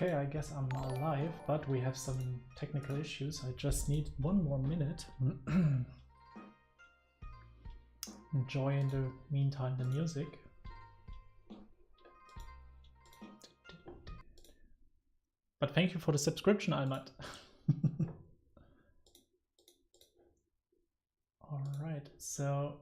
Okay, I guess I'm now live, but we have some technical issues. I just need 1 more minute. Enjoy in the meantime the music. But thank you for the subscription, Almat. All right, so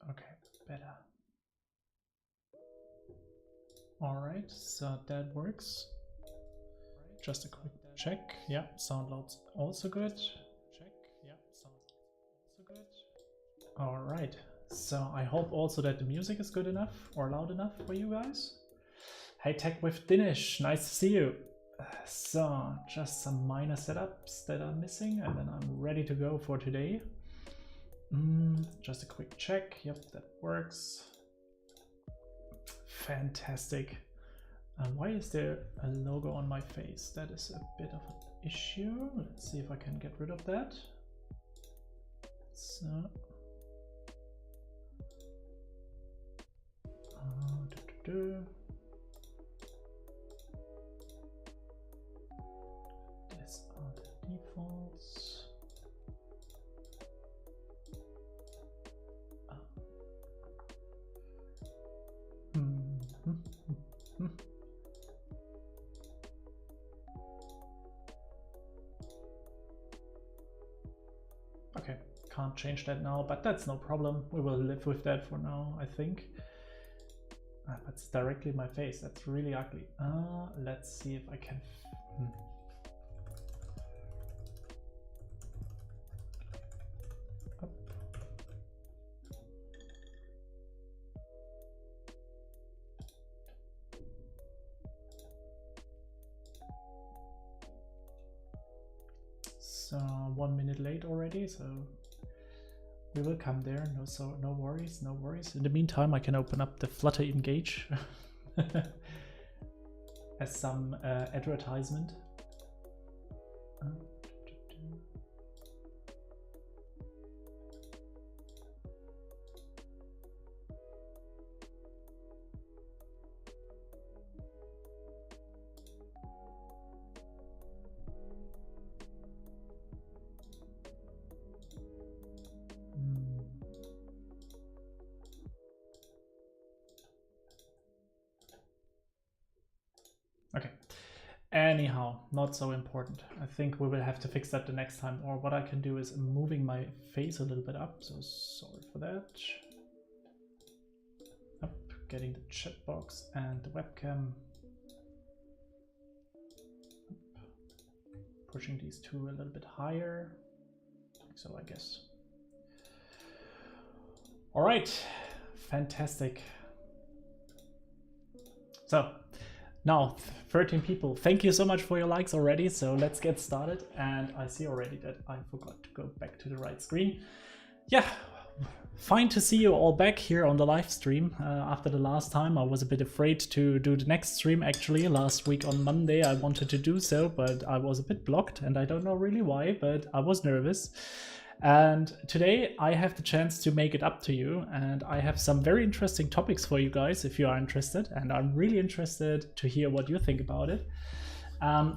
okay, better. All right, so that works. Just a quick check. Yeah, sound loud's also good. Check. Yeah, sound also good. All right, so I hope also that the music is good enough or loud enough for you guys. Hey, Tech with Dinesh, nice to see you. So just some minor setups that are missing and then I'm ready to go for today. Just a quick check. Yep, that works. Fantastic. Why is there a logo on my face? That is a bit of an issue. Let's see if I can get rid of that. So these are the defaults. Okay, can't change that now, but that's no problem. We will live with that for now, I think. That's directly my face. That's really ugly. Let's see if I can. Up. So 1 minute late already, so we will come there. No worries, no worries. In the meantime, I can open up the Flutter Engage as some advertisement. Okay, anyhow, not so important. I think we will have to fix that the next time, or what I can do is moving my face a little bit up, so sorry for that. Up, getting the chat box and the webcam. Up. Pushing these two a little bit higher, like so I guess. All right, fantastic. So, now 13 people. Thank you so much for your likes already. So let's get started. And I see already that I forgot to go back to the right screen. Yeah, fine to see you all back here on the live stream. After the last time, I was a bit afraid to do the next stream. Actually, last week on Monday, I wanted to do so, but I was a bit blocked and I don't know really why, but I was nervous. And today I have the chance to make it up to you, and I have some very interesting topics for you guys if you are interested, and I'm really interested to hear what you think about it.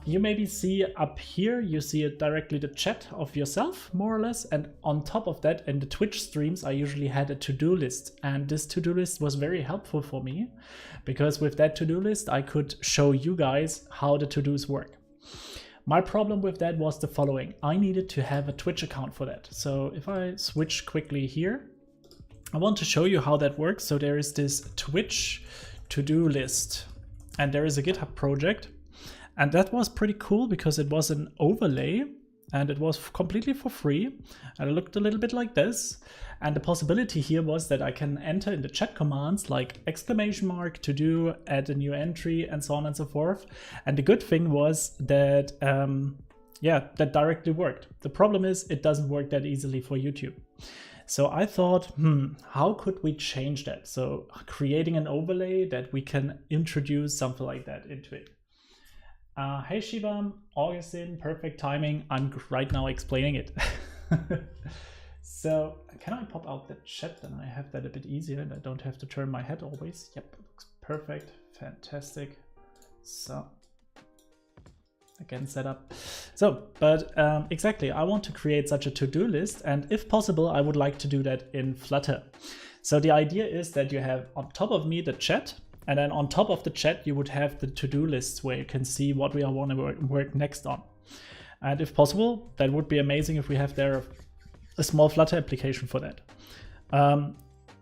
You maybe see up here, you see it directly the chat of yourself, more or less, and on top of that in the Twitch streams I usually had a to-do list, and this to-do list was very helpful for me because with that to-do list I could show you guys how the to-dos work. My problem with that was the following. I needed to have a Twitch account for that. So if I switch quickly here, I want to show you how that works. So there is this Twitch to-do list and there is a GitHub project. And that was pretty cool because it was an overlay and it was completely for free. And it looked a little bit like this. And the possibility here was that I can enter in the chat commands like exclamation mark, to do, add a new entry, and so on and so forth. And the good thing was that, yeah, that directly worked. The problem is it doesn't work that easily for YouTube. So I thought, how could we change that? So creating an overlay that we can introduce something like that into it. Hey Shivam, Augustine, perfect timing. I'm right now explaining it. So can I pop out the chat? Then I have that a bit easier and I don't have to turn my head always. Yep, looks perfect. Fantastic. So again, setup. So, but exactly, I want to create such a to-do list, and if possible, I would like to do that in Flutter. So the idea is that you have on top of me the chat, and then on top of the chat, you would have the to-do lists where you can see what we want to work next on. And if possible, that would be amazing if we have there a small Flutter application for that.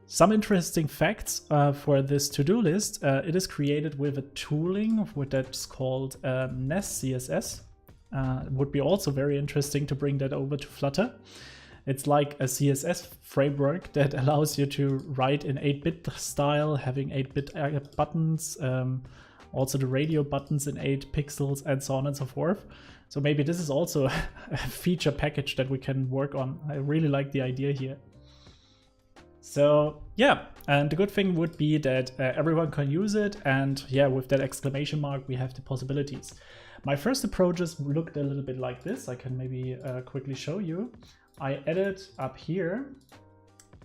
Some interesting facts for this to-do list. It is created with a tooling that's called Nest CSS. It would be also very interesting to bring that over to Flutter. It's like a CSS framework that allows you to write in 8-bit style, having 8-bit buttons, also the radio buttons in 8 pixels, and so on and so forth. So maybe this is also a feature package that we can work on. I really like the idea here. So yeah, and the good thing would be that everyone can use it, and yeah, with that exclamation mark we have the possibilities. My first approaches looked a little bit like this. I can maybe quickly show you. I added up here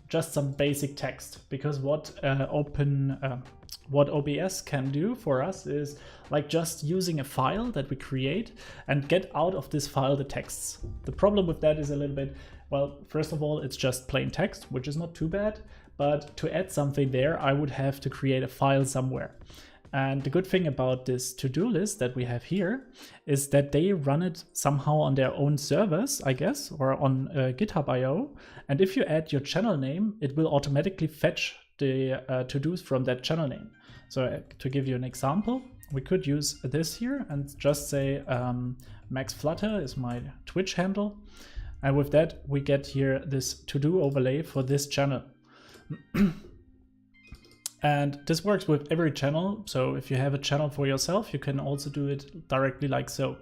just some basic text, because what OBS can do for us is like just using a file that we create and get out of this file the texts. The problem with that is a little bit, well, first of all, it's just plain text, which is not too bad, but to add something there, I would have to create a file somewhere. And the good thing about this to-do list that we have here is that they run it somehow on their own servers, I guess, or on GitHub.io. And if you add your channel name, it will automatically fetch the to-dos from that channel name. So to give you an example, we could use this here and just say Max Flutter is my Twitch handle. And with that, we get here this to-do overlay for this channel. And this works with every channel. So if you have a channel for yourself, you can also do it directly like so.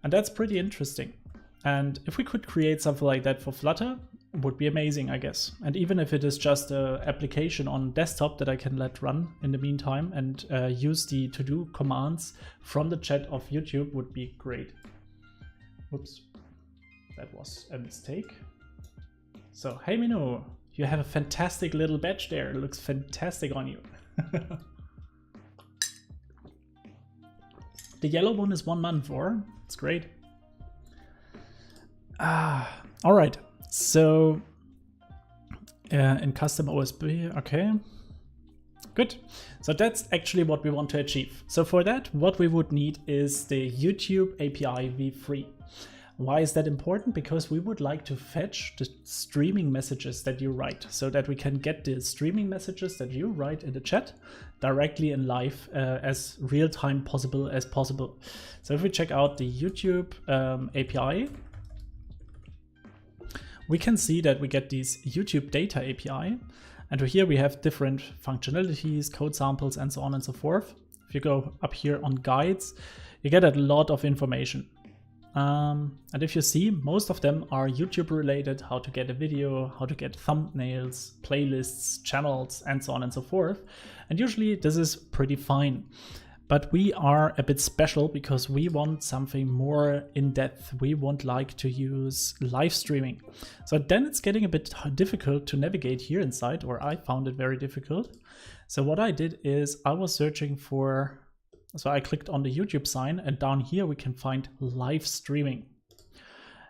And that's pretty interesting. And if we could create something like that for Flutter, it would be amazing, I guess. And even if it is just an application on desktop that I can let run in the meantime and use the to-do commands from the chat of YouTube would be great. Whoops, that was a mistake. So, hey Minu, you have a fantastic little badge there. It looks fantastic on you. The yellow one is 1 month, or it's great. All right. So in custom OSB, okay, good. So that's actually what we want to achieve. So for that, what we would need is the YouTube API v3. Why is that important? Because we would like to fetch the streaming messages that you write so that we can get the streaming messages that you write in the chat directly in live as real-time possible as possible. So if we check out the YouTube API, we can see that we get these YouTube data API. And here we have different functionalities, code samples, and so on and so forth. If you go up here on guides, you get a lot of information. And if you see, most of them are YouTube related, how to get a video, how to get thumbnails, playlists, channels, and so on and so forth. And usually this is pretty fine. But we are a bit special because we want something more in depth. We want like to use live streaming. So then it's getting a bit difficult to navigate here inside, or I found it very difficult. So what I did is I was searching for, so I clicked on the YouTube sign, and down here we can find live streaming.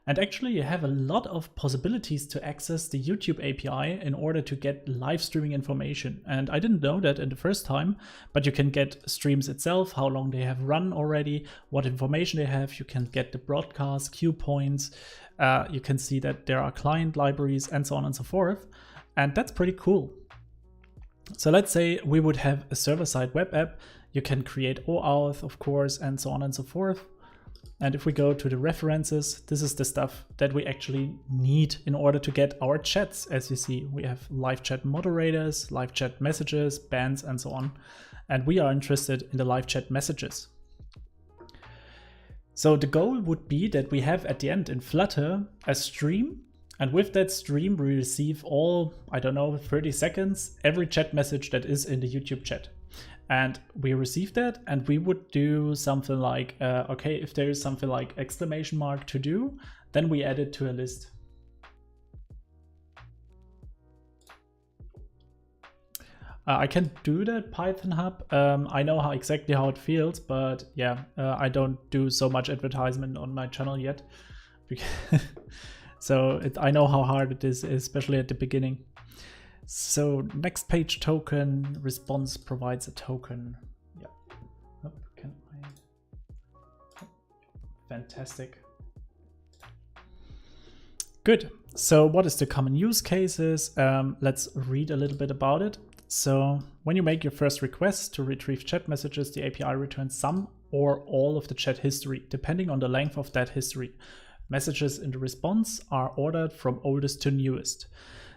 And actually you have a lot of possibilities to access the YouTube API in order to get live streaming information. And I didn't know that in the first time, but you can get streams itself, how long they have run already, what information they have. You can get the broadcast, queue points. You can see that there are client libraries and so on and so forth. And that's pretty cool. So let's say we would have a server-side web app. You can create oAuth, of course, and so on and so forth. And if we go to the references, this is the stuff that we actually need in order to get our chats. As you see, we have live chat moderators, live chat messages, bans, and so on. And we are interested in the live chat messages. So the goal would be that we have at the end in Flutter a stream. And with that stream, we receive all, I don't know, 30 seconds, every chat message that is in the YouTube chat. And we receive that, and we would do something like, okay, if there is something like exclamation mark to do, then we add it to a list. I can do that Python Hub. I know exactly how it feels, but yeah, I don't do so much advertisement on my channel yet. So I know how hard it is, especially at the beginning. So next page token response provides a token. Yeah. Oh, can I? Oh, fantastic. Good. So what is the common use cases? Let's read a little bit about it. So when you make your first request to retrieve chat messages, the API returns some or all of the chat history, depending on the length of that history. Messages in the response are ordered from oldest to newest.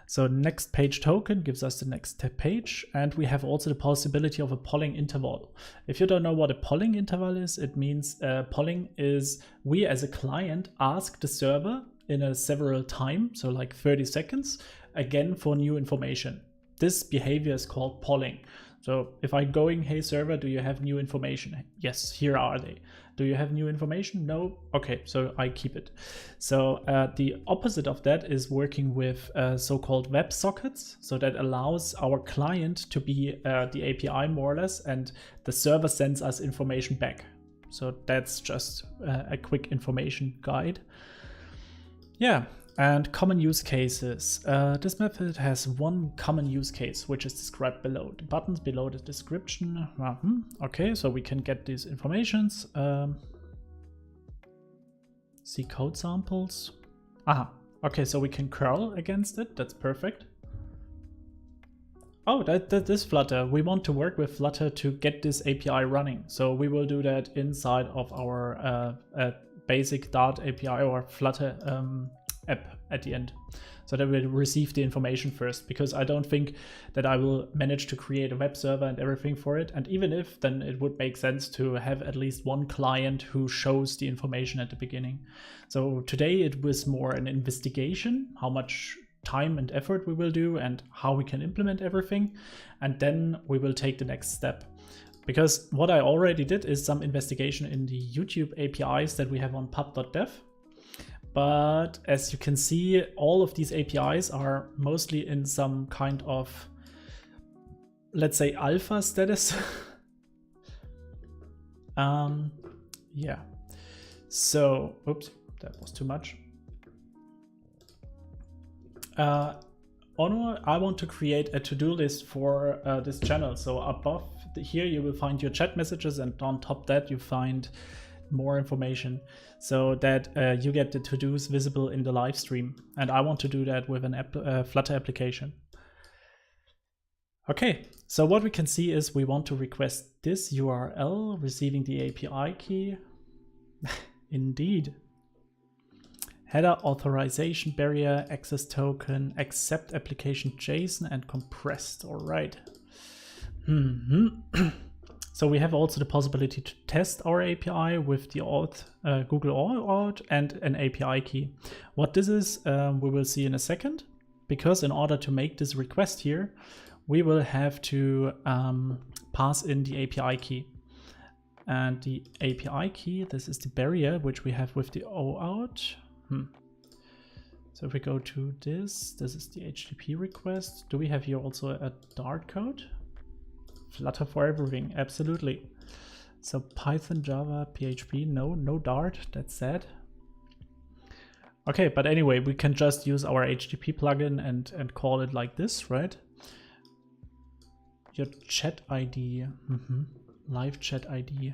So next page token gives us the next page, and we have also the possibility of a polling interval. If you don't know what a polling interval is, it means polling is we as a client ask the server in a several time, so like 30 seconds, again for new information. This behavior is called polling. So if I'm going, hey server, do you have new information? Yes, here are they. Do you have new information? No? Okay, so I keep it. So the opposite of that is working with so-called web sockets. So that allows our client to be the API more or less, and the server sends us information back. So that's just a quick information guide. Yeah. And common use cases. This method has one common use case, which is described below. The buttons below the description. Okay, so we can get these informations. See code samples. Aha, okay, so we can curl against it. That's perfect. Oh, that is Flutter. We want to work with Flutter to get this API running. So we will do that inside of our basic Dart API or Flutter app at the end, so that we'll receive the information first, because I don't think that I will manage to create a web server and everything for it. And even if, then it would make sense to have at least one client who shows the information at the beginning. So today it was more an investigation, how much time and effort we will do and how we can implement everything. And then we will take the next step. Because what I already did is some investigation in the YouTube APIs that we have on pub.dev. But as you can see, all of these APIs are mostly in some kind of, let's say, alpha status. Yeah. So, oops, that was too much. Onur, I want to create a to-do list for this channel. So above here, you will find your chat messages, and on top of that, you find more information, so that you get the to-dos visible in the live stream. And I want to do that with an Flutter application. Okay, so what we can see is we want to request this URL, receiving the API key. Indeed. Header, authorization barrier, access token, accept application JSON, and compressed. All right. So we have also the possibility to test our API with the Google oAuth and an API key. What this is, we will see in a second, because in order to make this request here, we will have to pass in the API key. And the API key, this is the barrier which we have with the oAuth. So if we go to this is the HTTP request. Do we have here also a Dart code? Flutter for everything, absolutely. So Python, Java, PHP, no Dart, that's sad. Okay, but anyway, we can just use our HTTP plugin and call it like this, right? Your chat ID, live chat ID.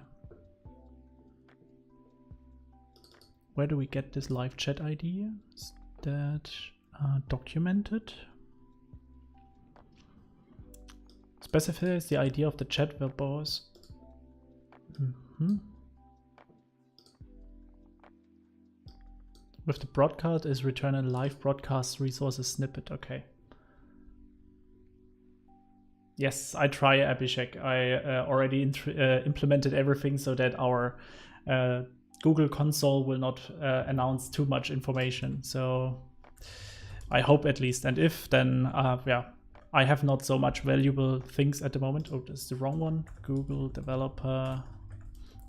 Where do we get this live chat ID? Is that documented? Specifies the ID of the chat verbose. With the broadcast is return a live broadcast resources snippet. Okay. Yes, I try Abhishek. I already implemented everything so that our Google console will not announce too much information. So I hope at least. And if, then yeah. I have not so much valuable things at the moment. Oh, that's the wrong one. Google Developer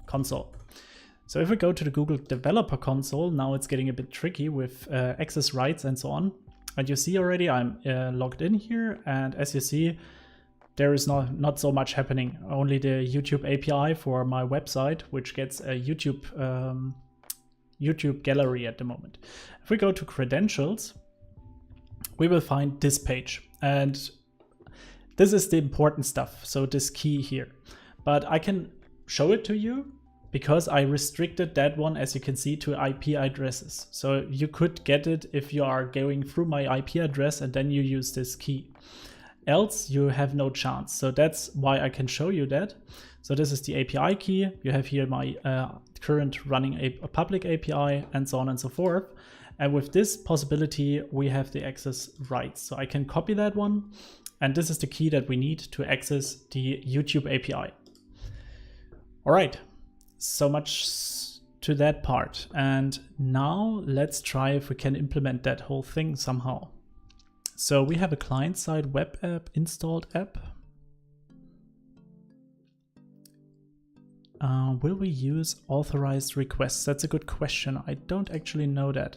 Console. So if we go to the Google Developer Console, now it's getting a bit tricky with access rights and so on. And you see already I'm logged in here. And as you see, there is not so much happening. Only the YouTube API for my website, which gets a YouTube gallery at the moment. If we go to credentials, we will find this page, and this is the important stuff. So this key here, but I can show it to you because I restricted that one, as you can see, to IP addresses. So you could get it if you are going through my IP address and then you use this key. Else you have no chance. So that's why I can show you that. So this is the API key. You have here my current running a public API and so on and so forth. And with this possibility, we have the access rights. So I can copy that one. And this is the key that we need to access the YouTube API. All right, so much to that part. And now let's try if we can implement that whole thing somehow. So we have a client-side web app, installed app. Will we use authorized requests? That's a good question. I don't actually know that.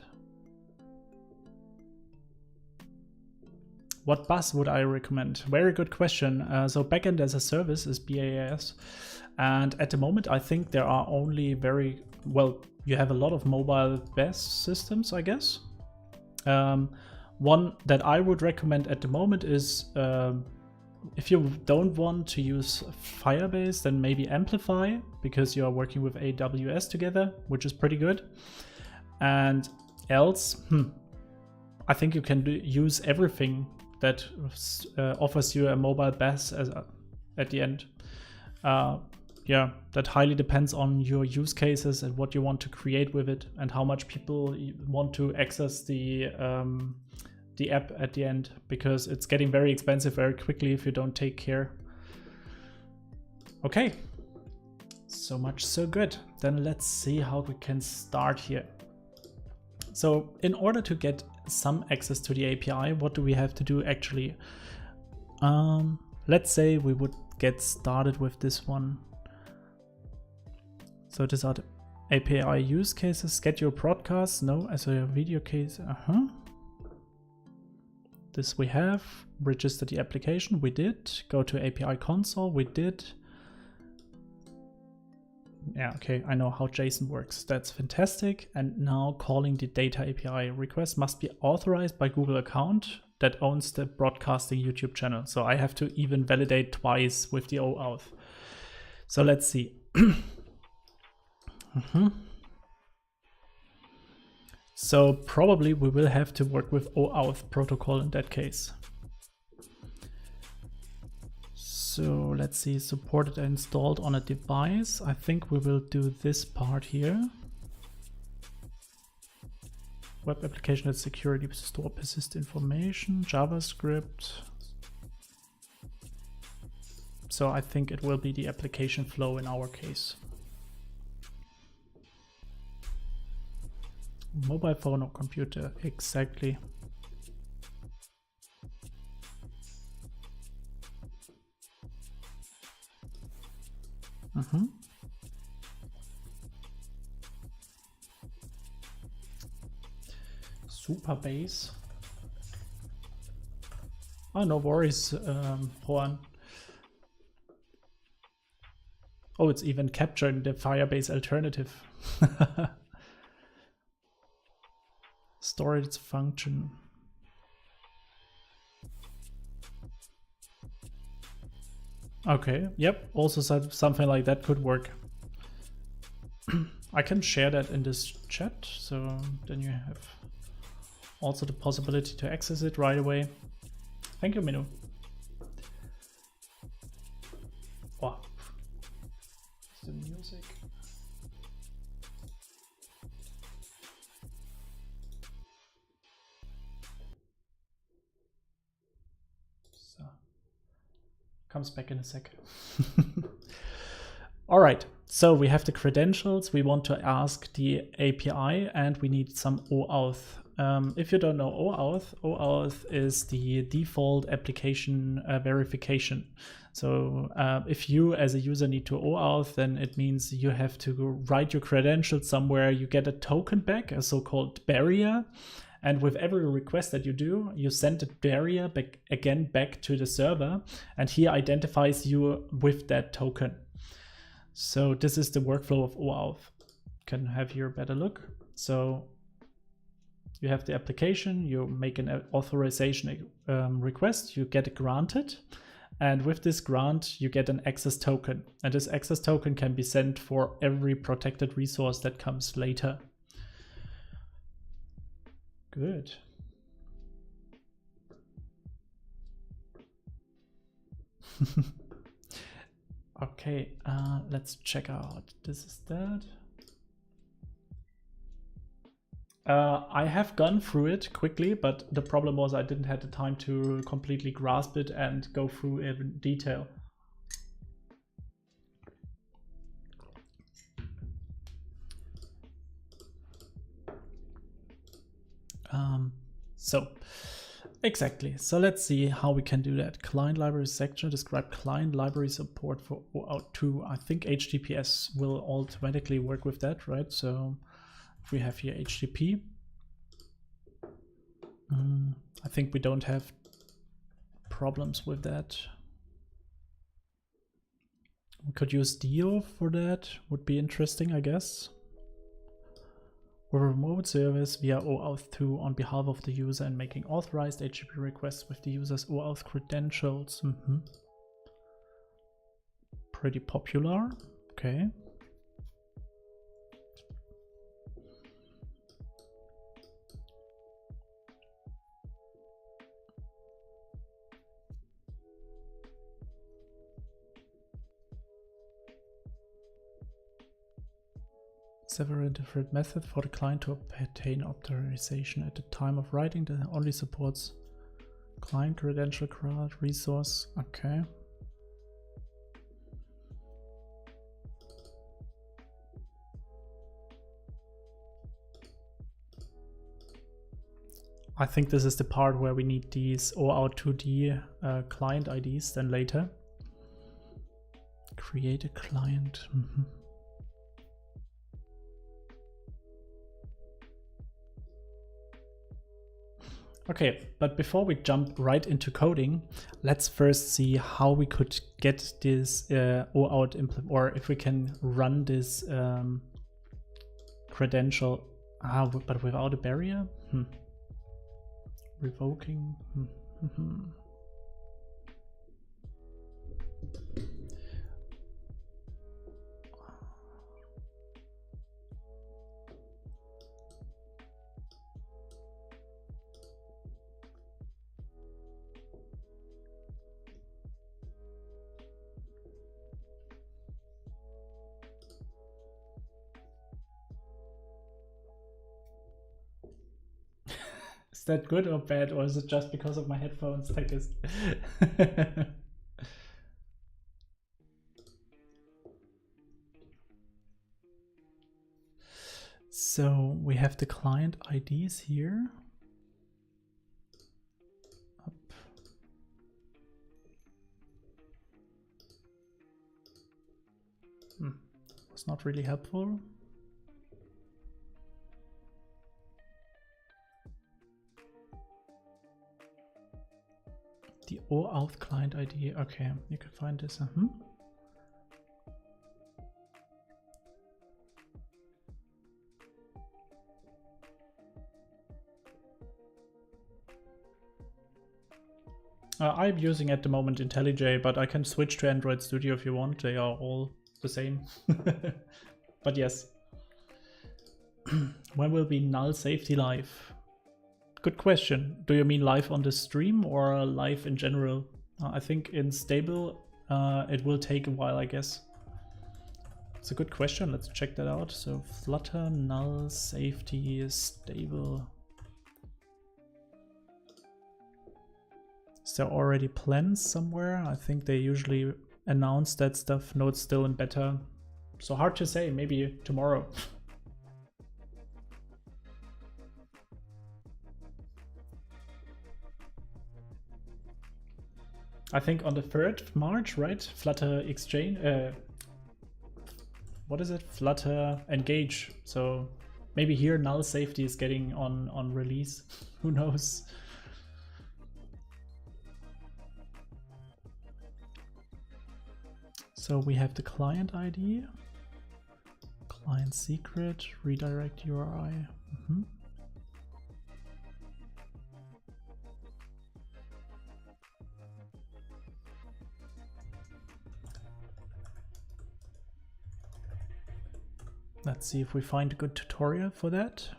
What bus would I recommend? Very good question. So backend as a service is BaaS. And at the moment, I think there are only you have a lot of mobile BaaS systems, I guess. One that I would recommend at the moment is, if you don't want to use Firebase, then maybe Amplify, because you are working with AWS together, which is pretty good. And else, I think you can use everything that offers you a mobile BaaS at the end. Yeah, that highly depends on your use cases and what you want to create with it and how much people want to access the app at the end, because it's getting very expensive very quickly if you don't take care. Okay, so much so good. Then let's see how we can start here. So in order to get some access to the API, what do we have to do actually? Let's say we would get started with this one. So these are the API use cases. Schedule broadcasts, no, as a video case. This we have. Register the application, we did. Go to API console, we did. Yeah, okay, I know how JSON works. That's fantastic. And now calling the data API request must be authorized by Google account that owns the broadcasting YouTube channel. So I have to even validate twice with the oAuth. So let's see. So probably we will have to work with oAuth protocol in that case. So let's see, supported and installed on a device. I think we will do this part here. Web application that securely store persist information, JavaScript. So I think it will be the application flow in our case. Mobile phone or computer, exactly. Super base. Oh, no worries, Juan. Oh, it's even capturing the Firebase alternative. Storage function. Okay, yep, also something like that could work. I can share that in this chat, so then you have also the possibility to access it right away. Thank you, Minu. Wow. The music. So, comes back in a sec. All right, so we have the credentials. We want to ask the API and we need some oAuth. If you don't know oAuth, oAuth is the default application verification. So if you as a user need to oAuth, then it means you have to write your credentials somewhere. You get a token back, a so-called barrier. And with every request that you do, you send a barrier back to the server, and he identifies you with that token. So this is the workflow of oAuth. Can have here a better look. So you have the application, you make an authorization request, you get it granted. And with this grant, you get an access token. And this access token can be sent for every protected resource that comes later. Good. Okay, let's check out. This is that. I have gone through it quickly, but the problem was I didn't have the time to completely grasp it and go through it in detail. Exactly. So let's see how we can do that. Client library section, describe client library support for oAuth 2. I think HTTPS will automatically work with that, right? So if we have here HTTP, I think we don't have problems with that. We could use Dio for that, would be interesting, I guess. Or remote service via oAuth 2 on behalf of the user and making authorized HTTP requests with the user's oAuth credentials. Pretty popular. Okay. Several different methods for the client to obtain authorization. At the time of writing, that only supports client credential grant resource. Okay. I think this is the part where we need these oAuth 2D client IDs then later. Create a client. Okay, but before we jump right into coding, let's first see how we could get this oAuth or if we can run this credential, but without a barrier. Revoking. Is that good or bad, or is it just because of my headphones? Like this? So we have the client IDs here. Up. Was not really helpful. The oAuth client ID. Okay, you can find this. I'm using at the moment IntelliJ, but I can switch to Android Studio if you want. They are all the same. But yes. When will be null safety live? Good question. Do you mean live on the stream or live in general? I think in stable it will take a while, I guess. It's a good question. Let's check that out. So Flutter null safety is stable. Is there already plans somewhere? I think they usually announce that stuff. No, it's still in beta. So hard to say, maybe tomorrow. I think on the 3rd of March, right? Flutter Exchange, what is it? Flutter Engage. So Maybe here null safety is getting on release. Who knows? So we have the client ID, client secret, redirect URI. Let's see if we find a good tutorial for that.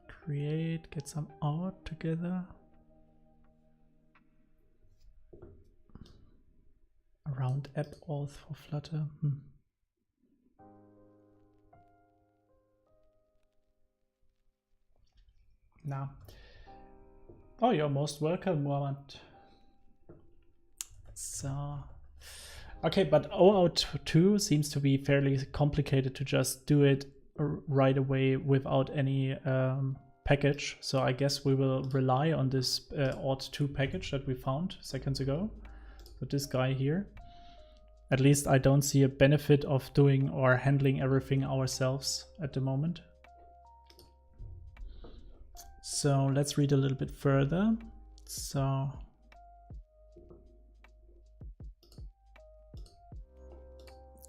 Create, get some out together. Around oAuth for Flutter. Nah. Oh, you're most welcome, Mohammed. So, okay, but oAuth 2 seems to be fairly complicated to just do it right away without any package. So I guess we will rely on this oAuth 2 package that we found seconds ago. With this guy here. At least I don't see a benefit of doing or handling everything ourselves at the moment. So let's read a little bit further. So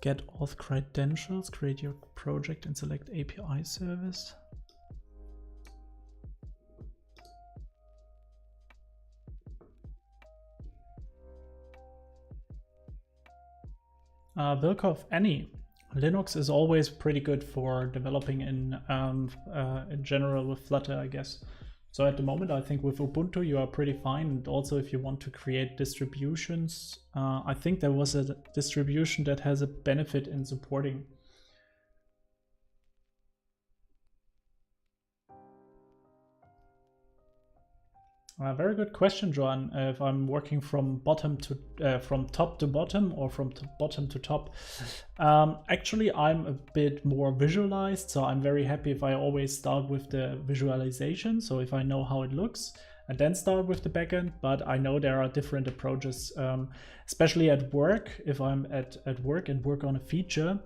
get auth credentials, create your project and select API service. Vilkov, any. Linux is always pretty good for developing in general with Flutter, I guess. So at the moment, I think with Ubuntu, you are pretty fine. And also if you want to create distributions, I think there was a distribution that has a benefit in supporting. Very good question, Joan. If I'm working from from top to bottom or from bottom to top, actually I'm a bit more visualized. So I'm very happy if I always start with the visualization. So if I know how it looks, and then start with the backend. But I know there are different approaches, especially at work. If I'm at work and work on a feature,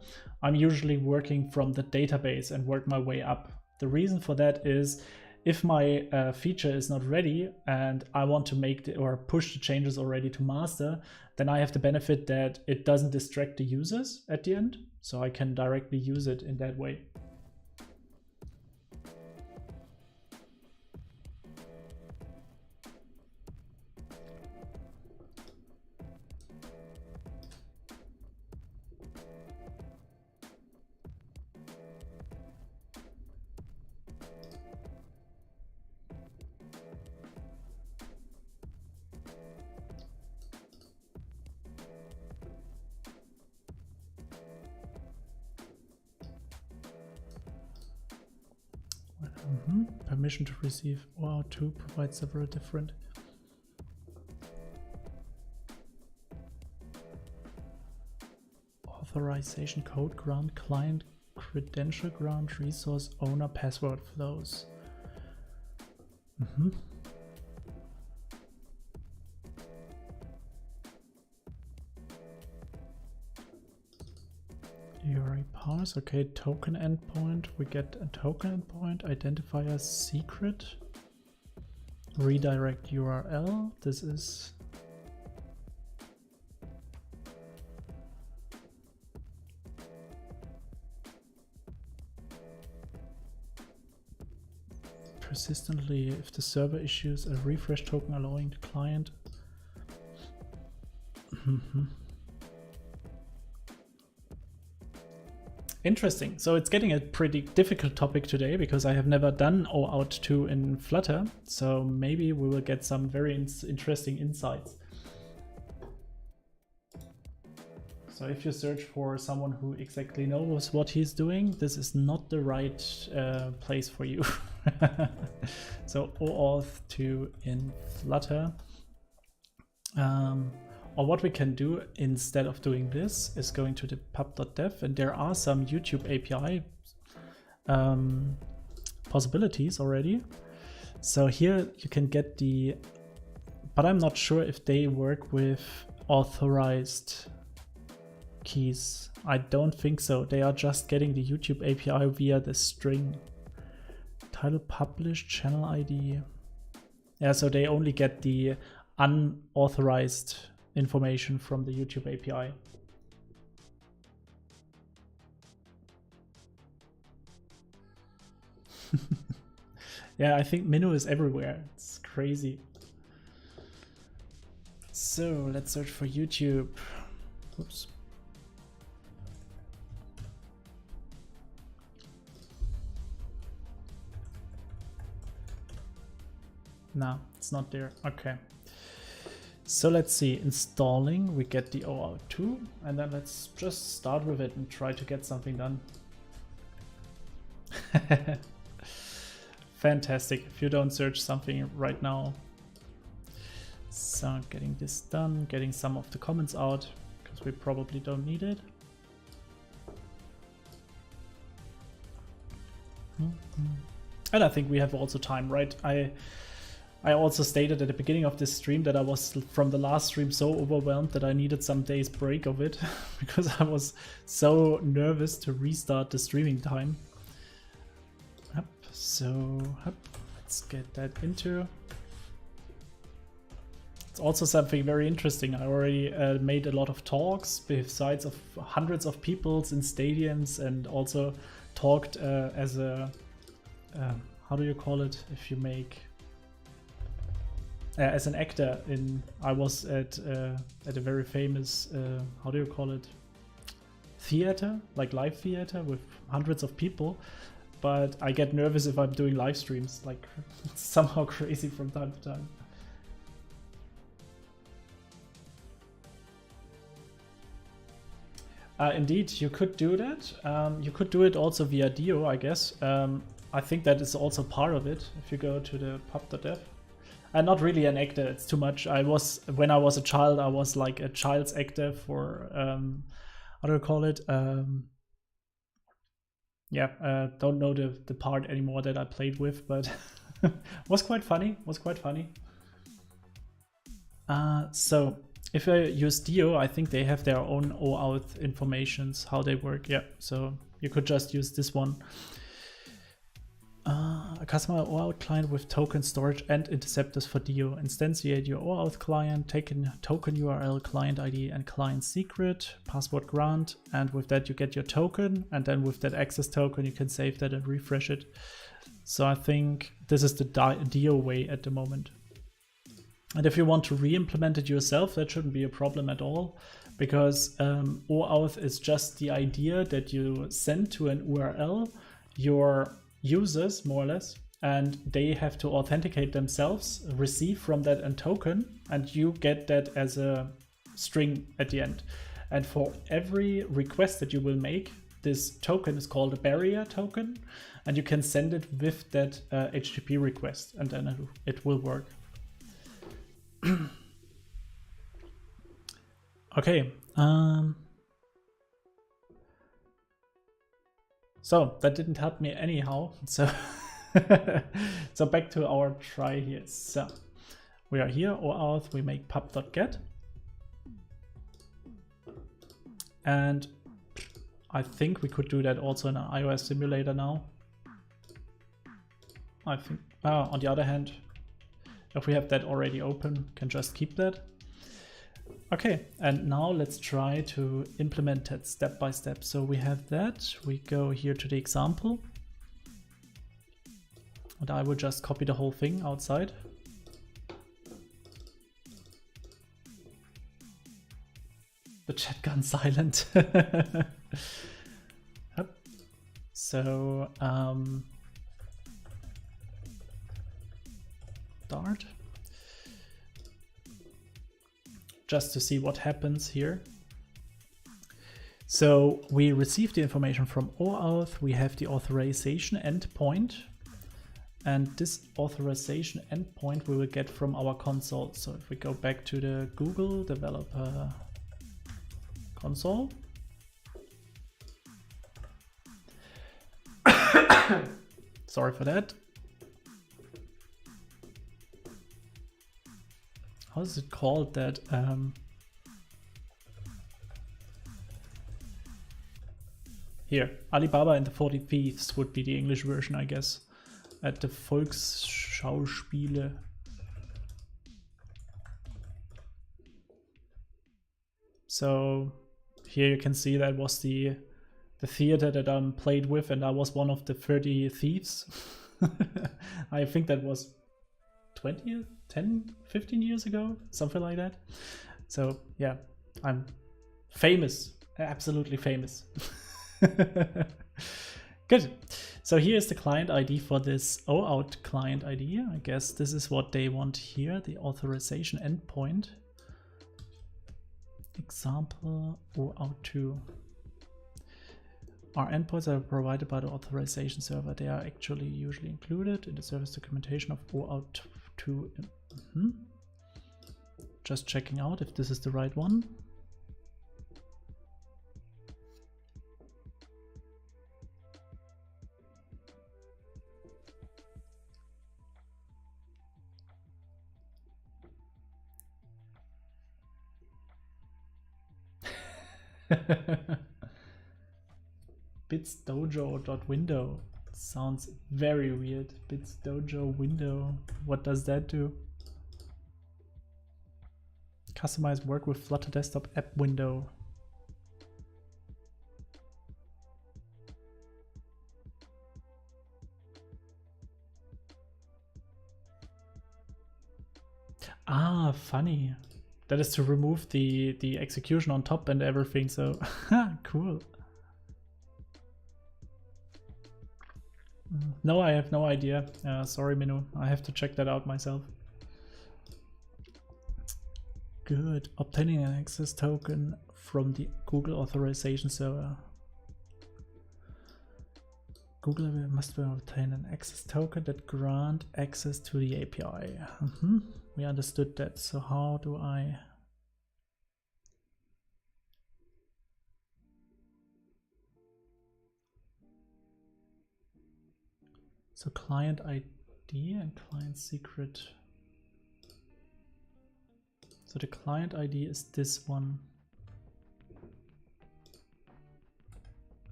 I'm usually working from the database and work my way up. The reason for that is, if my feature is not ready and I want to make or push the changes already to master, then I have the benefit that it doesn't distract the users at the end. So I can directly use it in that way. Permission to receive oAuth 2 provides several different authorization code ground, client credential ground, resource owner, password flows. URI parse, okay, token endpoint, we get a token endpoint, identifier secret, redirect URL, this is persistently if the server issues a refresh token allowing the client. Interesting. So it's getting a pretty difficult topic today because I have never done oAuth 2 in Flutter. So maybe we will get some very interesting insights. So if you search for someone who exactly knows what he's doing, this is not the right place for you. So oAuth 2 in Flutter. or what we can do instead of doing this is going to the pub.dev, and there are some YouTube API possibilities already. So here you can get the, but I'm not sure if they work with authorized keys. I don't think so. They are just getting the YouTube API via the string. Title published, channel ID. Yeah, so they only get the unauthorized information from the YouTube API. Yeah, I think Minnow is everywhere. It's crazy. So let's search for YouTube. Oops. No, it's not there. Okay. So let's see, installing, we get the oAuth 2, and then let's just start with it and try to get something done. Fantastic, if you don't search something right now. So getting this done, getting some of the comments out, because we probably don't need it. And I think we have also time, right? I also stated at the beginning of this stream that I was, from the last stream, so overwhelmed that I needed some days break of it because I was so nervous to restart the streaming time. Yep. So yep. Let's get that into. It's also something very interesting. I already made a lot of talks besides of hundreds of people in stadiums, and also talked as a, how do you call it if you make... as an actor in, I was at a very famous, how do you call it, theater, like live theater with hundreds of people, but I get nervous if I'm doing live streams, like it's somehow crazy from time to time. Indeed, you could do that. You could do it also via Dio, I guess. I think that is also part of it if you go to the pub.dev. I'm not really an actor, it's too much. When I was a child, I was like a child's actor for, how do you call it? Don't know the part anymore that I played with, but was quite funny, So if I use Dio, I think they have their own oAuth informations, how they work. Yeah, so you could just use this one. A customer oAuth client with token storage and interceptors for Dio. Instantiate your oAuth client, take in token URL, client ID, and client secret, password grant, and with that you get your token, and then with that access token you can save that and refresh it. So I think this is the Dio way at the moment. And if you want to re-implement it yourself, that shouldn't be a problem at all, because oAuth is just the idea that you send to an URL your users, more or less, and they have to authenticate themselves, receive from that a token, and you get that as a string at the end. And for every request that you will make, this token is called a barrier token, and you can send it with that HTTP request, and then it will work. Okay. So that didn't help me anyhow. So, so back to our try here. So we are here, oAuth, we make pub.get. And I think we could do that also in an iOS simulator now. I think, on the other hand, if we have that already open, can just keep that. Okay, and now let's try to implement that step by step. So we have that, we go here to the example, and I will just copy the whole thing outside. The chat gone silent. Yep. So, start. Just to see what happens here. So we receive the information from oAuth, we have the authorization endpoint, And this authorization endpoint we will get from our console. So if we go back to the Google developer console. Sorry for that. How is it called that? Here, Alibaba and the 40 Thieves would be the English version, I guess. At the Volksschauspiele. So here you can see that was the theater that I played with, and I was one of the 30 thieves. I think that was 10, 15 years ago, something like that. So yeah, I'm famous, absolutely famous. Good. So here is the client ID for this oAuth client ID. I guess this is what they want here, the authorization endpoint. Example oAuth2. Our endpoints are provided by the authorization server. They are actually usually included in the service documentation of oAuth2. Just checking out if this is the right one. bitsdojo.window sounds very weird. Bitsdojo window. What does that do? Customize work with Flutter desktop app window. Ah, funny. That is to remove the execution on top and everything, so cool. No, I have no idea. Sorry, Minu. I have to check that out myself. Good. Obtaining an access token from the Google authorization server. Google must obtain an access token that grant access to the API. We understood that. So how do I... So client ID and client secret. So the client ID is this one.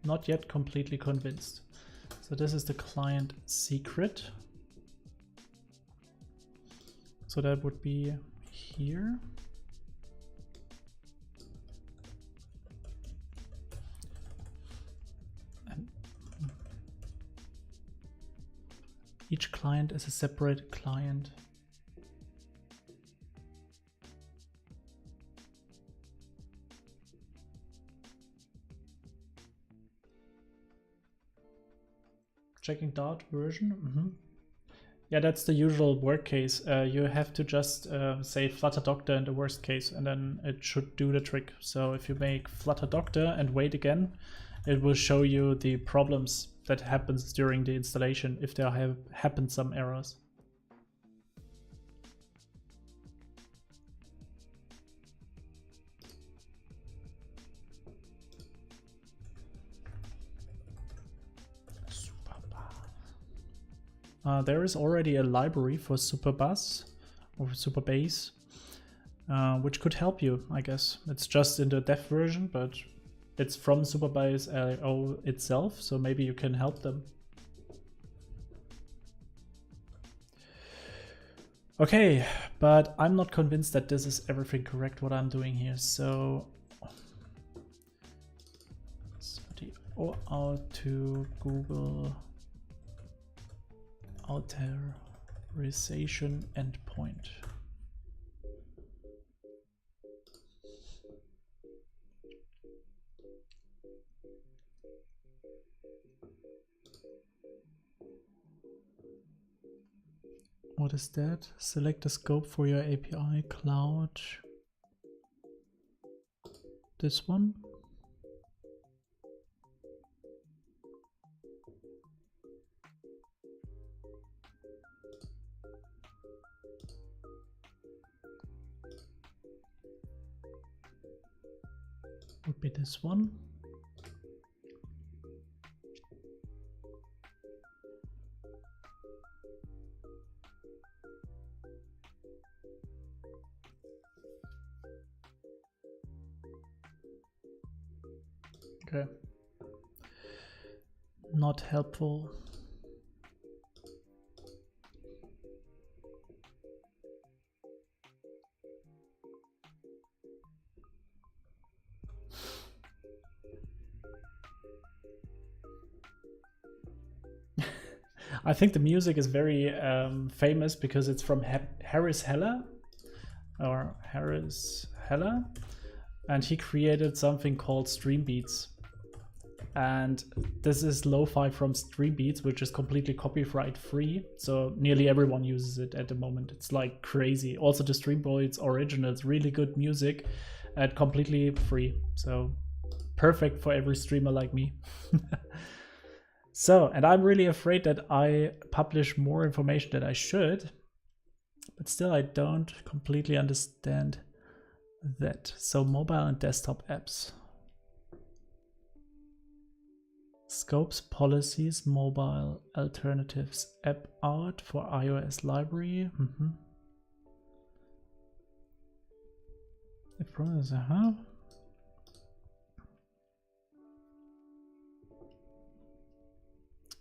Not yet completely convinced. So this is the client secret. So that would be here. And each client is a separate client. Checking Dart version. Yeah, that's the usual work case. You have to just say Flutter Doctor in the worst case, and then it should do the trick. So if you make Flutter Doctor and wait again, it will show you the problems that happens during the installation if there have happened some errors. There is already a library for Superbus or Superbase, which could help you, I guess. It's just in the dev version, but it's from Superbase IO itself, so maybe you can help them. Okay, but I'm not convinced that this is everything correct what I'm doing here. So the oAuth to Google authorization endpoint. What is that? Select the scope for your API cloud. This one. Would be this one. Okay. Not helpful. I think the music is very famous because it's from Harris Heller, and he created something called Stream Beats. And this is lo-fi from Stream Beats, which is completely copyright free. So nearly everyone uses it at the moment. It's like crazy. Also the Stream Beats original, it's really good music and completely free. So perfect for every streamer like me. So, and I'm really afraid that I publish more information than I should, but still I don't completely understand that. So mobile and desktop apps. Scopes, policies, mobile alternatives, app out for iOS library. The problem is,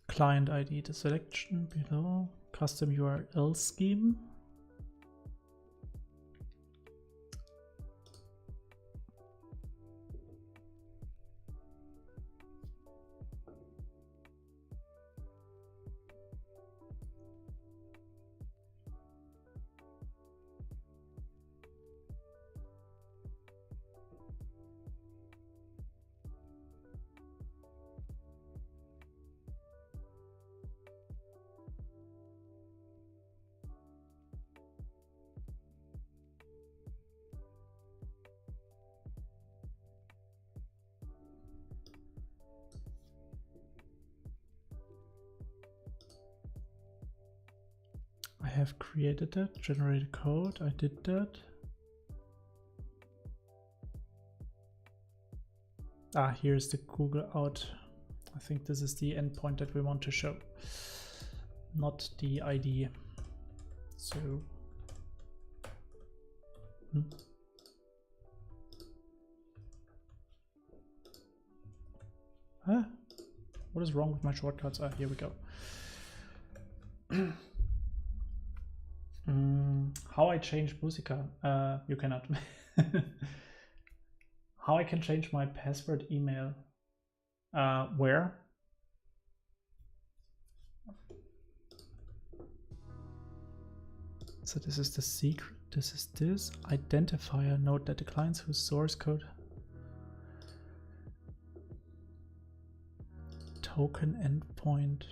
client ID, the selection below, custom URL scheme. I have created that, generated code, I did that. Ah, here's the Google out. I think this is the endpoint that we want to show, not the ID. So, Huh? What is wrong with my shortcuts? Ah, here we go. How I change Musica? You cannot. How I can change my password email? Where? So this is the secret. This is this identifier. Note that the clients whose source code token endpoint.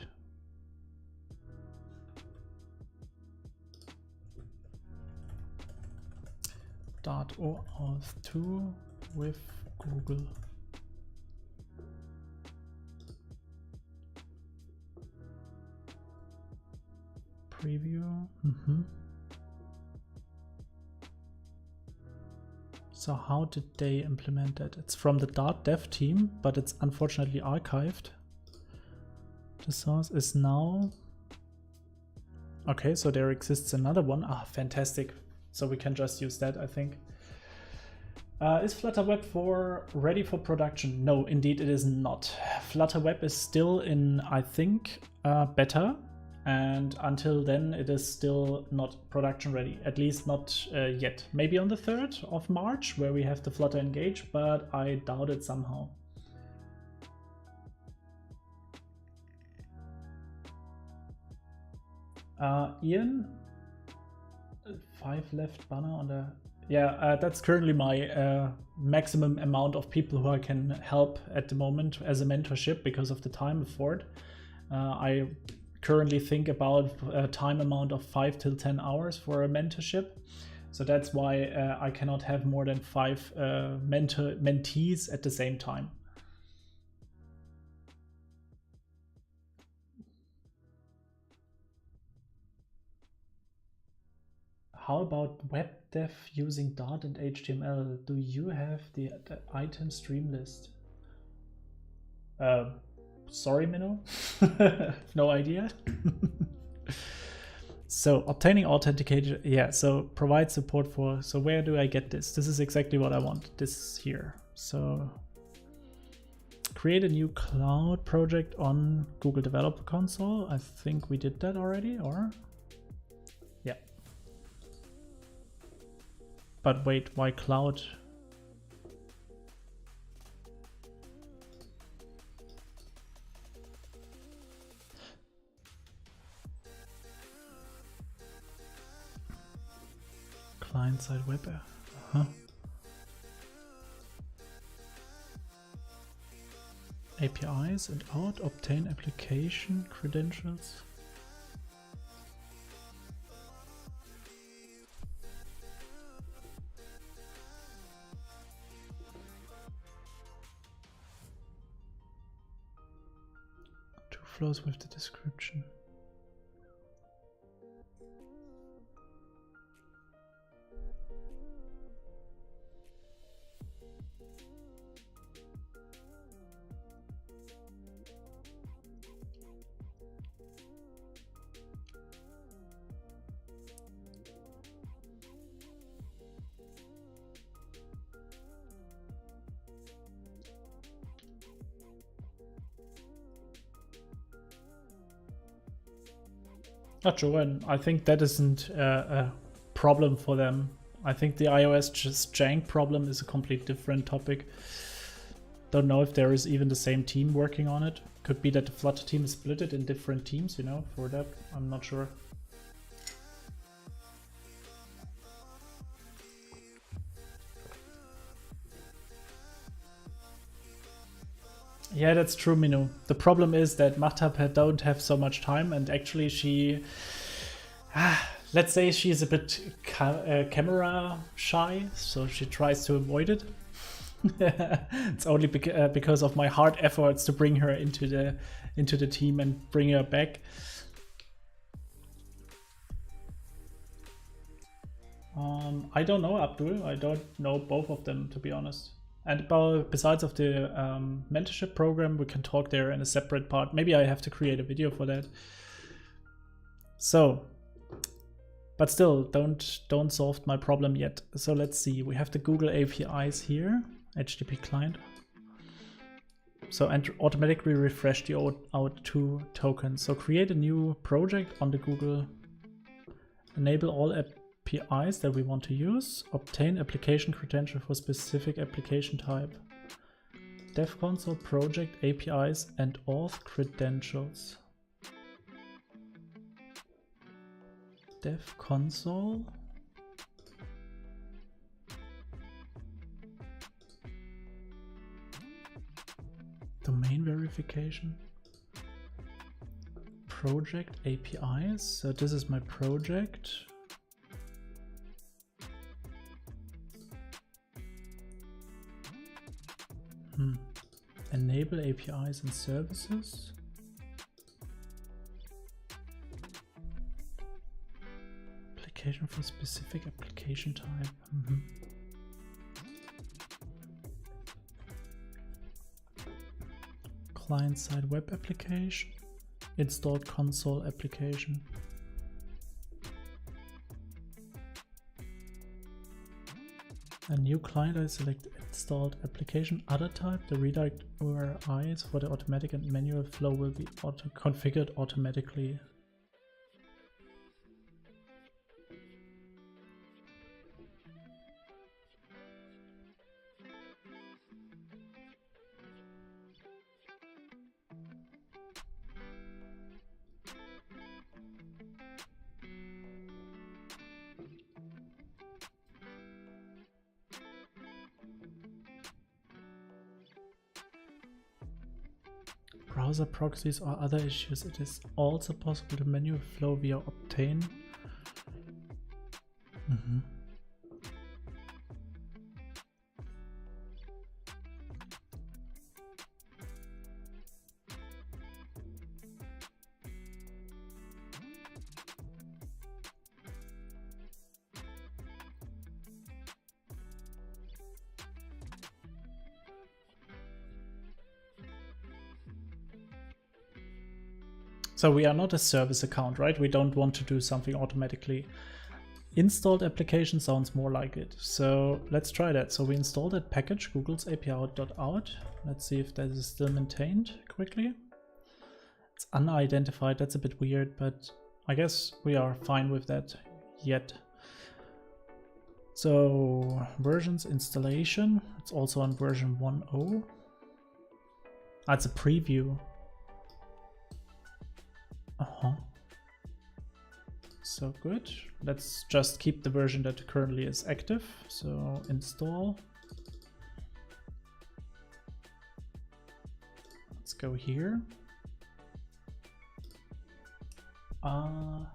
.oAuth 2 with Google. Preview. So how did they implement that? It's from the Dart dev team, but it's unfortunately archived. The source is now... Okay, so there exists another one. Ah, fantastic. So we can just use that, I think. Is Flutter Web ready for production? No, indeed it is not. Flutter Web is still in, I think, beta. And until then, it is still not production ready, at least not yet. Maybe on the 3rd of March, where we have the Flutter Engage, but I doubt it somehow. Ian, 5 left banner on the... Yeah, that's currently my maximum amount of people who I can help at the moment as a mentorship because of the time afford. I currently think about a time amount of 5 till 10 hours for a mentorship. So that's why I cannot have more than 5 mentees at the same time. How about web dev using Dart and HTML? Do you have the item stream list? Sorry, Minnow. No idea. So obtaining authentication, yeah, so provide support for, so where do I get this? This is exactly what I want, this here. So create a new cloud project on Google Developer Console. I think we did that already, or? Yeah. But wait, why cloud? Client-side web app. APIs and out, obtain application credentials. Two flows with the description. Not sure, and I think that isn't a problem for them. I think the iOS just jank problem is a completely different topic. Don't know if there is even the same team working on it. Could be that the Flutter team is split it in different teams, you know, for that. I'm not sure. Yeah, that's true, Minu. The problem is that Mahtab don't have so much time, and actually she, let's say she's a bit camera shy, so she tries to avoid it. It's only because of my hard efforts to bring her into the team and bring her back. I don't know, Abdul. I don't know both of them, to be honest. And besides of the mentorship program, we can talk there in a separate part. Maybe I have to create a video for that. So, but still, don't solve my problem yet. So let's see. We have the Google APIs here, HTTP client. So and automatically refresh the oAuth2 token. So create a new project on the Google. Enable all APIs that we want to use. Obtain application credential for specific application type. Dev console project APIs and auth credentials. Dev console. Domain verification. Project APIs. So this is my project. Enable APIs and services. Application for specific application type. Client-side web application. Installed console application. A new client, I select installed application. Other type, the redirect URIs for the automatic and manual flow will be configured automatically. browser proxies or other issues, it is also possible to manually flow via obtain. So we are not a service account, right? We don't want to do something automatically. Installed application sounds more like it. So let's try that. So we installed that package, Google's API.out. Let's see if that is still maintained quickly. It's unidentified. That's a bit weird, but I guess we are fine with that yet. So versions installation. It's also on version 1.0. It's a preview. So good. Let's just keep the version that currently is active. So install. Let's go here. I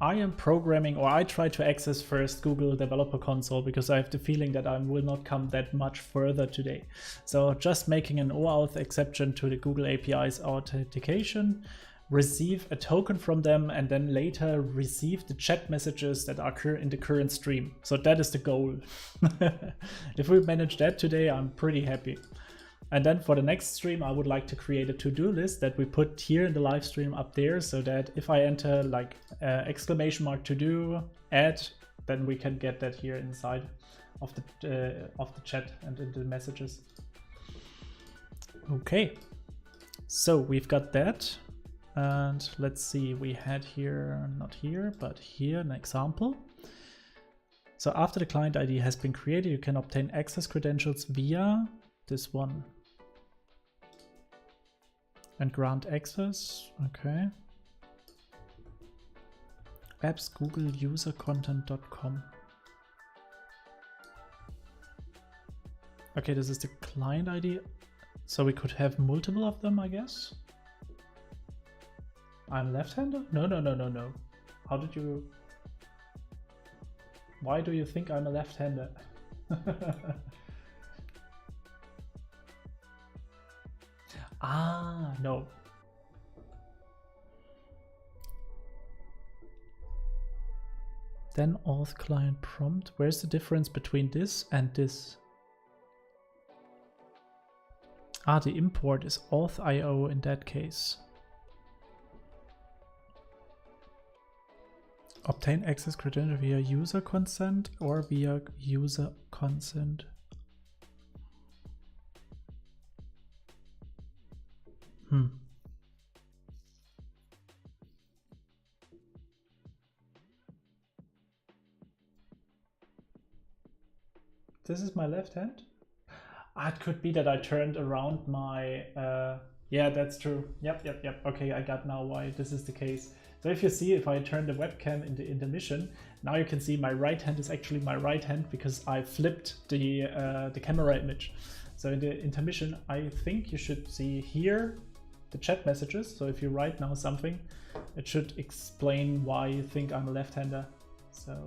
am programming, or I try to access first Google Developer Console because I have the feeling that I will not come that much further today. So just making an oAuth exception to the Google API's authentication, receive a token from them, and then later receive the chat messages that are in the current stream. So that is the goal. If we manage that today, I'm pretty happy. And then for the next stream, I would like to create a to-do list that we put here in the live stream up there, so that if I enter like exclamation mark to do, add, then we can get that here inside of the chat and in the messages. Okay, so we've got that. And let's see, we had here, not here, but here an example. So after the client ID has been created, you can obtain access credentials via this one. And grant access, okay. Apps Google user content.com. Okay, this is the client ID. So we could have multiple of them, I guess. I'm left-hander? No. How did you... Why do you think I'm a left-hander? No. Then auth client prompt. Where's the difference between this and this? The import is auth.io in that case. Obtain access credential via user consent or via user consent. This is my left hand? It could be that I turned around my... yeah, that's true. Yep. Okay, I got now why this is the case. So if you see, if I turn the webcam in the intermission, now you can see my right hand is actually my right hand because I flipped the camera image. So in the intermission, I think you should see here the chat messages. So if you write now something, it should explain why you think I'm a left-hander. So,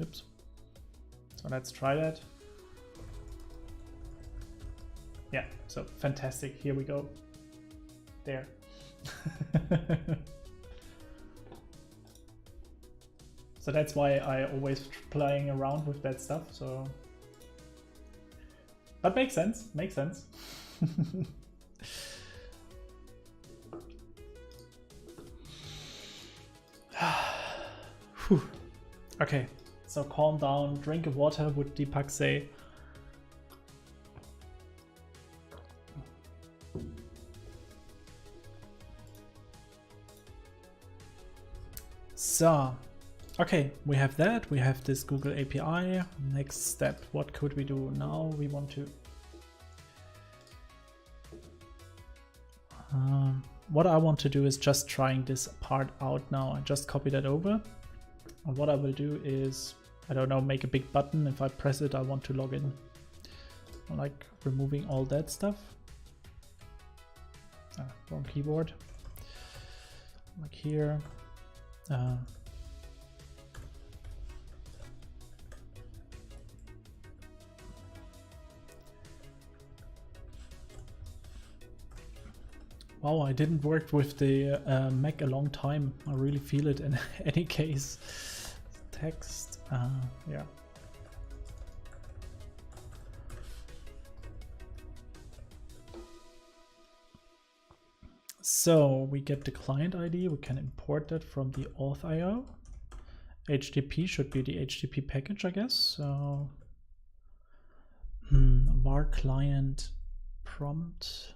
oops. So let's try that. Yeah, so fantastic. Here we go. There. So that's why I always playing around with that stuff. So, but makes sense. Makes sense. Okay, so calm down, drink of water, would Deepak say. So, okay, we have that, we have this Google API. Next step, what could we do now? We want to... what I want to do is just trying this part out now. I just copy that over. And what I will do is, I don't know, make a big button. If I press it, I want to log in. like removing all that stuff. Wrong keyboard. Like here. Wow, I didn't work with the Mac a long time. I really feel it in any case. Text, yeah. So we get the client ID, we can import that from the auth.io. HTTP should be the HTTP package, I guess. So var client prompt.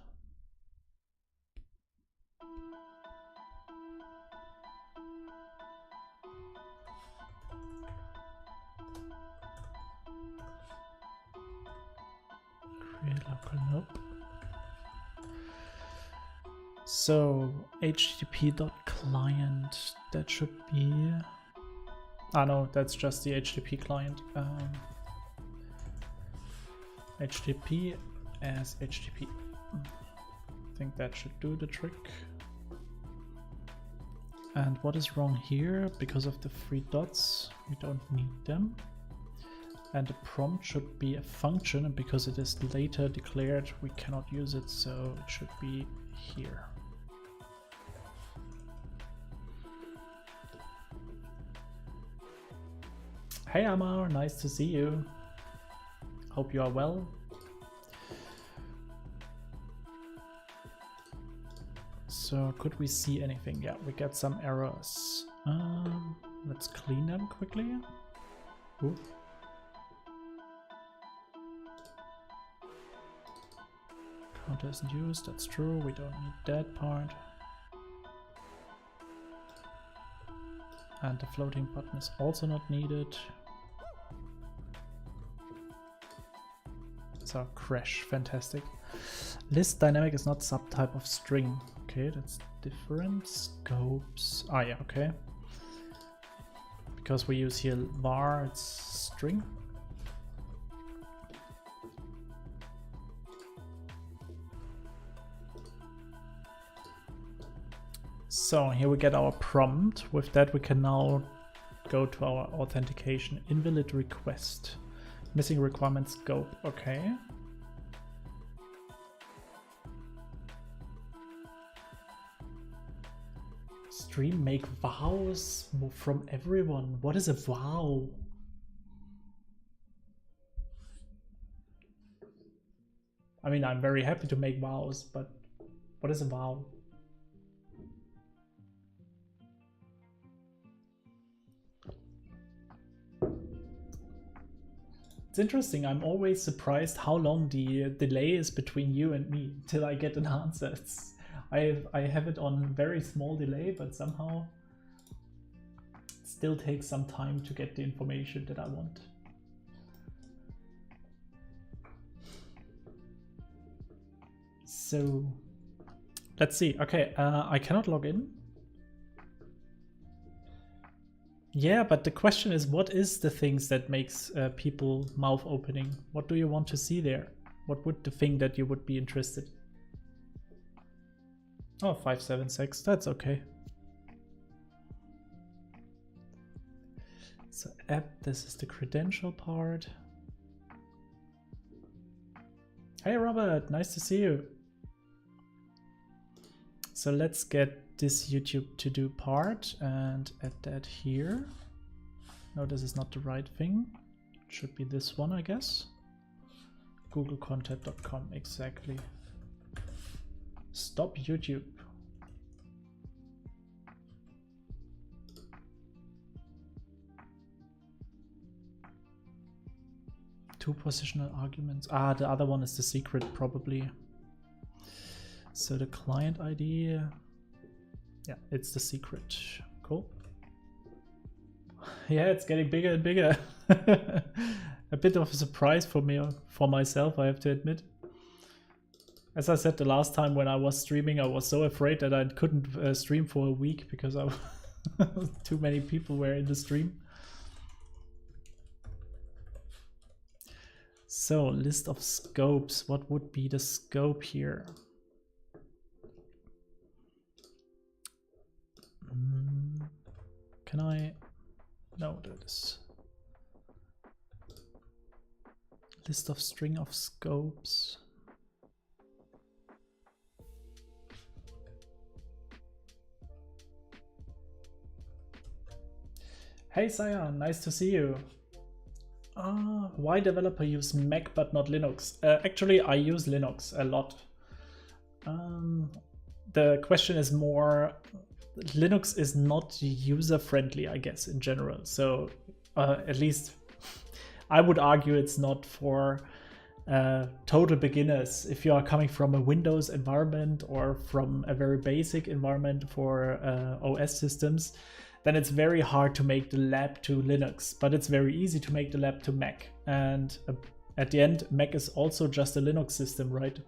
Create local, nope. So http.client, that should be, no, that's just the HTTP client. HTTP as HTTP. I think that should do the trick. And what is wrong here? Because of the 3 dots, we don't need them. And the prompt should be a function, and because it is later declared, we cannot use it, so it should be here. Hey Amar, nice to see you. Hope you are well. So could we see anything? Yeah, we get some errors. Let's clean them quickly. Ooh. Counter isn't used, that's true, we don't need that part. And the floating button is also not needed. So crash, fantastic. List dynamic is not subtype of string. Okay, that's different. Scopes, yeah, okay. Because we use here var, it's string. So here we get our prompt. With that we can now go to our authentication. Invalid request. Missing requirement scope, okay. Stream make vows from everyone. What is a vow? I mean, I'm very happy to make vows, but what is a vow? It's interesting, I'm always surprised how long the delay is between you and me till I get an answer. I have it on very small delay, but somehow it still takes some time to get the information that I want. So let's see. Okay, I cannot log in. Yeah, but the question is, what is the things that makes people mouth opening? What do you want to see there? What would the thing that you would be interested? Oh, 576, that's okay. So app, this is the credential part. Hey Robert, nice to see you. So let's get this YouTube to do part and add that here. No, this is not the right thing. It should be this one, I guess. googlecontent.com, exactly. Stop YouTube. Two positional arguments. Ah, the other one is the secret probably. So the client ID, yeah, it's the secret. Cool. Yeah, it's getting bigger and bigger. A bit of a surprise for me, for myself, I have to admit. As I said the last time when I was streaming, I was so afraid that I couldn't stream for a week because too many people were in the stream. So list of scopes, what would be the scope here? Can I, no, that is list of string of scopes. Hey Saya, nice to see you. Why developer use Mac but not Linux? Actually, I use Linux a lot. The question is more, Linux is not user-friendly, I guess, in general. So at least I would argue it's not for total beginners. If you are coming from a Windows environment or from a very basic environment for OS systems, then it's very hard to make the leap to Linux, but it's very easy to make the leap to Mac. And at the end, Mac is also just a Linux system, right?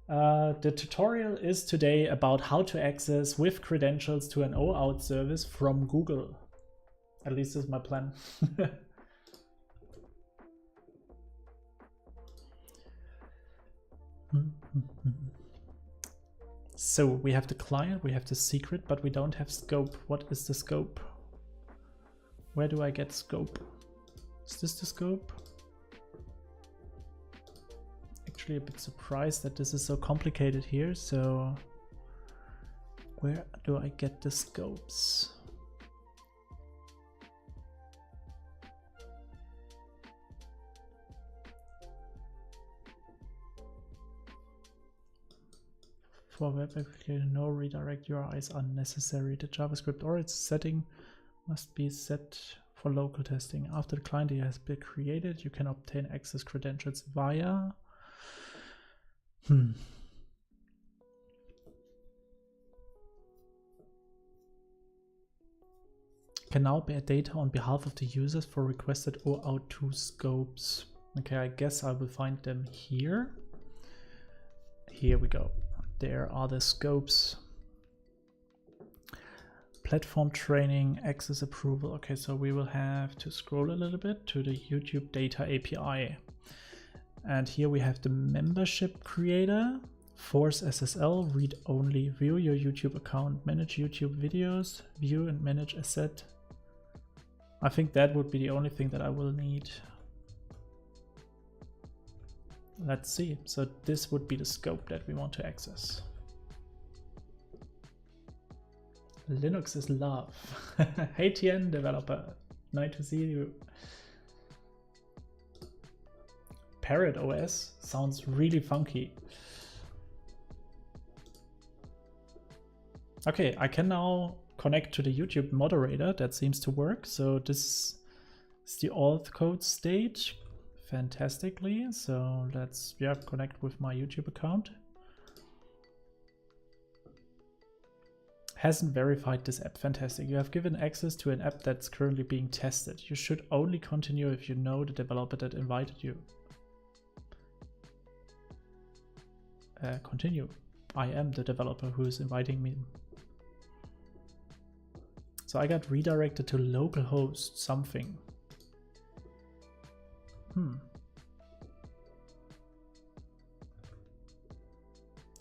The tutorial is today about how to access with credentials to an oAuth service from Google. At least this is my plan. So we have the client, we have the secret, but we don't have scope. What is the scope? Where do I get scope? Is this the scope? Actually a bit surprised that this is so complicated here. So where do I get the scopes? For web application, no redirect URIs are necessary. The JavaScript or its setting must be set for local testing. After the client has been created, you can obtain access credentials via can now bear data on behalf of the users for requested oAuth scopes. Okay, I guess I will find them here. Here we go. There are the scopes. Platform training, access approval. Okay, so we will have to scroll a little bit to the YouTube data API. And here we have the membership creator, force SSL, read only, view your YouTube account, manage YouTube videos, view and manage asset. I think that would be the only thing that I will need. Let's see. So this would be the scope that we want to access. Linux is love. Hey TN developer, nice to see you. Parrot OS sounds really funky. Okay, I can now connect to the YouTube moderator. That seems to work. So this is the auth code state. Fantastically. So let's connect with my YouTube account. Hasn't verified this app. Fantastic. You have given access to an app that's currently being tested. You should only continue if you know the developer that invited you. Continue. I am the developer who is inviting me. So I got redirected to localhost something.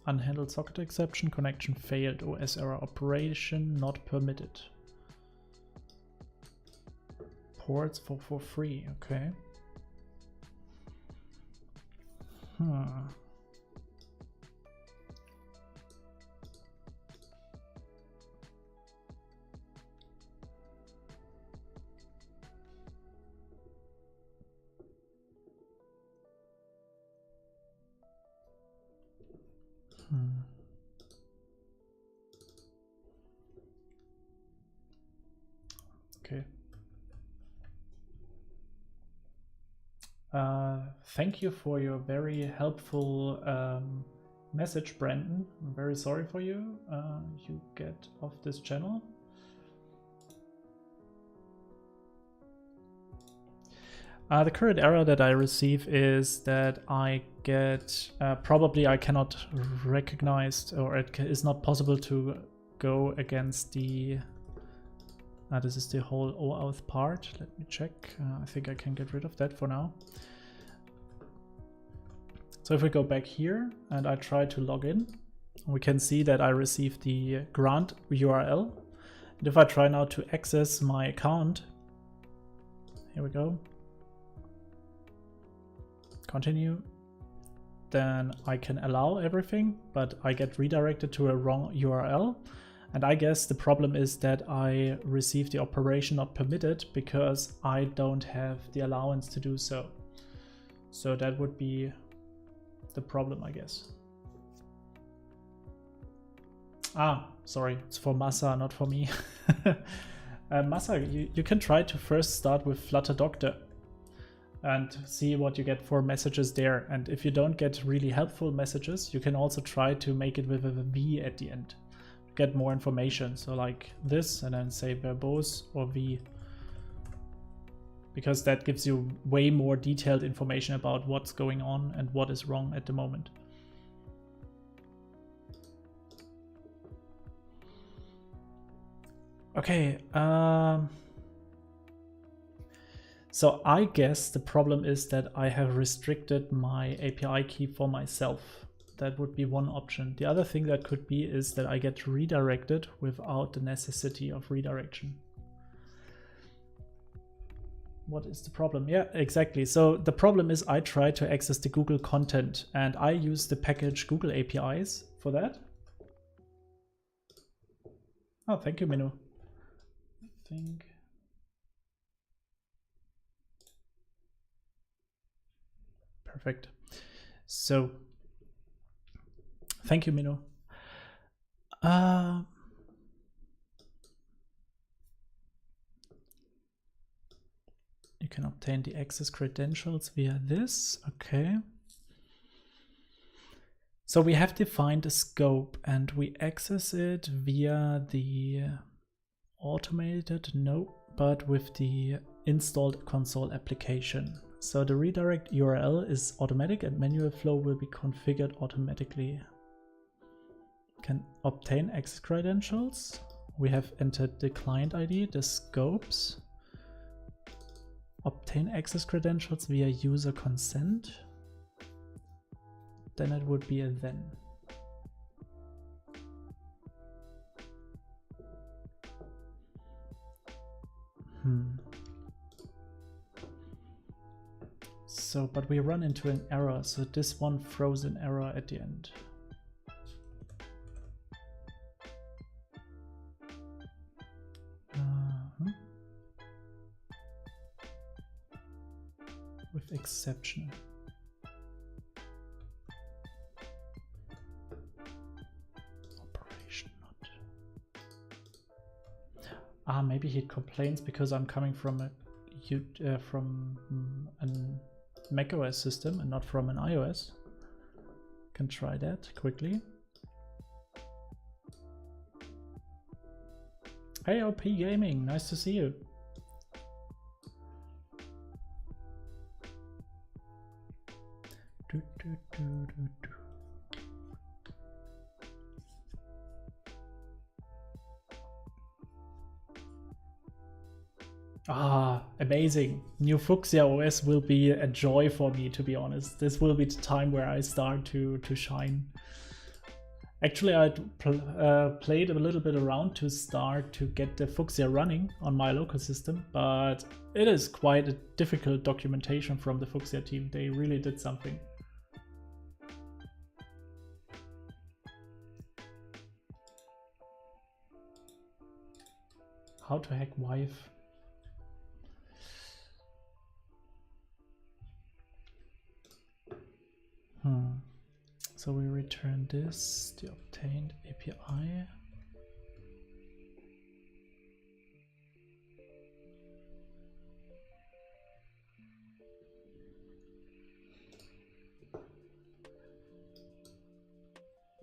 Unhandled socket exception, connection failed, OS error, operation not permitted. Ports for free, okay. Okay. Thank you for your very helpful message, Brandon. I'm very sorry for you. You get off this channel. The current error that I receive is that I get, probably I cannot recognize, or it is not possible to go against the This is the whole oAuth part. Let me check. I think I can get rid of that for now. So if we go back here and I try to log in, we can see that I received the grant URL. And if I try now to access my account, here we go, continue, then I can allow everything, but I get redirected to a wrong URL. And I guess the problem is that I received the operation not permitted because I don't have the allowance to do so. So that would be the problem, I guess. Sorry, it's for Massa, not for me. Massa, you can try to first start with Flutter Doctor and see what you get for messages there. And if you don't get really helpful messages, you can also try to make it with a V at the end to get more information. So like this, and then say verbose or V, because that gives you way more detailed information about what's going on and what is wrong at the moment. Okay, so I guess the problem is that I have restricted my API key for myself. That would be one option. The other thing that could be is that I get redirected without the necessity of redirection. What is the problem? Yeah, exactly. So the problem is I try to access the Google content and I use the package Google APIs for that. Oh, thank you, Minu. Think. Perfect. So thank you, Minu. You can obtain the access credentials via this. Okay. So we have defined a scope and we access it via the automated, no, but with the installed console application. So the redirect URL is automatic and manual flow will be configured automatically. Can obtain access credentials. We have entered the client ID, the scopes. Obtain access credentials via user consent. Then it would be a then. So, but we run into an error. So this one throws an error at the end. With exception. Operation not. Maybe he complains because I'm coming from a macOS system and not from an iOS. Can try that quickly. Hey OP Gaming, nice to see you. Amazing. New Fuchsia OS will be a joy for me, to be honest. This will be the time where I start to shine. Actually, I played a little bit around to start to get the Fuchsia running on my local system, but it is quite a difficult documentation from the Fuchsia team. They really did something. How to hack wife. So we return this, the obtained API.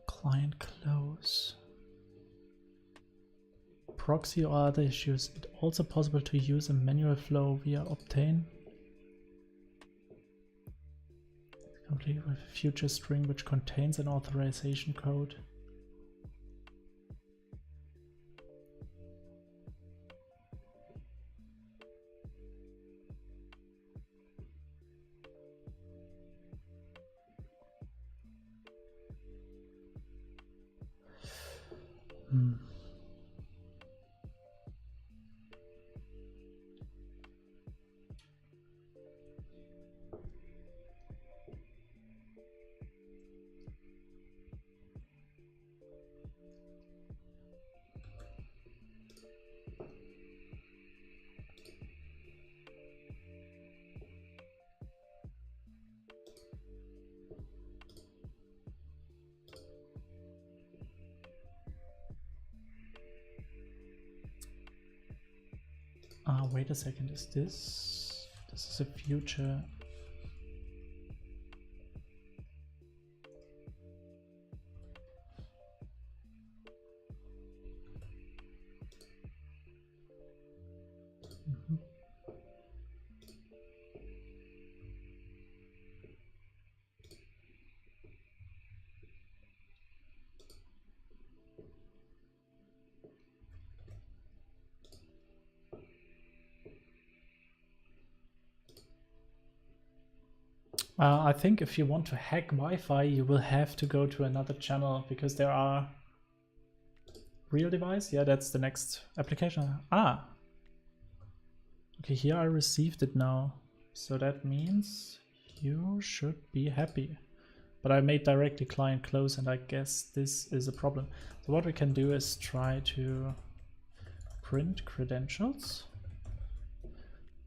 Client close. Proxy or other issues. It's also possible to use a manual flow via obtain. Complete with a future string which contains an authorization code. wait a second, is this is a future. I think if you want to hack Wi-Fi, you will have to go to another channel because there are real device. Yeah, that's the next application. Ah, okay, here I received it now. So that means you should be happy. But I made directly client close and I guess this is a problem. So what we can do is try to print credentials.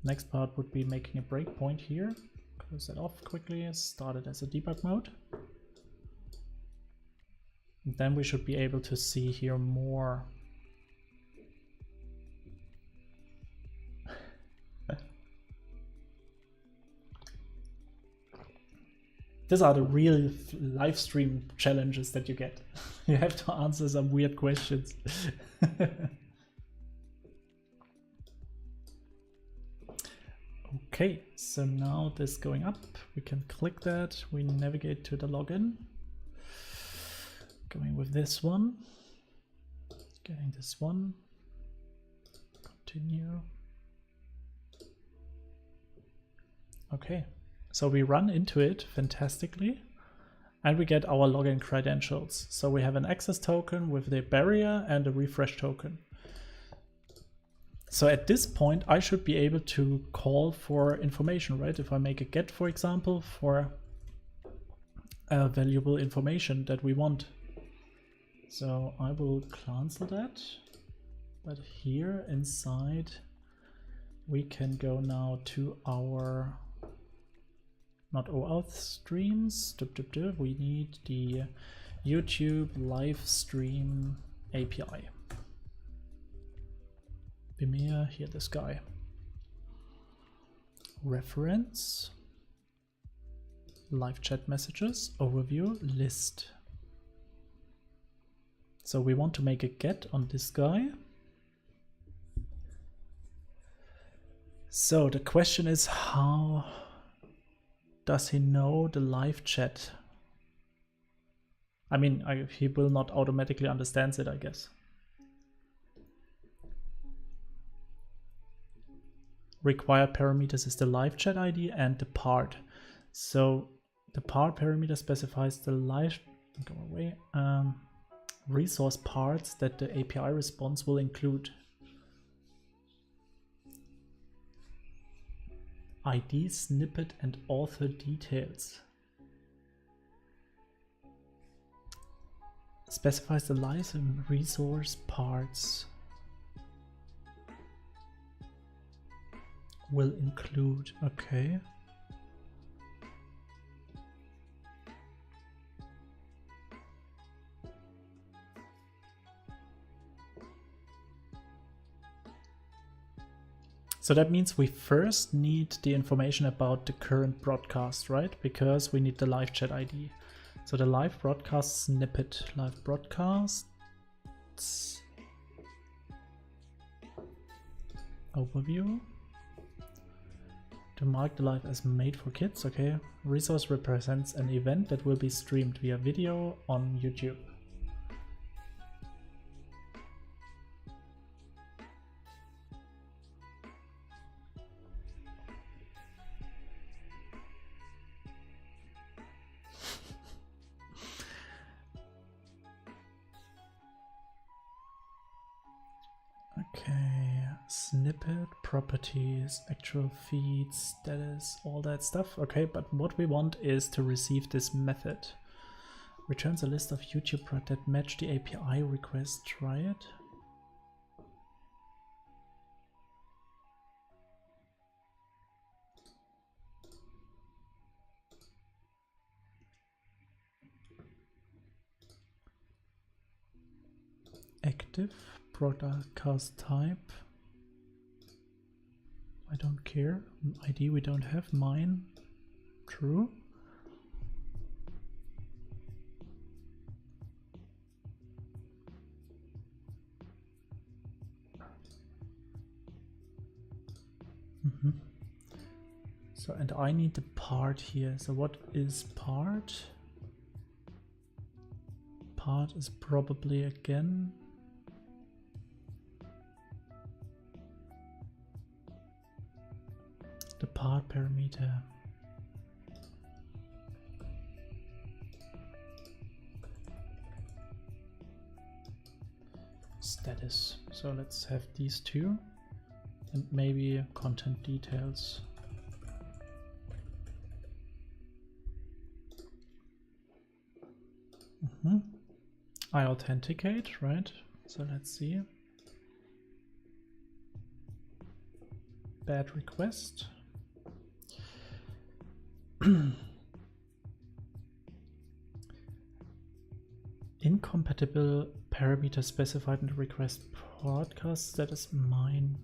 Next part would be making a breakpoint here. Close that off quickly, start it as a debug mode. And then we should be able to see here more. These are the real live stream challenges that you get. You have to answer some weird questions. Okay, so now this going up, we can click that, we navigate to the login. Going with this one, getting this one, continue. Okay, so we run into it fantastically and we get our login credentials. So we have an access token with the barrier and a refresh token. So at this point, I should be able to call for information, right? If I make a get, for example, for valuable information that we want. So I will cancel that. But here inside, we can go now to our, not oAuth streams. We need the YouTube Livestream API. Bimir, here this guy. Reference, live chat messages, overview, list. So we want to make a get on this guy. So the question is, how does he know the live chat? I mean, he will not automatically understand it, I guess. Required parameters is the live chat ID and the part. So the part parameter specifies the live, go away, resource parts that the API response will include. ID, snippet, and author details. Specifies the live and resource parts. Will include, okay. So that means we first need the information about the current broadcast, right? Because we need the live chat ID. So the live broadcast snippet, live broadcast overview. To mark the live as made for kids, okay. Resource represents an event that will be streamed via video on YouTube. Okay, snippet, properties, actual feeds, status, all that stuff. Okay, but what we want is to receive this method. Returns a list of YouTube products that match the API request. Try it. Active broadcast type. I don't care. ID we don't have. Mine. True. So, and I need the part here. So what is part? Part is probably again the part parameter. Status. So let's have these two and maybe content details. I authenticate, right? So let's see. Bad request. Incompatible parameter specified in the request broadcast. That is mine.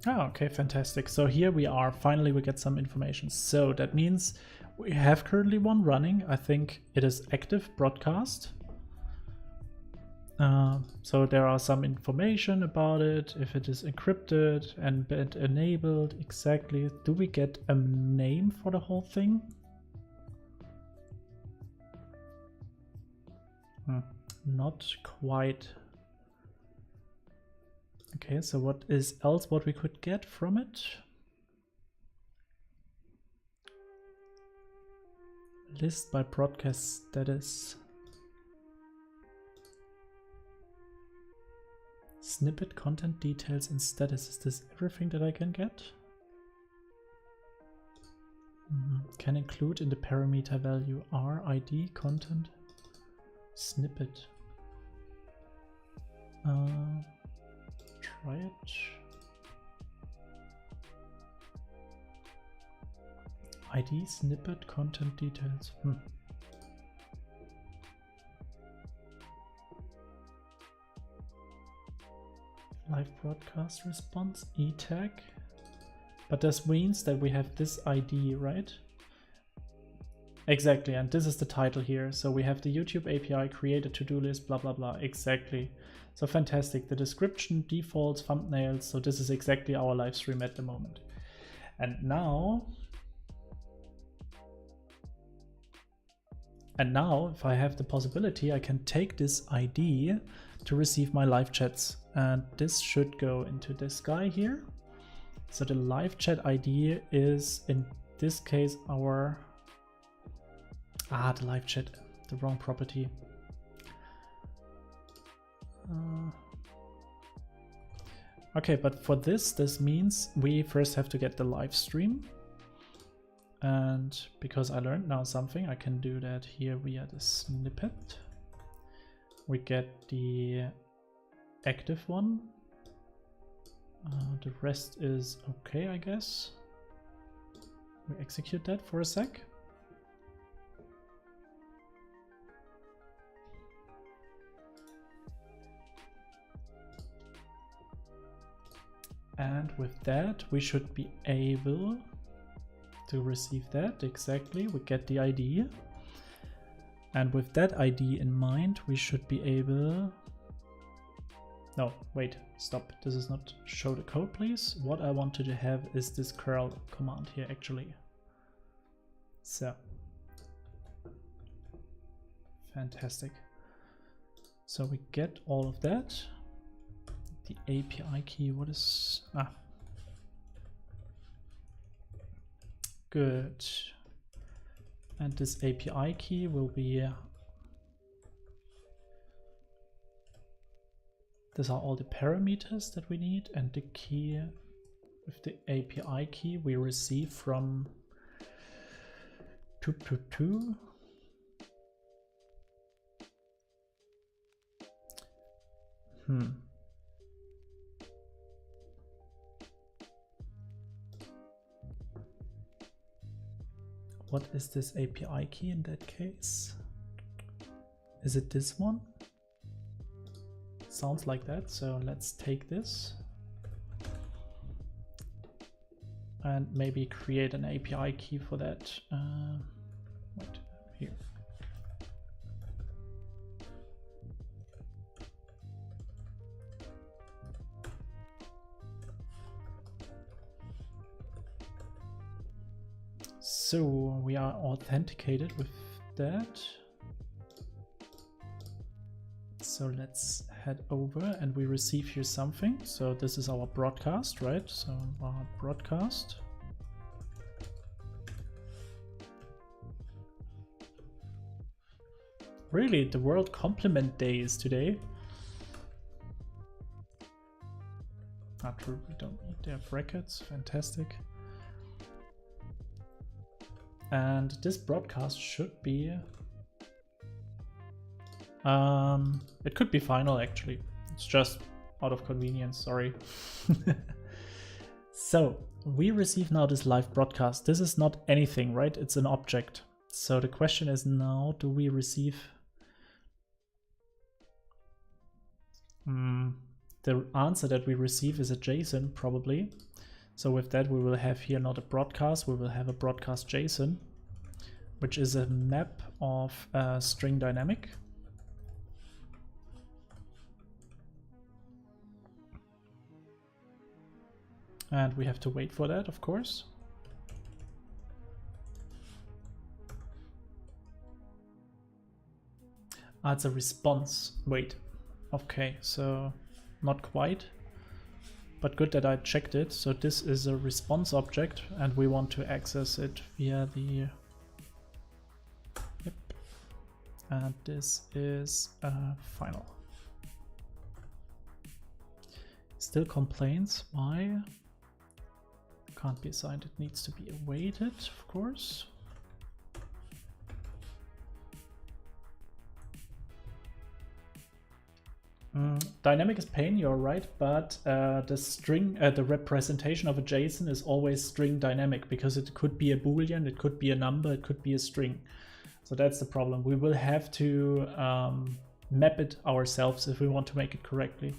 Oh, okay, fantastic. So here we are. Finally, we get some information. So that means we have currently one running. I think it is active broadcast. So there are some information about it, if it is encrypted and enabled exactly. Do we get a name for the whole thing? Not quite. Okay, so what is else what we could get from it? List by broadcast status. Snippet, content details, and status. Is this everything that I can get? Can include in the parameter value R, ID, content, snippet. Try it. ID, snippet, content details. Live broadcast response, e-tag. But this means that we have this ID, right? Exactly, and this is the title here. So we have the YouTube API, create a to-do list, blah, blah, blah. Exactly. So fantastic. The description, defaults, thumbnails. So this is exactly our live stream at the moment. And now, if I have the possibility, I can take this ID to receive my live chats. And this should go into this guy here. So the live chat ID is in this case our the live chat, the wrong property. Okay, but for this means we first have to get the live stream. And because I learned now something, I can do that here via the snippet. We get the active one. The rest is okay, I guess. We execute that for a sec. And with that, we should be able to receive that. Exactly, we get the ID. And with that ID in mind, we should be able... No, wait, stop. This is not show the code, please. What I wanted to have is this curl command here, actually. So. Fantastic. So we get all of that. The API key, what is... Good. And this API key will be... These are all the parameters that we need, and the key with the API key we receive from 222. what is this API key in that case? Is it this one? Sounds like that. So let's take this and maybe create an API key for that. Wait, here. So we are authenticated with that. So let's head over and we receive here something. So this is our broadcast, right? So our broadcast. Really, the World Compliment Day is today. Not true, we don't need their brackets, fantastic. And this broadcast should be, it could be final actually. It's just out of convenience, sorry. So we receive now this live broadcast. This is not anything, right? It's an object. So the question is now, do we receive the answer that we receive is a JSON probably. So with that we will have here not a broadcast, we will have a broadcast JSON, which is a map of string dynamic. And we have to wait for that, of course. It's a response. Wait. Okay, so not quite, but good that I checked it. So this is a response object and we want to access it via the, yep. And this is final. Still complains, why? Can't be assigned, it needs to be awaited, of course. Dynamic is pain, you're right, but the string, the representation of a JSON is always string dynamic because it could be a boolean, it could be a number, it could be a string. So that's the problem. We will have to map it ourselves if we want to make it correctly.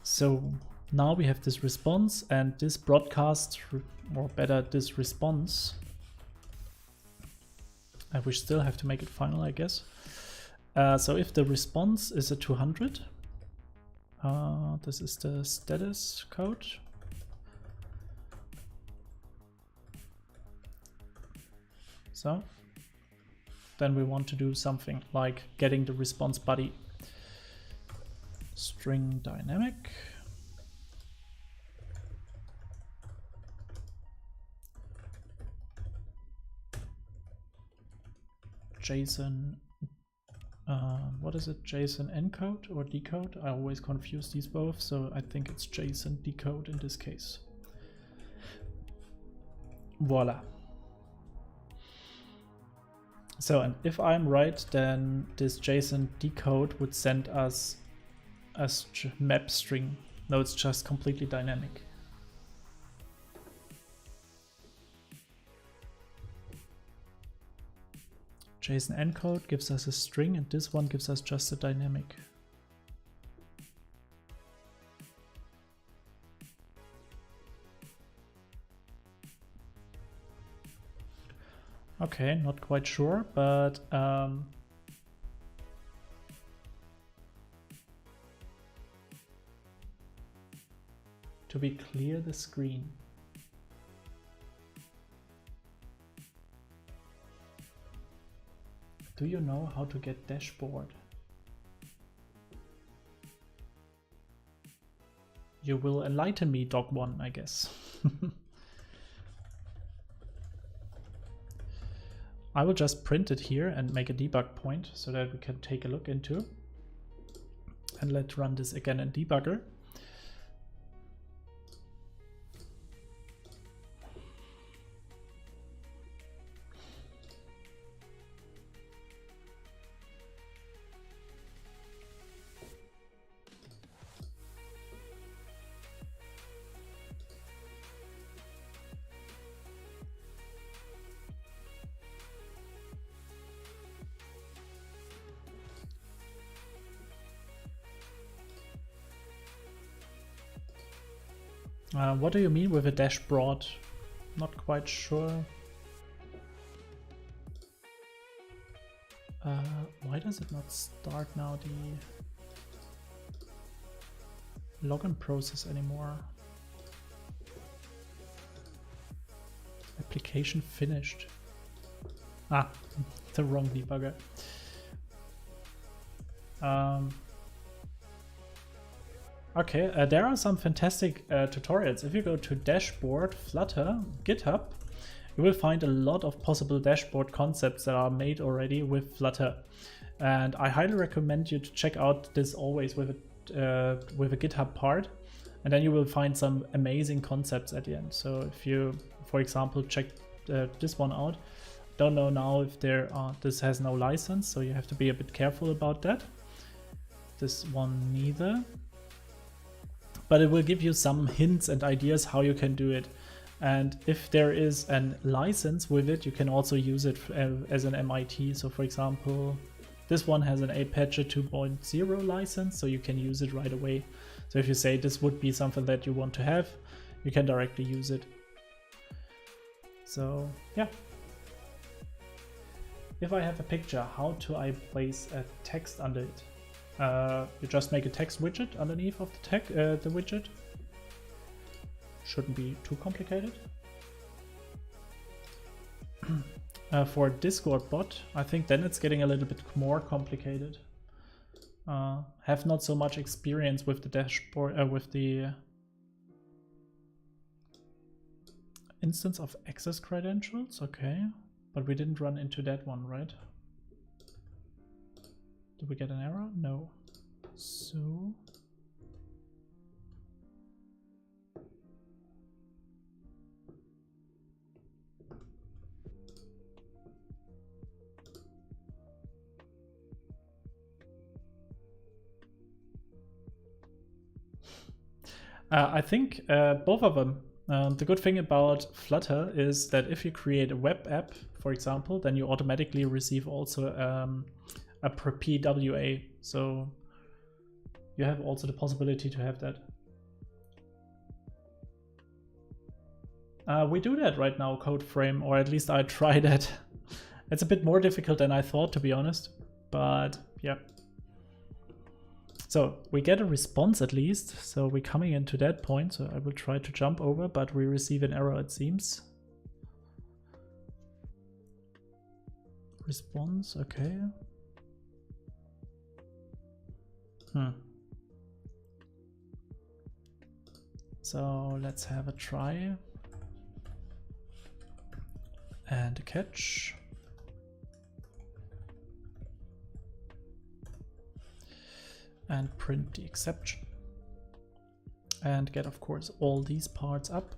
So now we have this response and this broadcast, or better, this response. And we still have to make it final, I guess. So if the response is a 200, this is the status code. So then we want to do something like getting the response body. String dynamic. JSON. What is it? JSON encode or decode? I always confuse these both, so I think it's JSON decode in this case. Voila. So, and if I'm right, then this JSON decode would send us a map string. No, it's just completely dynamic. JSON encode gives us a string and this one gives us just a dynamic. Okay, not quite sure, but to be clear the screen. Do you know how to get dashboard? You will enlighten me, Dog1, I guess. I will just print it here and make a debug point so that we can take a look into. And let's run this again in debugger. What do you mean with a dashboard? Not quite sure. Why does it not start now the login process anymore? Application finished. Ah, the wrong debugger. Okay, there are some fantastic tutorials. If you go to Dashboard, Flutter, GitHub, you will find a lot of possible dashboard concepts that are made already with Flutter. And I highly recommend you to check out this always with a GitHub part. And then you will find some amazing concepts at the end. So if you, for example, check this one out, don't know now if this has no license, so you have to be a bit careful about that. This one neither. But it will give you some hints and ideas how you can do it. And if there is a license with it, you can also use it as an MIT. So for example, this one has an Apache 2.0 license, so you can use it right away. So if you say this would be something that you want to have, you can directly use it. So yeah. If I have a picture, how do I place a text under it? You just make a text widget underneath of the widget. Shouldn't be too complicated. For Discord bot, I think then it's getting a little bit more complicated. Have not so much experience with the dashboard, with the instance of access credentials. Okay, but we didn't run into that one, right? Did we get an error? No. So I think both of them. The good thing about Flutter is that if you create a web app, for example, then you automatically receive also a PWA. So you have also the possibility to have that. We do that right now, CodeFrame, or at least I tried that. It's a bit more difficult than I thought, to be honest, but yeah. So we get a response at least, so we're coming into that point, so I will try to jump over, but we receive an error, it seems. Response, okay. So let's have a try. And a catch. And print the exception. And get, of course, all these parts up.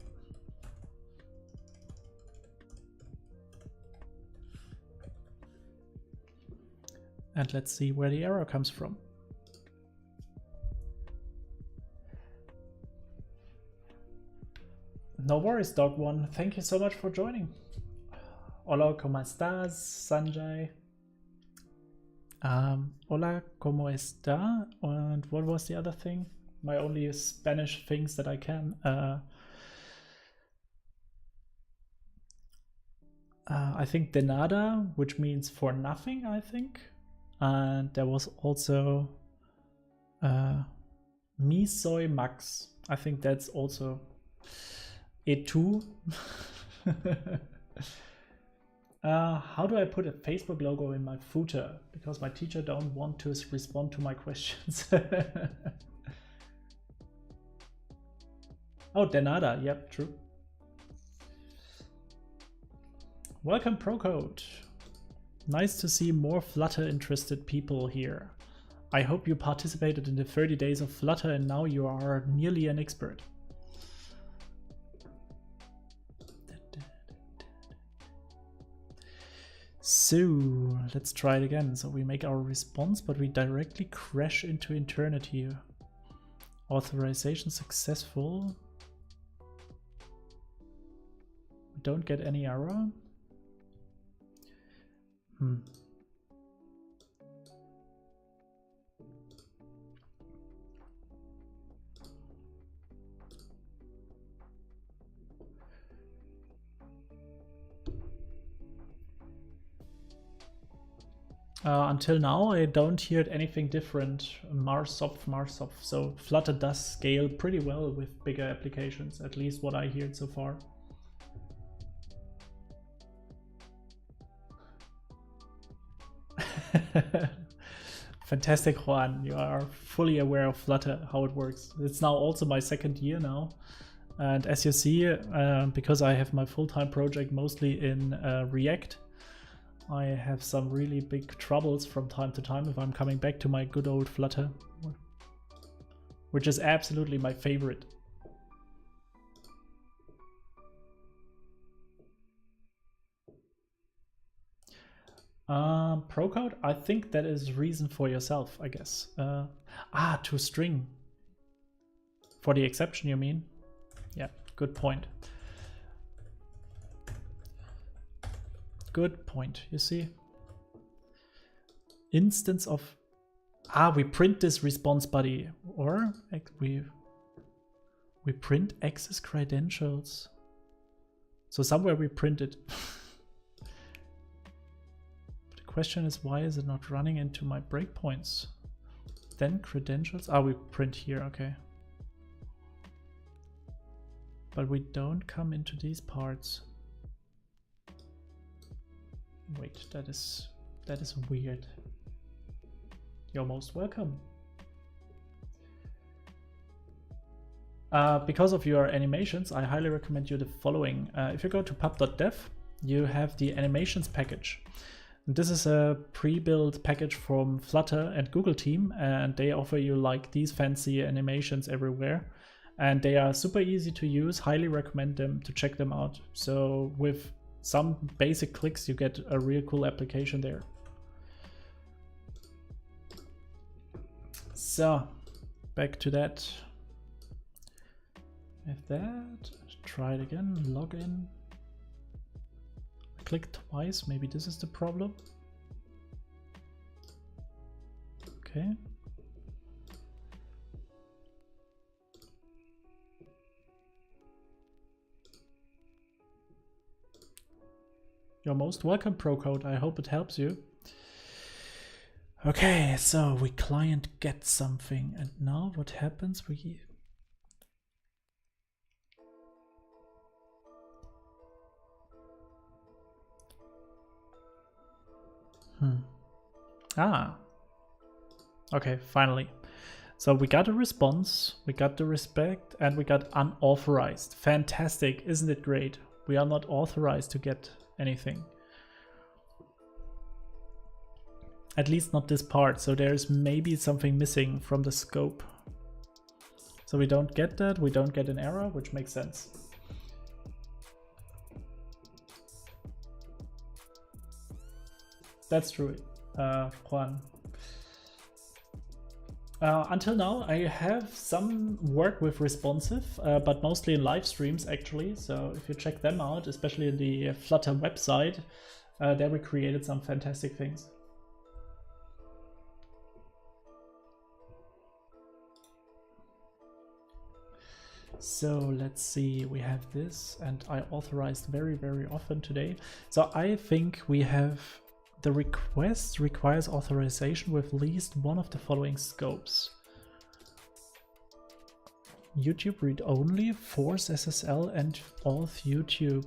And let's see where the error comes from. No worries, Dog One. Thank you so much for joining. Hola, ¿cómo estás, Sanjay? Hola, ¿cómo está? And what was the other thing? My only Spanish things that I can. I think de nada, which means for nothing, I think. And there was also mi soy Max. I think that's also it too. How do I put a Facebook logo in my footer? Because my teacher don't want to respond to my questions. Oh, de nada. Yep, true. Welcome, Procode. Nice to see more Flutter interested people here. I hope you participated in the 30 days of Flutter and now you are nearly an expert. So let's try it again. So we make our response, but we directly crash into eternity. Authorization successful. We don't get any error. Until now, I don't hear anything different. Marsoft. So Flutter does scale pretty well with bigger applications, at least what I heard so far. Fantastic, Juan. You are fully aware of Flutter, how it works. It's now also my second year now. And as you see, because I have my full-time project mostly in React, I have some really big troubles from time to time if I'm coming back to my good old Flutter, which is absolutely my favorite. Procode, I think that is reason for yourself, I guess. To string. For the exception, you mean? Yeah, good point. Good point, you see. Instance of... we print this response body. Or we print access credentials. So somewhere we print it. The question is, why is it not running into my breakpoints? Then credentials. We print here, okay. But we don't come into these parts. Wait, that is weird. You're most welcome. Because of your animations, I highly recommend you the following. If you go to pub.dev, you have the animations package. And this is a pre-built package from Flutter and Google team, and they offer you like these fancy animations everywhere. And they are super easy to use. Highly recommend them to check them out. So with some basic clicks, you get a real cool application there. So back to that. With that, try it again, log in. Click twice, maybe this is the problem. Okay. You're most welcome, Procode. I hope it helps you. Okay, so we client get something, and now what happens? Okay, finally. So we got a response, we got the respect, and we got unauthorized. Fantastic, isn't it great? We are not authorized to get anything. At least not this part, so there's maybe something missing from the scope. So we don't get that, we don't get an error, which makes sense. That's true, Juan. Until now, I have some work with responsive, but mostly in live streams actually. So if you check them out, especially in the Flutter website, there we created some fantastic things. So let's see, we have this, and I authorized very, very often today. So I think we have the request requires authorization with at least one of the following scopes. YouTube read only, force SSL, and auth YouTube.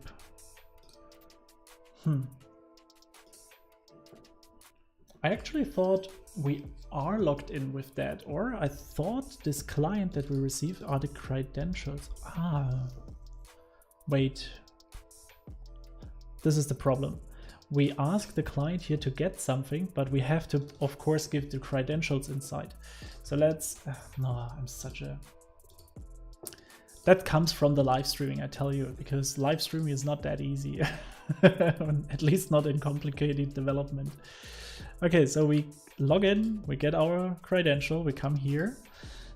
I actually thought we are logged in with that, or I thought this client that we received are the credentials. Wait. This is the problem. We ask the client here to get something, but we have to, of course, give the credentials inside. So let's, no, I'm such a... That comes from the live streaming, I tell you, because live streaming is not that easy, at least not in complicated development. Okay, so we log in, we get our credential, we come here.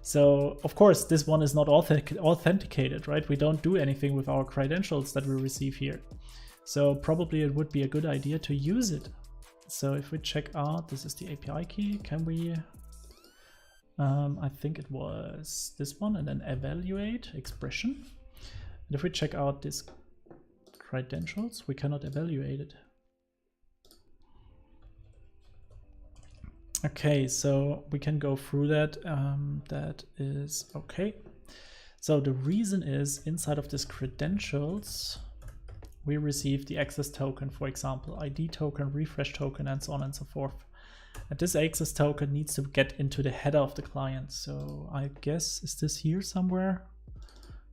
So, of course, this one is not authenticated, right? We don't do anything with our credentials that we receive here. So probably it would be a good idea to use it. So if we check out, this is the API key, can we, I think it was this one, and then evaluate expression. And if we check out this credentials, we cannot evaluate it. Okay, so we can go through that. That is okay. So the reason is inside of this credentials, we receive the access token, for example, ID token, refresh token, and so on and so forth. And this access token needs to get into the header of the client. So I guess, is this here somewhere?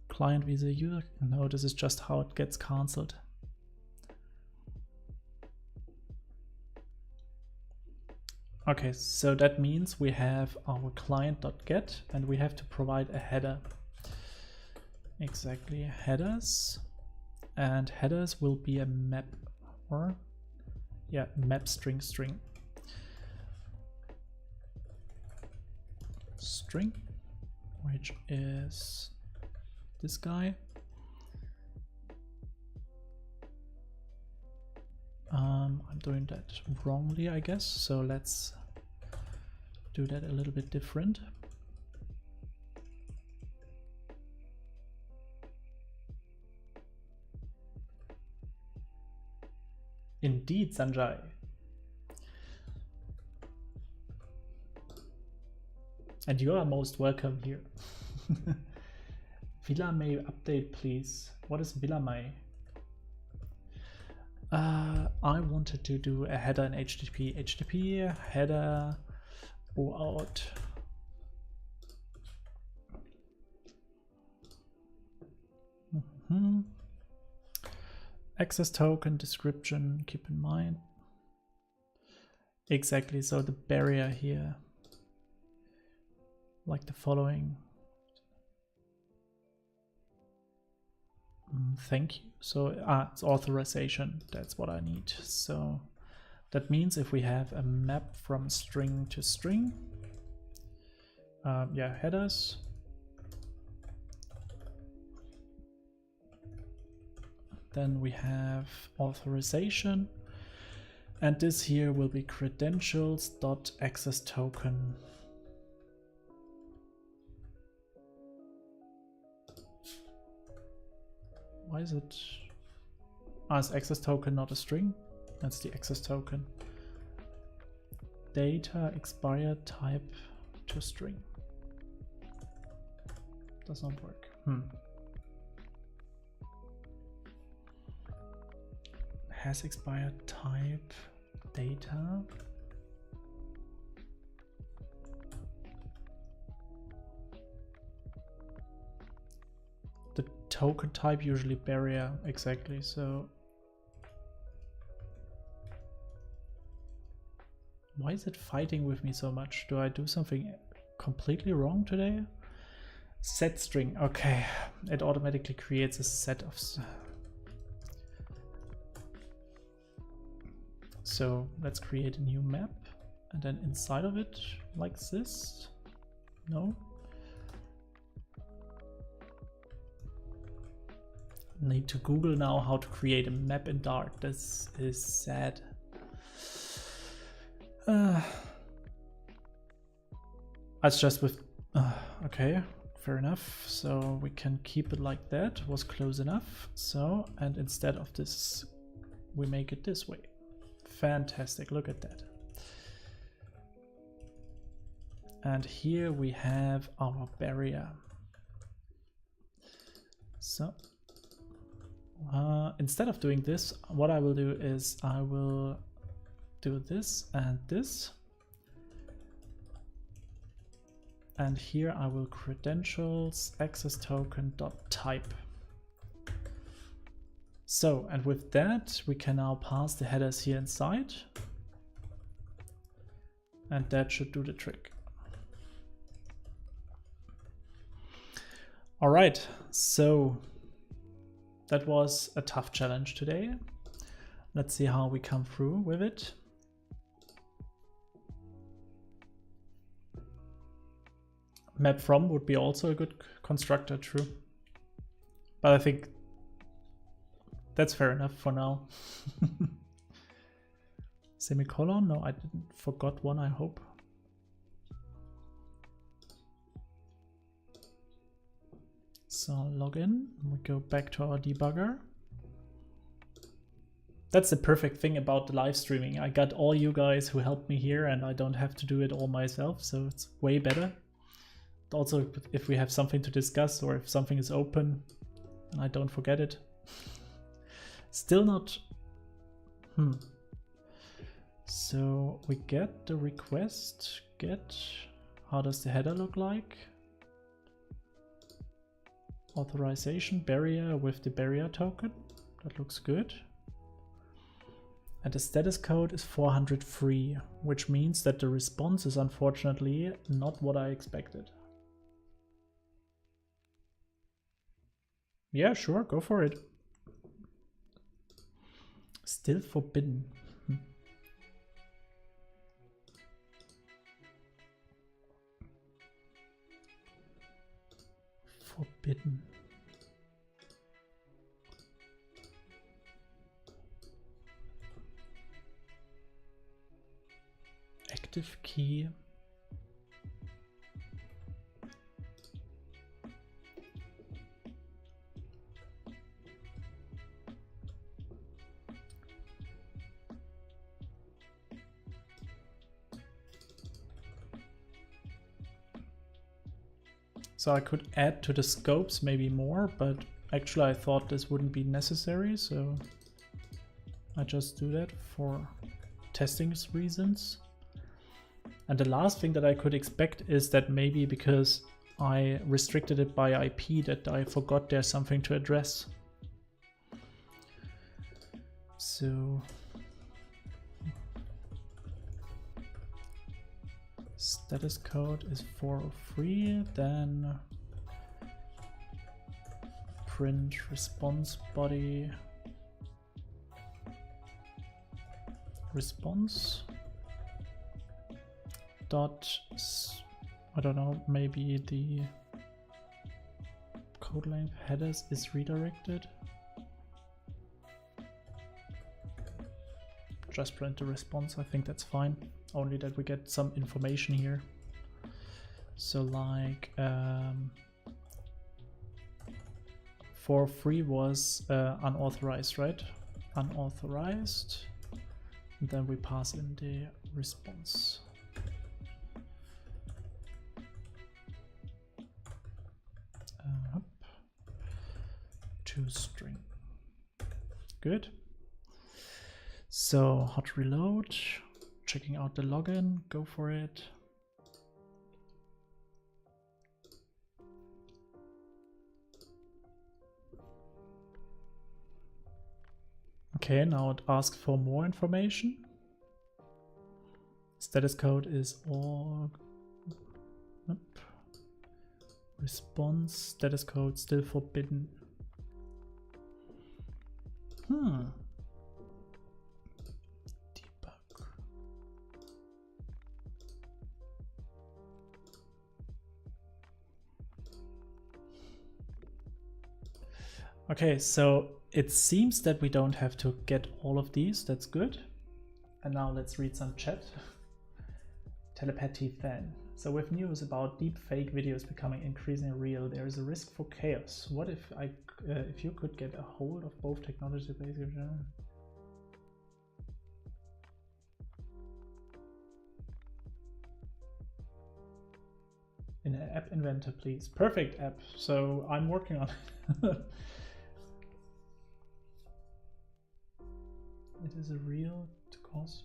Client visa user? No, this is just how it gets cancelled. Okay, so that means we have our client.get and we have to provide a header. Exactly, headers. And headers will be a map, or yeah, map string. String, which is this guy. I'm doing that wrongly, I guess. So let's do that a little bit different. Indeed, Sanjay. And you are most welcome here. Villa May update, please. What is Villa May? I wanted to do a header in HTTP. HTTP header oAuth. Access token description, keep in mind. Exactly, so the barrier here, like the following. Thank you. So it's authorization, that's what I need. So that means if we have a map from string to string, yeah, headers, then we have authorization, and this here will be credentials.access token. Why is it? It's access token, not a string. That's the access token. Data expired type to string. Does not work. Has expired type data. The token type usually barrier, exactly. So why is it fighting with me so much? Do I do something completely wrong today? Set string, okay. It automatically creates a set of. So let's create a new map, and then inside of it, like this. No. Need to Google now how to create a map in Dart. This is sad. That's just with. Okay, fair enough. So we can keep it like that. Was close enough. So, and instead of this, we make it this way. Fantastic, look at that. And here we have our barrier. So instead of doing this, what I will do is I will do this and this. And here I will credentials access token dot type. So, and with that, we can now pass the headers here inside. And that should do the trick. All right, so that was a tough challenge today. Let's see how we come through with it. Map from would be also a good constructor, true. But I think that's fair enough for now. Semicolon? No, I didn't forgot one, I hope. So log in, we go back to our debugger. That's the perfect thing about the live streaming. I got all you guys who helped me here and I don't have to do it all myself, so it's way better. Also, if we have something to discuss or if something is open and I don't forget it. Still not... So we get the request, get... How does the header look like? Authorization barrier with the barrier token. That looks good. And the status code is 403, which means that the response is unfortunately not what I expected. Yeah, sure, go for it. Still forbidden. Forbidden. Active key. So I could add to the scopes maybe more, but actually I thought this wouldn't be necessary, so I just do that for testing reasons. And the last thing that I could expect is that maybe because I restricted it by IP that I forgot there's something to address. So status code is 403, then print response body response dot, I don't know, maybe the code length headers is redirected. Just print the response, I think that's fine. Only that we get some information here. So like 403 was unauthorized, right? Unauthorized. And then we pass in the response. To string. Good. So hot reload, checking out the login, go for it. Okay, now it asks for more information. Status code is org. Response, status code still forbidden. Debug. Okay, so it seems that we don't have to get all of these. That's good. And now let's read some chat. Telepathy fan. So with news about deep fake videos becoming increasingly real, there is a risk for chaos. What if if you could get a hold of both technology based in an app inventor, please. Perfect app. So I'm working on it. It is a real cause.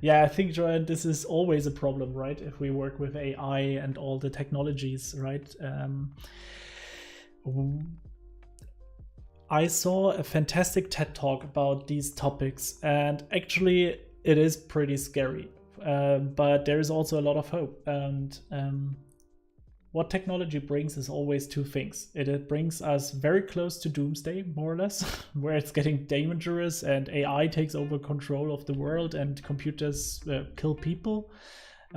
Yeah, I think, Joanne, this is always a problem, right? If we work with AI and all the technologies, right? I saw a fantastic TED talk about these topics, and actually it is pretty scary, but there is also a lot of hope. And what technology brings is always two things. It brings us very close to doomsday, more or less, where it's getting dangerous and AI takes over control of the world and computers kill people.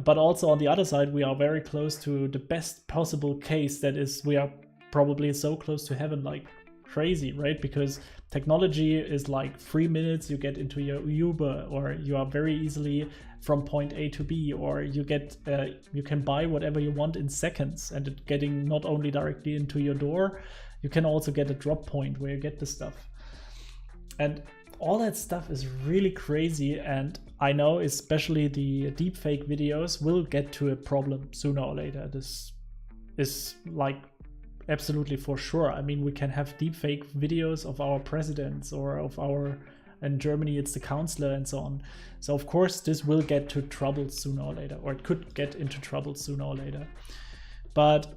But also on the other side, we are very close to the best possible case, that is, we are probably so close to heaven, like crazy, right? Because technology is like 3 minutes, you get into your Uber, or you are very easily from point A to B, or you get you can buy whatever you want in seconds, and it getting not only directly into your door, you can also get a drop point where you get the stuff. And all that stuff is really crazy, and I know especially the deepfake videos will get to a problem sooner or later. This is like absolutely for sure. I mean, we can have deepfake videos of our presidents or of our, in Germany it's the counselor and so on. So of course this will get to trouble sooner or later, or it could get into trouble sooner or later. But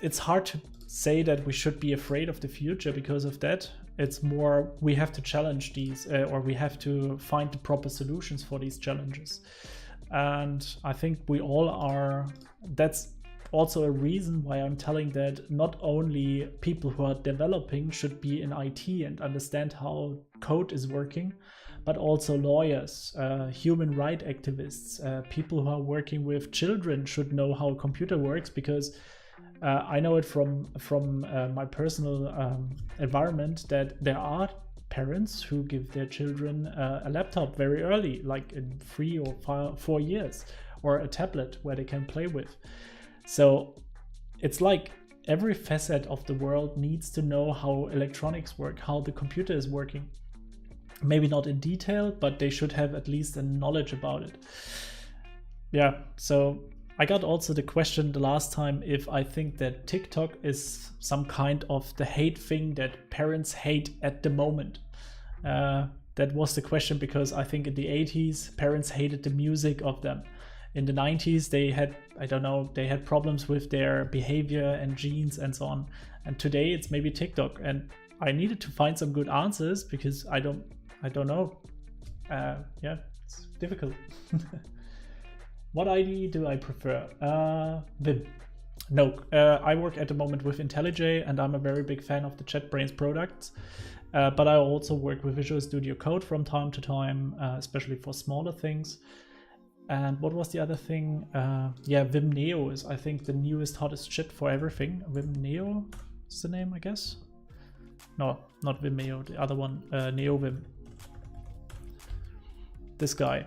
it's hard to say that we should be afraid of the future because of that. It's more we have to challenge these, or we have to find the proper solutions for these challenges. And I think we all are. That's also a reason why I'm telling that not only people who are developing should be in IT and understand how code is working, but also lawyers, human rights activists, people who are working with children should know how a computer works, because I know it from my personal environment that there are parents who give their children a laptop very early, like in 3 or 4 years, or a tablet where they can play with. So it's like every facet of the world needs to know how electronics work, how the computer is working. Maybe not in detail, but they should have at least a knowledge about it. Yeah, so I got also the question the last time if I think that TikTok is some kind of the hate thing that parents hate at the moment. That was the question, because I think in the 80s parents hated the music of them. In the 90s they had, I don't know, they had problems with their behavior and genes and so on. And today it's maybe TikTok, and I needed to find some good answers because I don't know. Yeah, it's difficult. What ID do I prefer? Vim. No, I work at the moment with IntelliJ, and I'm a very big fan of the JetBrains products. But I also work with Visual Studio Code from time to time, especially for smaller things. And what was the other thing? Yeah, Vim Neo is, I think, the newest, hottest shit for everything. Vim Neo is the name, I guess. No, not Vim Neo, the other one, Neo Vim. This guy.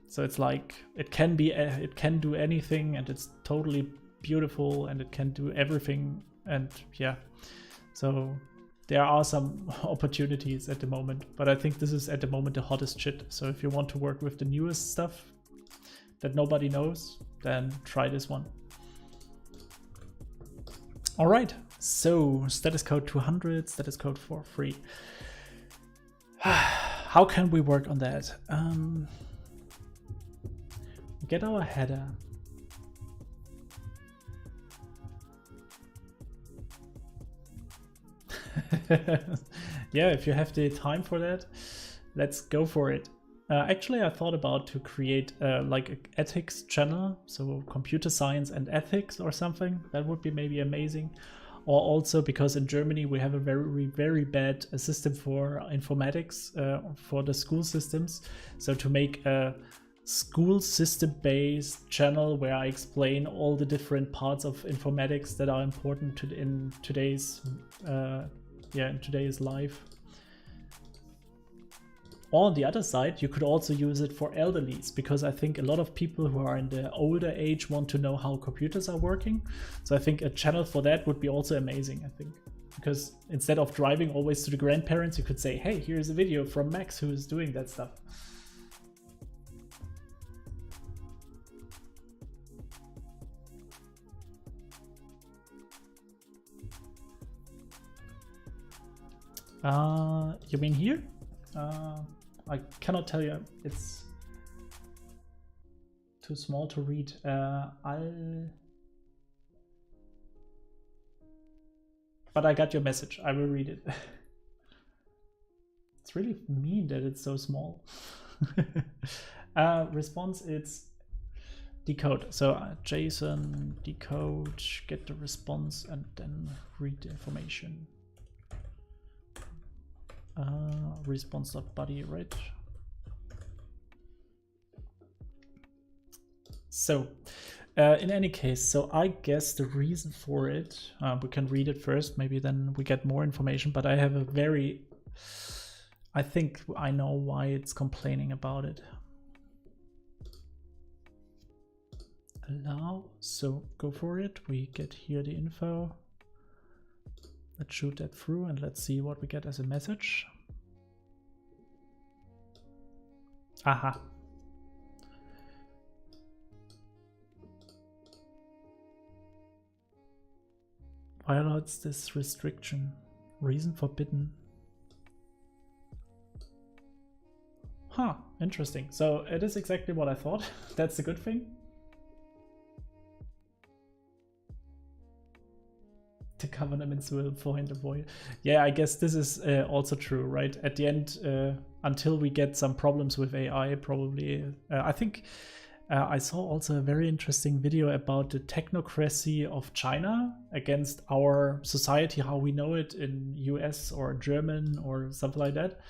So it's like it can do anything, and it's totally beautiful, and it can do everything. And yeah, so there are some opportunities at the moment, but I think this is at the moment the hottest shit. So if you want to work with the newest stuff that nobody knows, then try this one. All right, so status code 200, status code for free. How can we work on that? Get our header. Yeah, if you have the time for that, let's go for it. Actually, I thought about to create like an ethics channel, so computer science and ethics or something. That would be maybe amazing. Or also because in Germany we have a very bad system for informatics for the school systems. So to make a school system based channel where I explain all the different parts of informatics that are important in today's life. Or on the other side, you could also use it for elderlies, because I think a lot of people who are in the older age want to know how computers are working. So I think a channel for that would be also amazing, I think. Because instead of driving always to the grandparents, you could say, hey, here's a video from Max who is doing that stuff. You mean here? I cannot tell you, it's too small to read. But I got your message, I will read it. It's really mean that it's so small. Response, it's decode. So JSON decode, get the response, and then read the information. Response.body, right? So In any case, so I guess the reason for it, we can read it first, maybe then we get more information, but I have a very, I think I know why it's complaining about it. Allow, so go for it. We get here the info. Let's shoot that through and let's see what we get as a message. Aha. Violates this restriction. Reason forbidden. Huh, interesting. So it is exactly what I thought. That's a good thing. The governments will find a way. Yeah, I guess this is also true, right? At the end, until we get some problems with AI, probably, I think I saw also a very interesting video about the technocracy of China against our society, how we know it in US or German or something like that.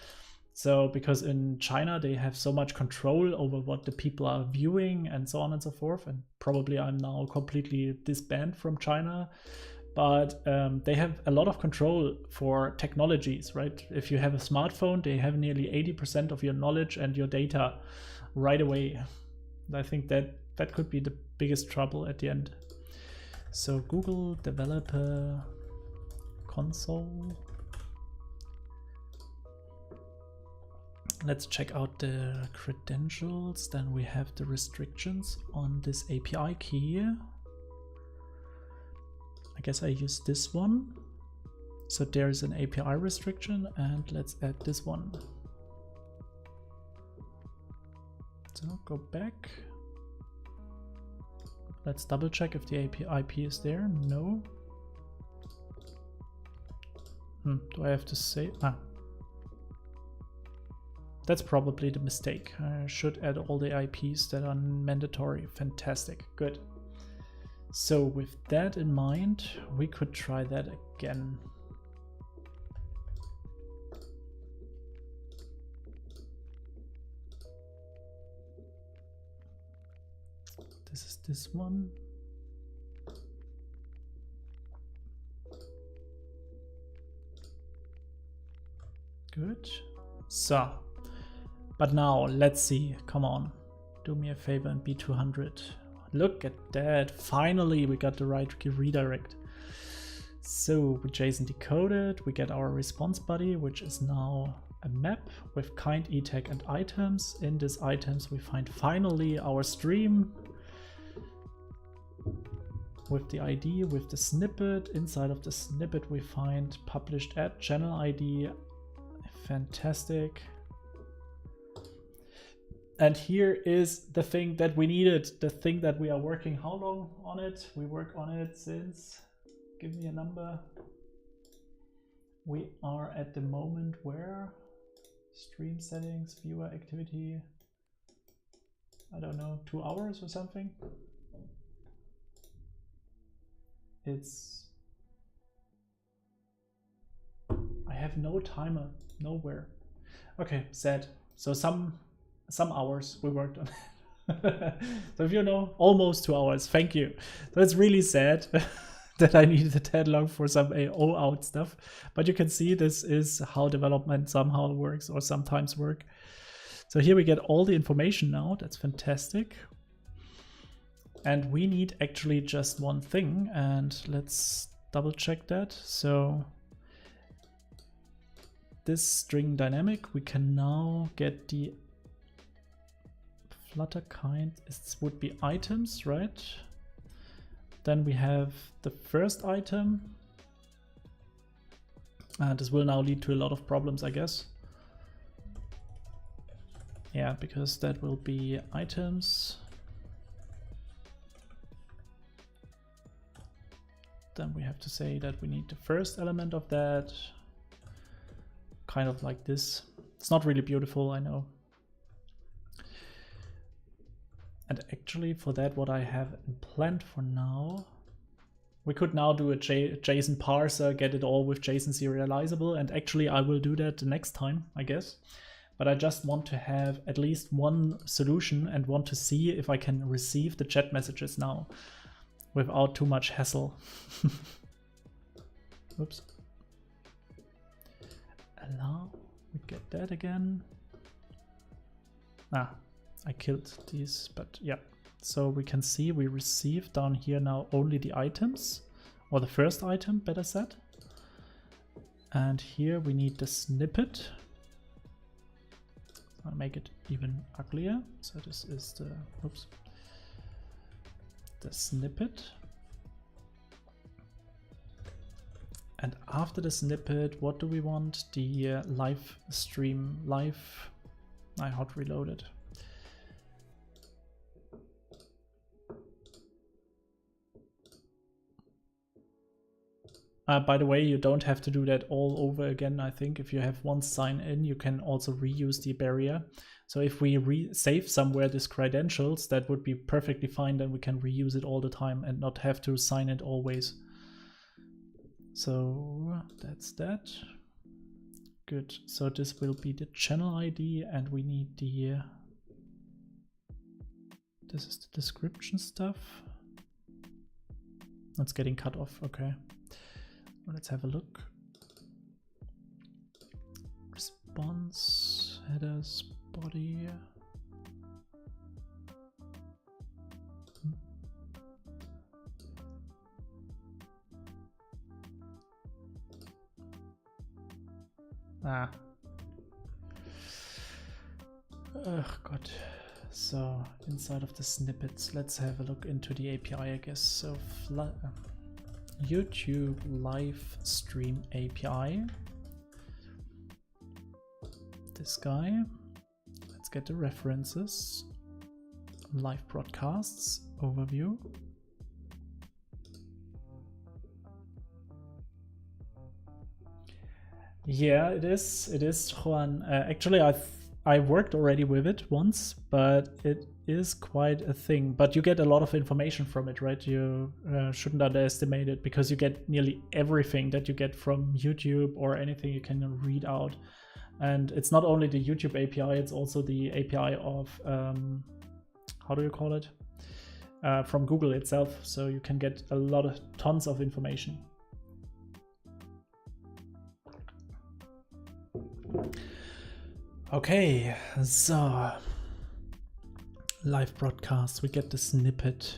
So because in China, they have so much control over what the people are viewing and so on and so forth. And probably I'm now completely disbanded from China. But they have a lot of control for technologies, right? If you have a smartphone, they have nearly 80% of your knowledge and your data right away. I think that could be the biggest trouble at the end. So Google Developer Console. Let's check out the credentials. Then we have the restrictions on this API key. I guess I use this one. So there's an API restriction and let's add this one. So go back. Let's double check if the IP is there. No. Do I have to say? That's probably the mistake. I should add all the IPs that are mandatory. Fantastic. Good. So with that in mind, we could try that again. This is this one. Good. So, but now let's see. Come on, do me a favor and be 200. Look at that. Finally, we got the right redirect. So we JSON decoded. We get our response body, which is now a map with kind, e-tag, and items. In these items, we find finally our stream with the ID, with the snippet. Inside of the snippet, we find published ad, channel ID. Fantastic. And here is the thing that we needed, the thing that we are working how long on it? We work on it since, give me a number. We are at the moment where? Stream settings, viewer activity, I don't know, 2 hours or something? I have no timer, nowhere. Okay, sad. So some hours we worked on it. So if you know, almost 2 hours, thank you. So it's really sad that I needed that long for some oAuth stuff, but you can see this is how development somehow works or sometimes work. So here we get all the information now, that's fantastic. And we need actually just one thing, and let's double check that. So this string dynamic, we can now get the Flutter kind, it would be items, right? Then we have the first item. This will now lead to a lot of problems, I guess. Yeah, because that will be items. Then we have to say that we need the first element of that. Kind of like this. It's not really beautiful, I know. And actually for that, what I have planned for now, we could now do a JSON parser, get it all with JSON serializable. And actually I will do that the next time, I guess. but I just want to have at least one solution and want to see if I can receive the chat messages now without too much hassle. Oops. Allow, we get that again. Ah, I killed these, but yeah. So we can see we receive down here now only the items, or the first item, better said. And here we need the snippet. I'll make it even uglier. So this is the, oops, the snippet. And after the snippet, what do we want? The live stream, I hot reloaded. By the way, you don't have to do that all over again. I think if you have one sign in, you can also reuse the barrier. So if we save somewhere these credentials, that would be perfectly fine. Then we can reuse it all the time and not have to sign it always. So that's that. Good. So this will be the channel ID, and we need the, this is the description stuff. That's getting cut off. Okay. Let's have a look. Response, headers, body. Ah. Oh God. So inside of the snippets, let's have a look into the API, I guess. So YouTube Livestream API. This guy. Let's get the references. Live broadcasts overview. Yeah, it is. It is, Juan. Actually, I worked already with it once, but it is quite a thing. But you get a lot of information from it, right? You shouldn't underestimate it, because you get nearly everything that you get from YouTube or anything you can read out. And it's not only the YouTube API, it's also the API of, how do you call it? From Google itself. So you can get a lot of tons of information. Okay, so live broadcast, we get the snippet.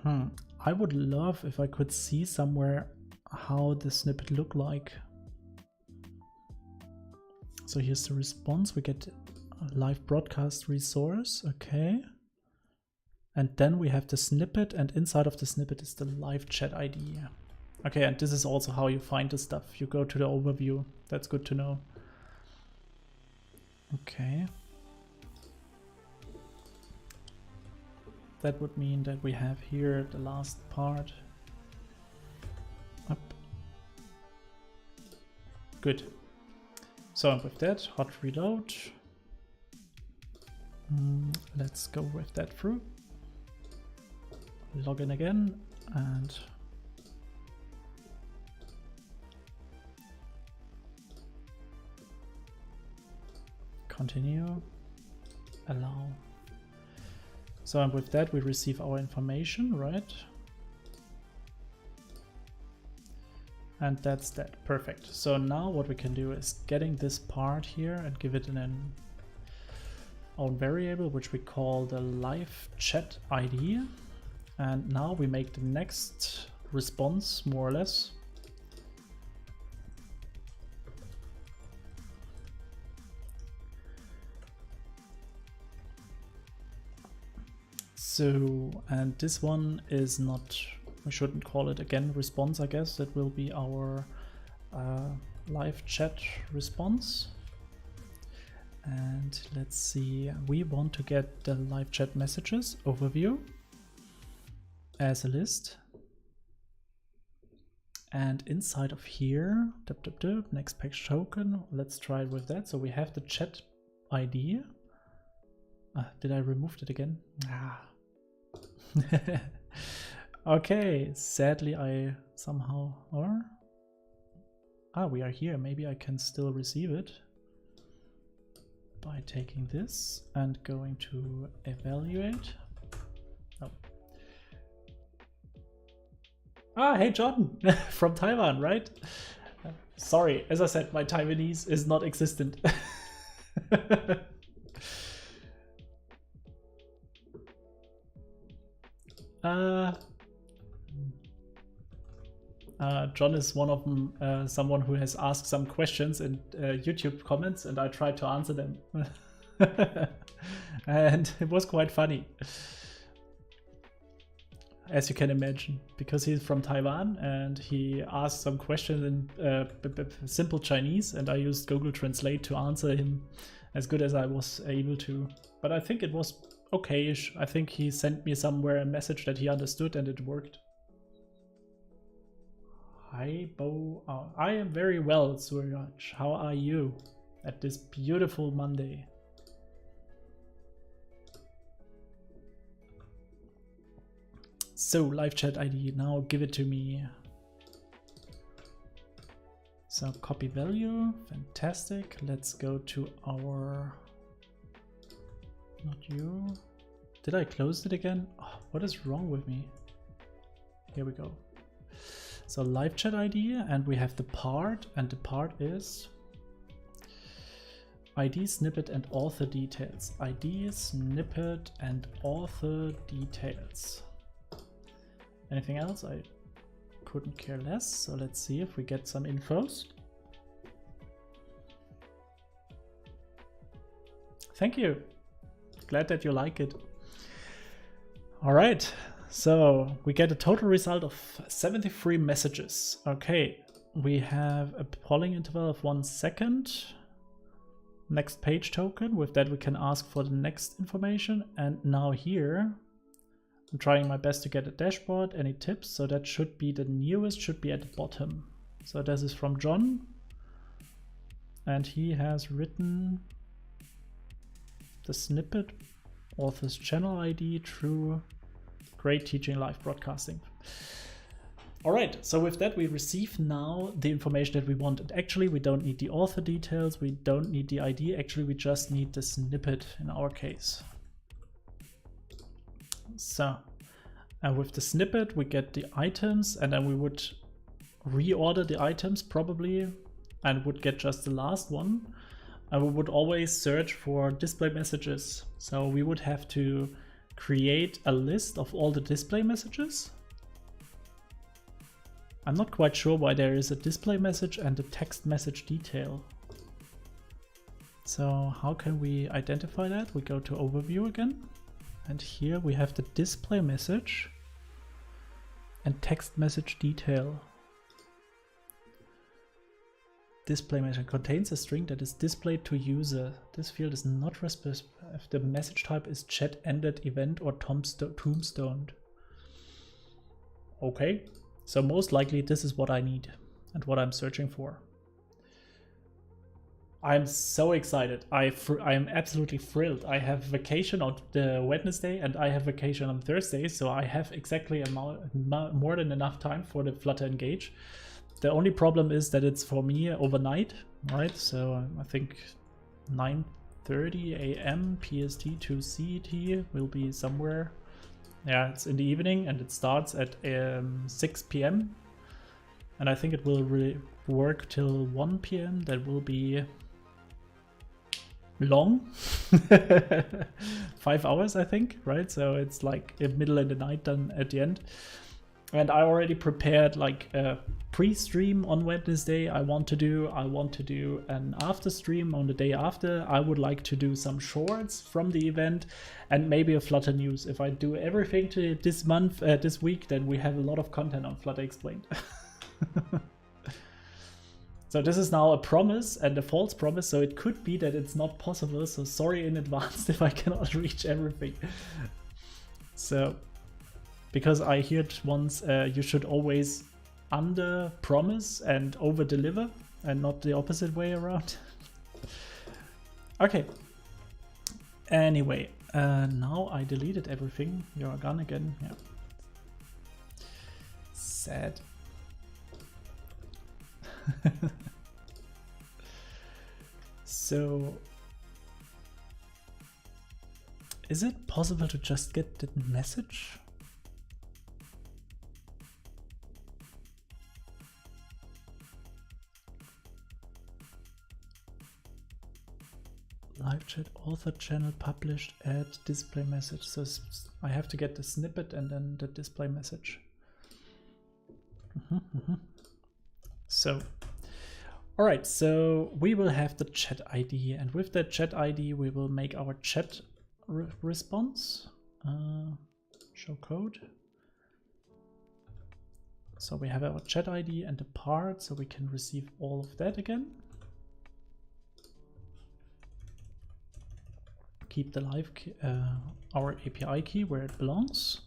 I would love if I could see somewhere how the snippet look like. So here's the response, we get a live broadcast resource, okay. And then we have the snippet, and inside of the snippet is the live chat ID. Okay, and this is also how you find the stuff. You go to the overview. That's good to know. Okay. That would mean that we have here the last part. Up. Good. So with that, hot reload. Let's go with that through. Log in again and continue, allow. So with that we receive our information, right? And that's that, perfect. So now what we can do is getting this part here and give it an own variable, which we call the live chat ID. And now we make the next response, more or less. So, and this one is not, we shouldn't call it again response, I guess. That will be our live chat response. And let's see, we want to get the live chat messages overview as a list. And inside of here, next page token, let's try it with that. So we have the chat ID. Did I remove it again? Okay, sadly I somehow, or Ah, we are here. Maybe I can still receive it by taking this and going to evaluate. Oh. Ah, hey John from Taiwan, right? Sorry, as I said, my Taiwanese is not existent. John is one of them, someone who has asked some questions in YouTube comments, and I tried to answer them. And it was quite funny, as you can imagine, because he's from Taiwan and he asked some questions in simple Chinese, and I used Google Translate to answer him as good as I was able to. But I think it was okay-ish. I think he sent me somewhere a message that he understood and it worked. Hi, Bo. Oh, I am very well, Suraj. How are you at this beautiful Monday? So, live chat ID, now give it to me. So, copy value, fantastic. Let's go to our, not you. Did I close it again? Oh, what is wrong with me? Here we go. So live chat ID, and we have the part, and the part is ID, snippet, and author details. ID, snippet, and author details. Anything else? I couldn't care less. So let's see if we get some infos. Thank you. Glad that you like it. All right. So we get a total result of 73 messages. Okay, we have a polling interval of 1 second. Next page token. With that we can ask for the next information. And now here, I'm trying my best to get a dashboard. Any tips? So that should be the newest, should be at the bottom. So this is from John. And he has written the snippet, author's channel ID, true. Great teaching live broadcasting. All right, so with that we receive now the information that we wanted. Actually, we don't need the author details, we don't need the ID, actually we just need the snippet in our case. So, and with the snippet we get the items, and then we would reorder the items probably, and would get just the last one. And we would always search for display messages. So we would have to create a list of all the display messages. I'm not quite sure why there is a display message and a text message detail. So how can we identify that? We go to overview again, and here we have the display message and text message detail. Display message contains a string that is displayed to user. This field is not responsive if the message type is chat ended event or tombstone. Okay, so most likely this is what I need and what I'm searching for. I'm so excited. I am absolutely thrilled. I have vacation on the Wednesday and I have vacation on Thursday, so I have exactly more than enough time for the Flutter Engage. The only problem is that it's for me overnight, right? So I think 9:30 a.m. PST to CET will be somewhere. Yeah, it's in the evening and it starts at 6 p.m. And I think it will really work till 1 p.m. That will be long. 5 hours, I think, right? So it's like in the middle of the night then at the end. And I already prepared like a pre-stream on Wednesday. I want to do an after stream on the day after. I would like to do some shorts from the event and maybe a Flutter news. If I do everything to this month, this week, then we have a lot of content on Flutter Explained. So this is now a promise and a false promise. So it could be that it's not possible. So sorry in advance if I cannot reach everything. So, because I heard once you should always under promise and over deliver and not the opposite way around. Okay. Anyway, now I deleted everything. You're gone again. Yeah. Sad. So is it possible to just get the message? Live chat, author channel, published, add, display message. So I have to get the snippet and then the display message. So, all right, so we will have the chat ID, and with that chat ID, we will make our chat response. Show code. So we have our chat ID and the part, so we can receive all of that again. Keep the live key, our API key where it belongs.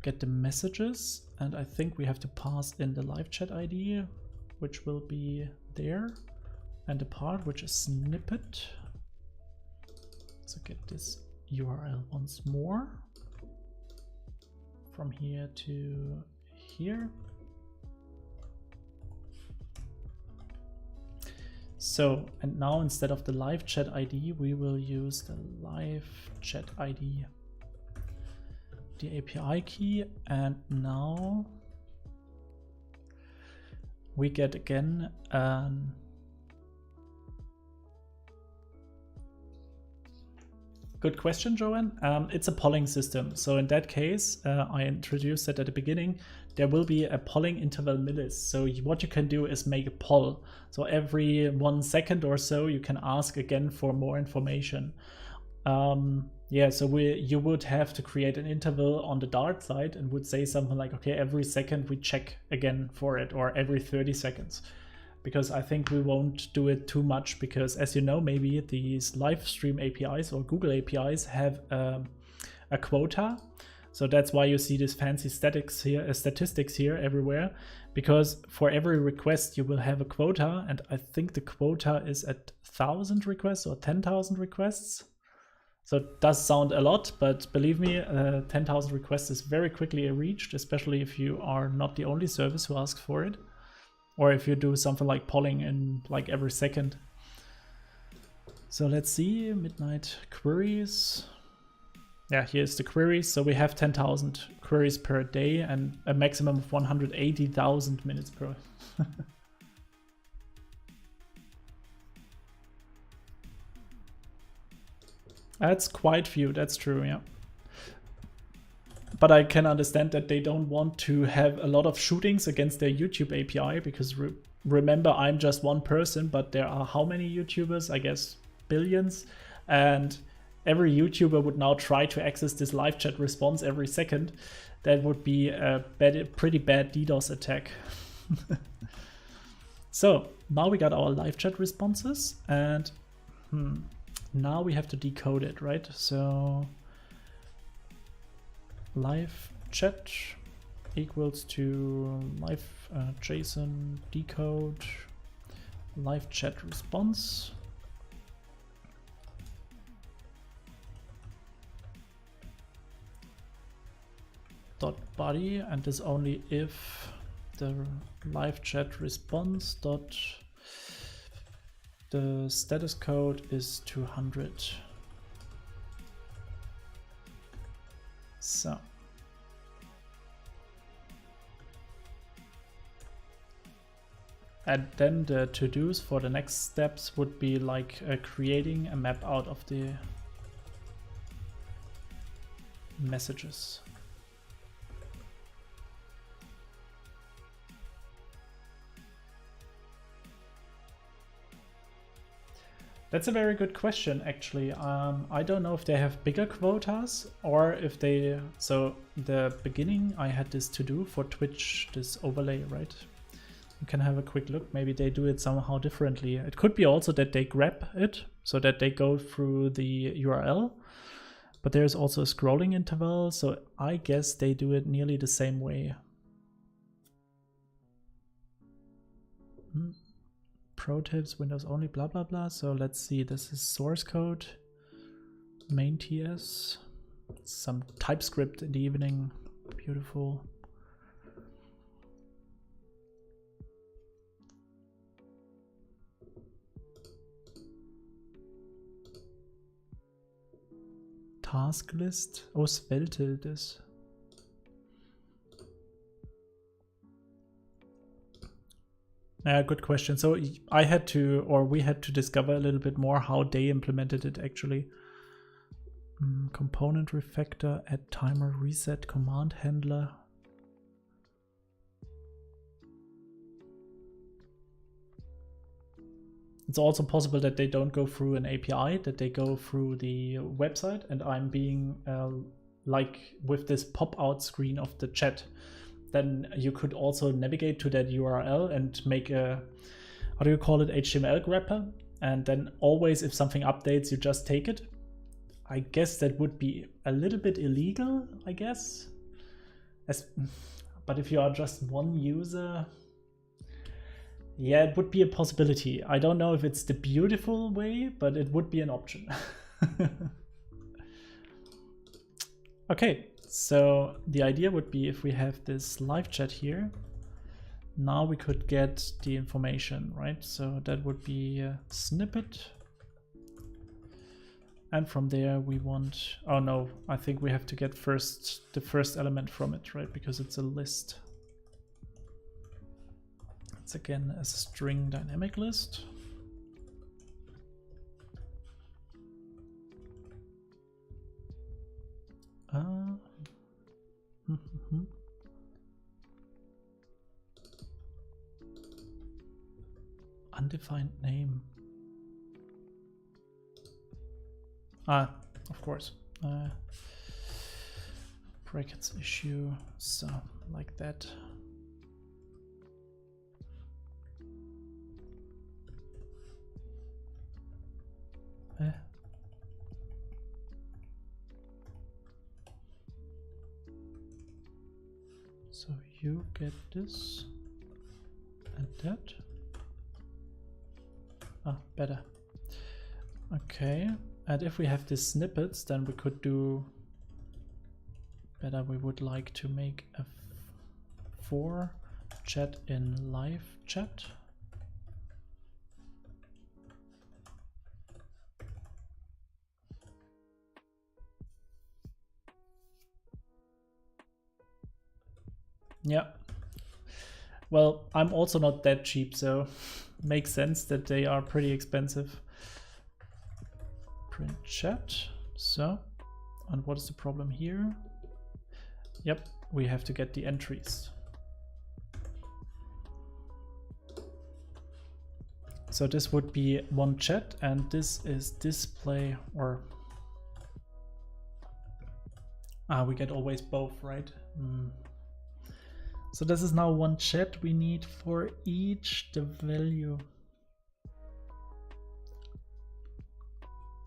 Get the messages, and I think we have to pass in the live chat ID, which will be there, and the part which is snippet. So get this URL once more from here to here. So, and now instead of the live chat ID, we will use the live chat ID, the API key, and now we get again good question, Joanne. It's a polling system. So in that case, I introduced it at the beginning. There will be a polling interval millis. So what you can do is make a poll. So every 1 second or so, you can ask again for more information. Yeah, so you would have to create an interval on the Dart side and would say something like, okay, every second we check again for it, or every 30 seconds. Because I think we won't do it too much, because as you know, maybe these Livestream APIs or Google APIs have a quota. So that's why you see these fancy statistics here everywhere, because for every request you will have a quota, and I think the quota is at 1,000 requests or 10,000 requests. So it does sound a lot, but believe me, 10,000 requests is very quickly reached, especially if you are not the only service who asks for it, or if you do something like polling in like every second. So let's see, midnight queries. Yeah, here's the queries. So we have 10,000 queries per day and a maximum of 180,000 minutes per. That's quite few, that's true, yeah. But I can understand that they don't want to have a lot of shootings against their YouTube API, because remember, I'm just one person, but there are how many YouTubers? I guess billions. And every YouTuber would now try to access this live chat response every second. That would be a pretty bad DDoS attack. So now we got our live chat responses, and now we have to decode it, right? So live chat equals to live JSON decode live chat response. Dot body, and this only if the live chat response dot the status code is 200. So and then the to-dos for the next steps would be like creating a map out of the messages. That's a very good question, actually. I don't know if they have bigger quotas or if they... So the beginning I had this to do for Twitch, this overlay, right? You can have a quick look. Maybe they do it somehow differently. It could be also that they grab it so that they go through the URL. But there's also a scrolling interval, so I guess they do it nearly the same way. Pro tips, Windows only, blah blah blah. So let's see, this is source code, main TS, some TypeScript in the evening, beautiful. task list? Oh, Svelte this. Yeah, good question. So I had to, or we had to discover a little bit more how they implemented it actually. Component refactor, add timer, reset, command handler. It's also possible that they don't go through an API, that they go through the website, and I'm being like with this pop-out screen of the chat. Then you could also navigate to that URL and make a, how do you call it, HTML grabber, and then always if something updates, you just take it. I guess that would be a little bit illegal, I guess. But if you are just one user, yeah, it would be a possibility. I don't know if it's the beautiful way, but it would be an option. Okay, so the idea would be if we have this live chat here, now we could get the information, right? So that would be a snippet. And from there we want, oh no, I think we have to get first the first element from it, right? Because it's a list. It's again a string dynamic list. Undefined name. Of course. Brackets issue, so like that. So you get this and that. Better. Okay, and if we have these snippets, then we could do better. We would like to make a for chat in live chat. Yeah. Well, I'm also not that cheap, so makes sense that they are pretty expensive. Print chat. So, and what is the problem here? Yep, we have to get the entries. So this would be one chat, and this is display, or we get always both, right? So this is now one chat. We need for each the value.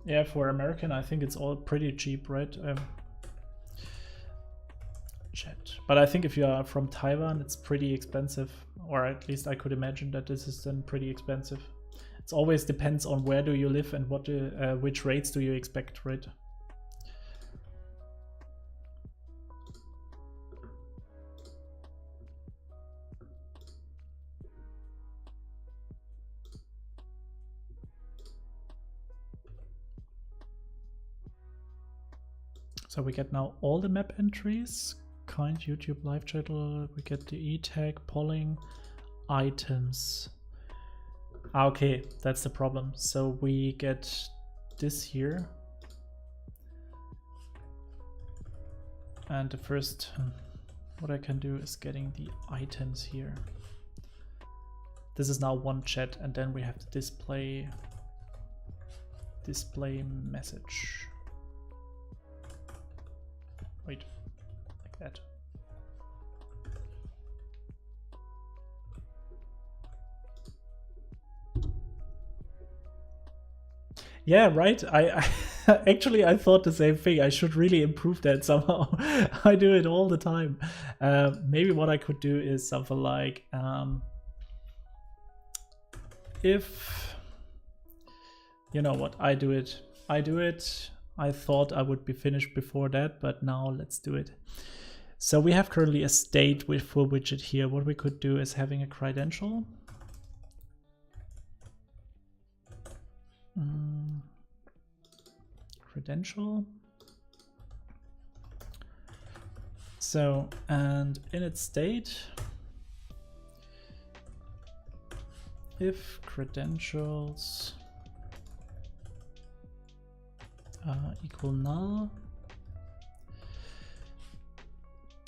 Yeah, for American, I think it's all pretty cheap, right? Chat. But I think if you are from Taiwan, it's pretty expensive, or at least I could imagine that this is then pretty expensive. It always depends on where do you live and what which rates do you expect, right? So we get now all the map entries, kind, YouTube, live chat, we get the E tag, polling, items. Okay, that's the problem. So we get this here. And the first, what I can do is getting the items here. This is now one chat, and then we have the display message. Wait, like that. Yeah, right. I actually I thought the same thing. I should really improve that somehow. I do it all the time. Maybe what I could do is something like if you know what, I do it. I thought I would be finished before that, but now let's do it. So we have currently a state with full widget here. What we could do is having a credential. Credential. So, and in its state, if credentials equal null,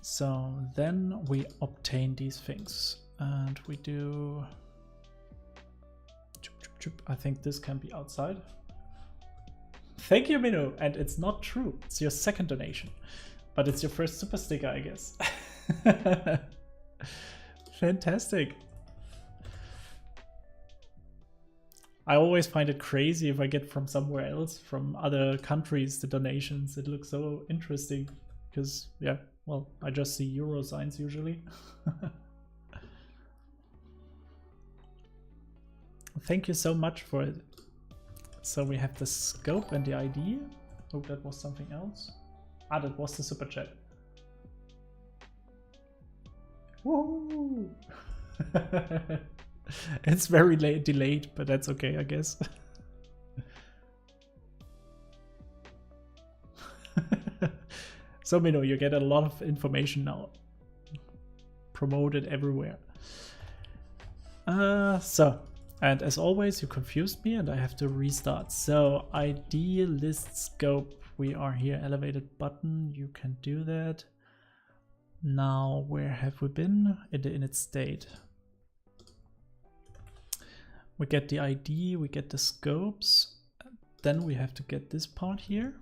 so then we obtain these things, and we do, I think this can be outside. Thank you, Minu, and it's not true, it's your second donation, but it's your first super sticker, I guess. Fantastic. I always find it crazy if I get from somewhere else, from other countries, the donations. It looks so interesting because, yeah, well, I just see euro signs usually. Thank you so much for it. So we have the scope and the ID. Oh, that was something else. Ah, that was the super chat. Woo! It's very delayed, but that's okay, I guess. So, Mino, you get a lot of information now. Promoted everywhere. And as always, you confused me and I have to restart. So, ID, list, scope, we are here, elevated button, you can do that. Now, where have we been? In the init state. We get the ID, we get the scopes, then we have to get this part here.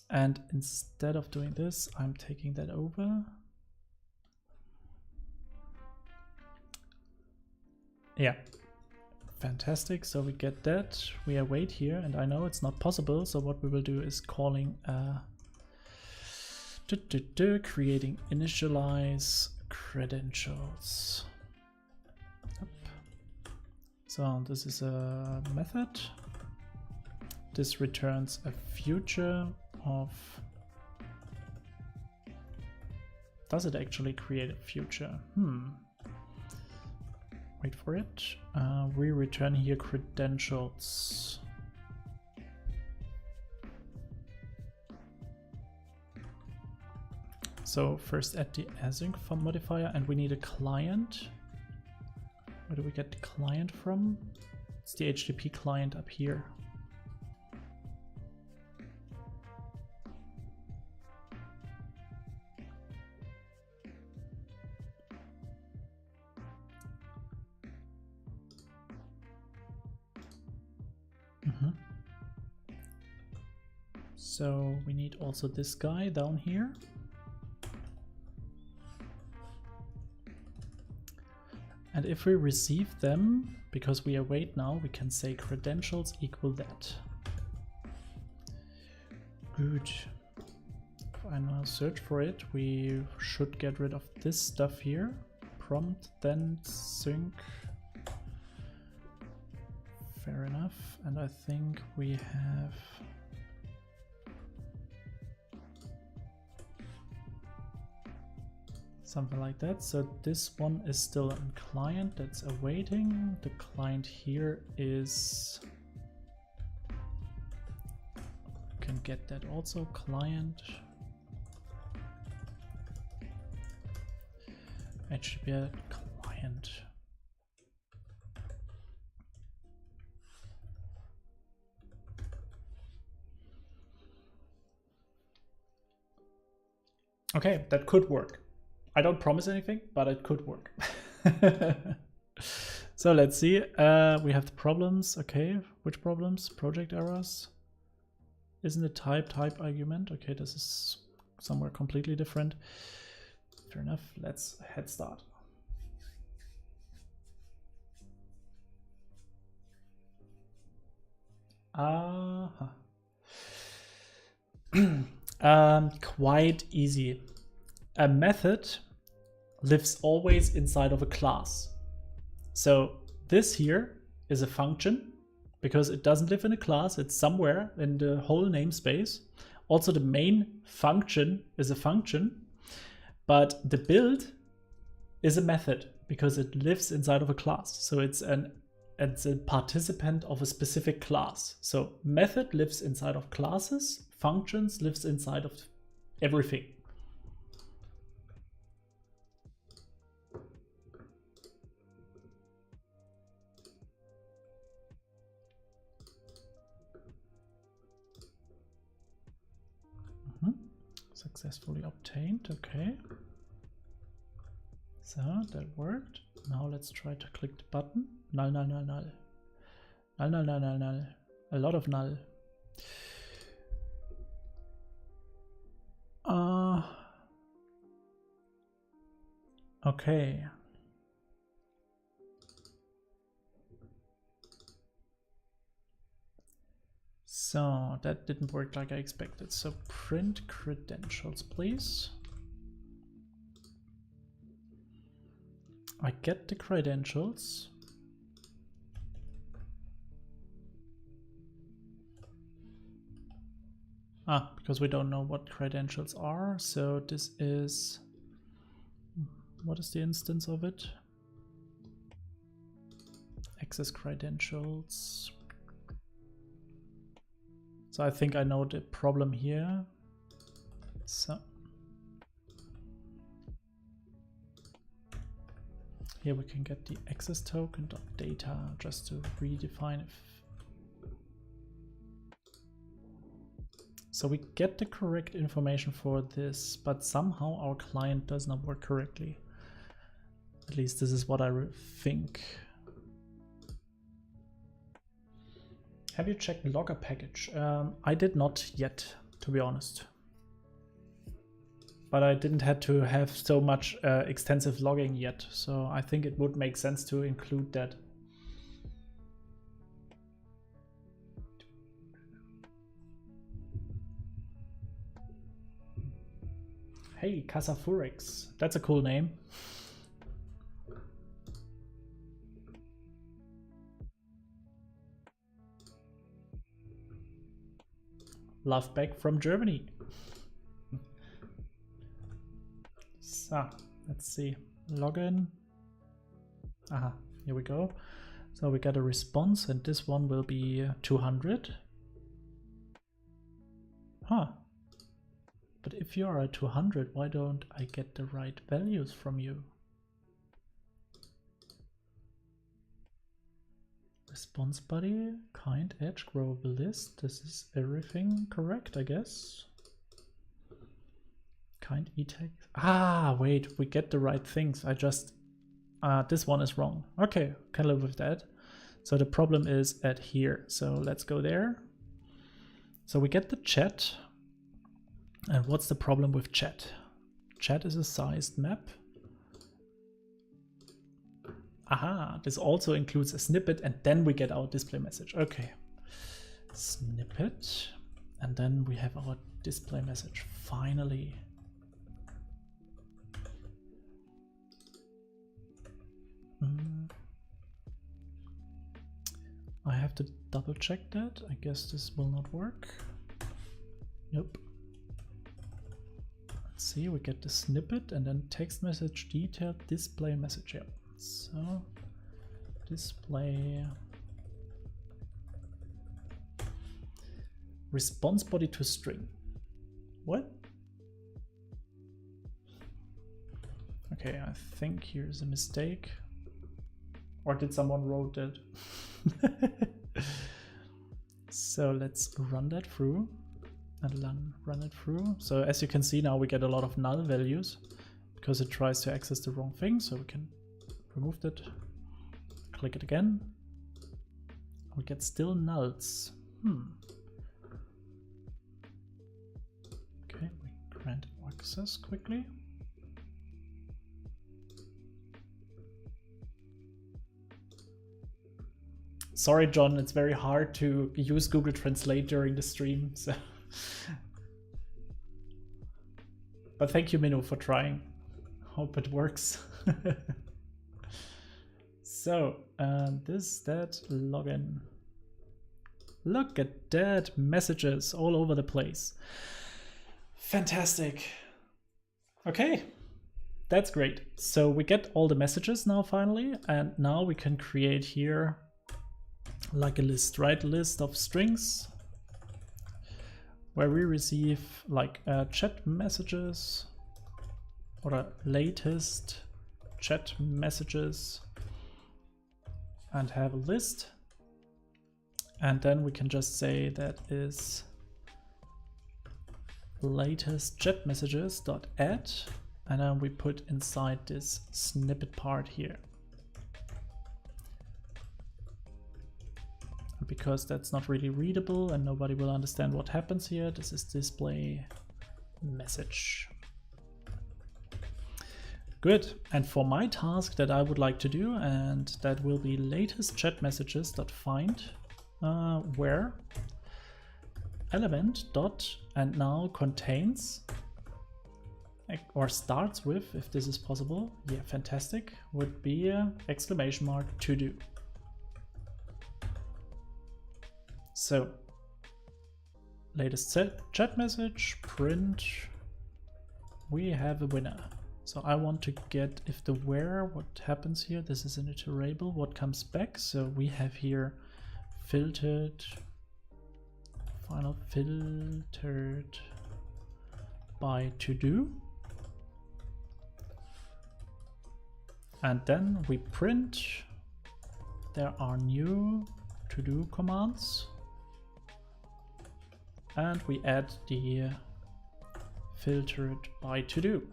And instead of doing this, I'm taking that over. Yeah, fantastic. So we get that, we await here, and I know it's not possible. So what we will do is calling creating initialize credentials. So this is a method. This returns a future of, does it actually create a future? Wait for it. We return here credentials. So first add the async modifier, and we need a client. Where do we get the client from? It's the HTTP client up here. So we need also this guy down here. And if we receive them, because we await now, we can say credentials equal that. Good. If I now search for it, we should get rid of this stuff here. Prompt, then sync. Fair enough. And I think we have... something like that. So this one is still in client, that's awaiting. The client here is, can get that also, client HTTP client. Okay, that could work. I don't promise anything, but it could work. So let's see. We have the problems. Okay, which problems? Project errors. Isn't it type argument? Okay, this is somewhere completely different. Fair enough. Let's head start. Quite easy. A method lives always inside of a class. So this here is a function because it doesn't live in a class, it's somewhere in the whole namespace. Also the main function is a function, but the build is a method because it lives inside of a class. So it's a participant of a specific class. So method lives inside of classes, functions lives inside of everything. Successfully obtained, okay. So that worked. Now let's try to click the button. Null, null, null, null. Null, null, null, null, null. A lot of null. Okay. So that didn't work like I expected. So print credentials, please. I get the credentials. Because we don't know what credentials are. So this is, what is the instance of it? Access credentials. So I think I know the problem here. So here we can get the access token .data just to redefine it. So we get the correct information for this, but somehow our client does not work correctly. At least this is what I think. Have you checked Logger package? I did not yet, to be honest. But I didn't have to have so much extensive logging yet, so I think it would make sense to include that. Hey, Casafurex, that's a cool name. Love back from Germany. So let's see, login. Aha, here we go. So we got a response, and this one will be 200. Huh. But if you are at 200, why don't I get the right values from you? Response body, kind, edge, growable list. This is everything correct, I guess. Kind e-tag. Ah, wait, we get the right things. I just, this one is wrong. Okay, can live with that. So the problem is at here. So let's go there. So we get the chat. And what's the problem with chat? Chat is a sized map. Aha, this also includes a snippet, and then we get our display message. Okay, snippet, and then we have our display message, finally. I have to double check that. I guess this will not work. Nope. Let's see, we get the snippet and then text message, detailed display message. Yeah. So display response body to string. What? Okay, I think here's a mistake. Or did someone wrote that? So let's run that through and run it through. So as you can see now, we get a lot of null values because it tries to access the wrong thing. So we can remove that, click it again. We get still nulls. Okay, we grant access quickly. Sorry, John, it's very hard to use Google Translate during the stream. So. But thank you, Minu, for trying. Hope it works. So, that, login. Look at that, messages all over the place. Fantastic. Okay, that's great. So we get all the messages now finally, and now we can create here like a list, right? List of strings. where we receive like chat messages or latest chat messages and have a list. And then we can just say that is latest chat messages dot add, and then we put inside this snippet part here. Because that's not really readable and nobody will understand what happens here, this is display message. Good. And for my task that I would like to do, and that will be latest chat messages dot find where element dot and now contains or starts with, if this is possible, yeah, fantastic, would be exclamation mark to do. So latest chat message, print, we have a winner. So I want to get if the where, what happens here, this is an iterable, what comes back. So we have here filtered, final filtered by to do. And then we print, there are new to do commands. And we add the filtered by to do.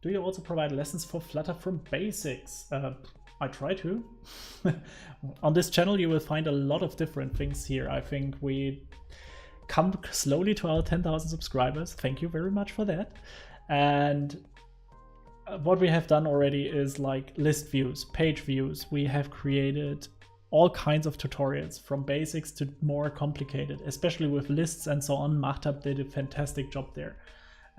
Do you also provide lessons for Flutter from basics? I try to. On this channel you will find a lot of different things here. I think we come slowly to our 10,000 subscribers. Thank you very much for that. And what we have done already is like list views, page views. We have created all kinds of tutorials from basics to more complicated, especially with lists and so on. Mahtab did a fantastic job there,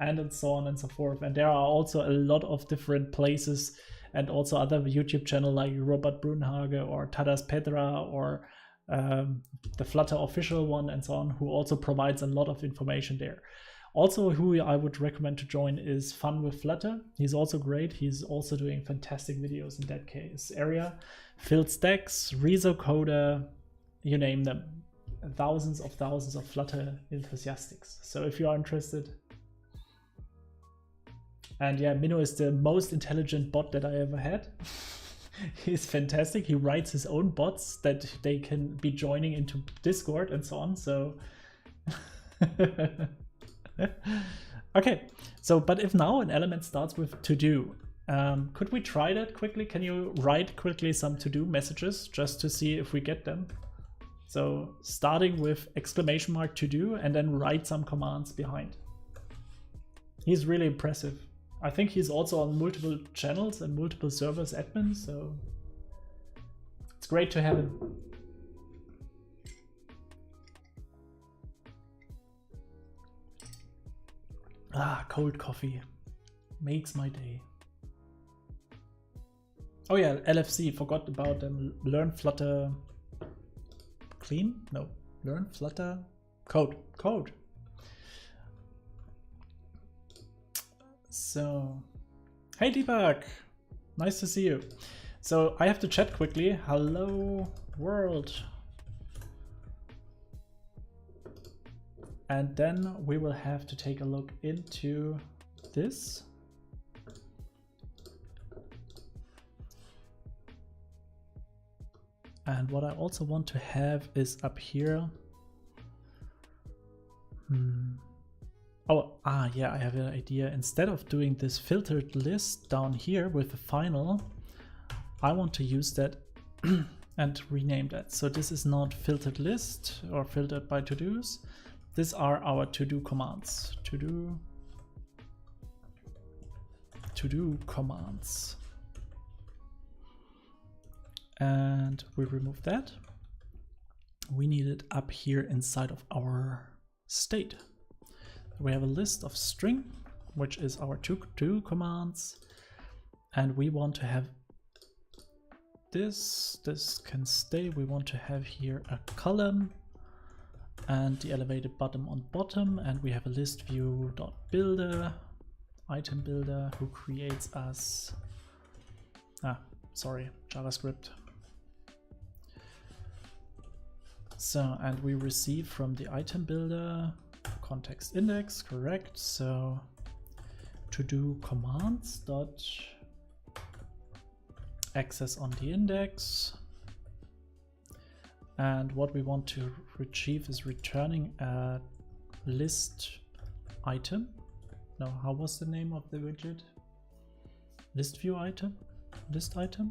and so on and so forth. And there are also a lot of different places and also other YouTube channel like Robert Brunhage or Tadas Pedra or the Flutter official one and so on, who also provides a lot of information there. Also, who I would recommend to join is Fun with Flutter. He's also great. He's also doing fantastic videos in that case area. Filled Stacks, Rezo Coder, you name them. Thousands of Flutter enthusiasts. So if you are interested. And yeah, Minnow is the most intelligent bot that I ever had. He's fantastic. He writes his own bots that they can be joining into Discord and so on. So okay, so but if now an element starts with to do, could we try that quickly? Can you write quickly some to do messages just to see if we get them? So starting with exclamation mark to do and then write some commands behind. He's really impressive. I think he's also on multiple channels and multiple servers admin, so it's great to have him. Ah, cold coffee makes my day. Oh yeah, LFC, forgot about them. Learn Flutter clean? No, learn Flutter code. So, hey Deepak, nice to see you. So I have to chat quickly. Hello world. And then we will have to take a look into this. And what I also want to have is up here. Yeah, I have an idea. Instead of doing this filtered list down here with the final, I want to use that and rename that. So this is not filtered list or filtered by to-dos. These are our to-do commands. To-do commands. And we remove that. We need it up here inside of our state. We have a list of string, which is our to-do commands. And we want to have this can stay. We want to have here a column and the elevated button on bottom, and we have a list view dot builder, item builder, who creates us JavaScript. So, and we receive from the item builder context index, correct? So to do commands dot access on the index, and what we want to retrieve is returning a list item. No, how was the name of the widget? List view item? List item?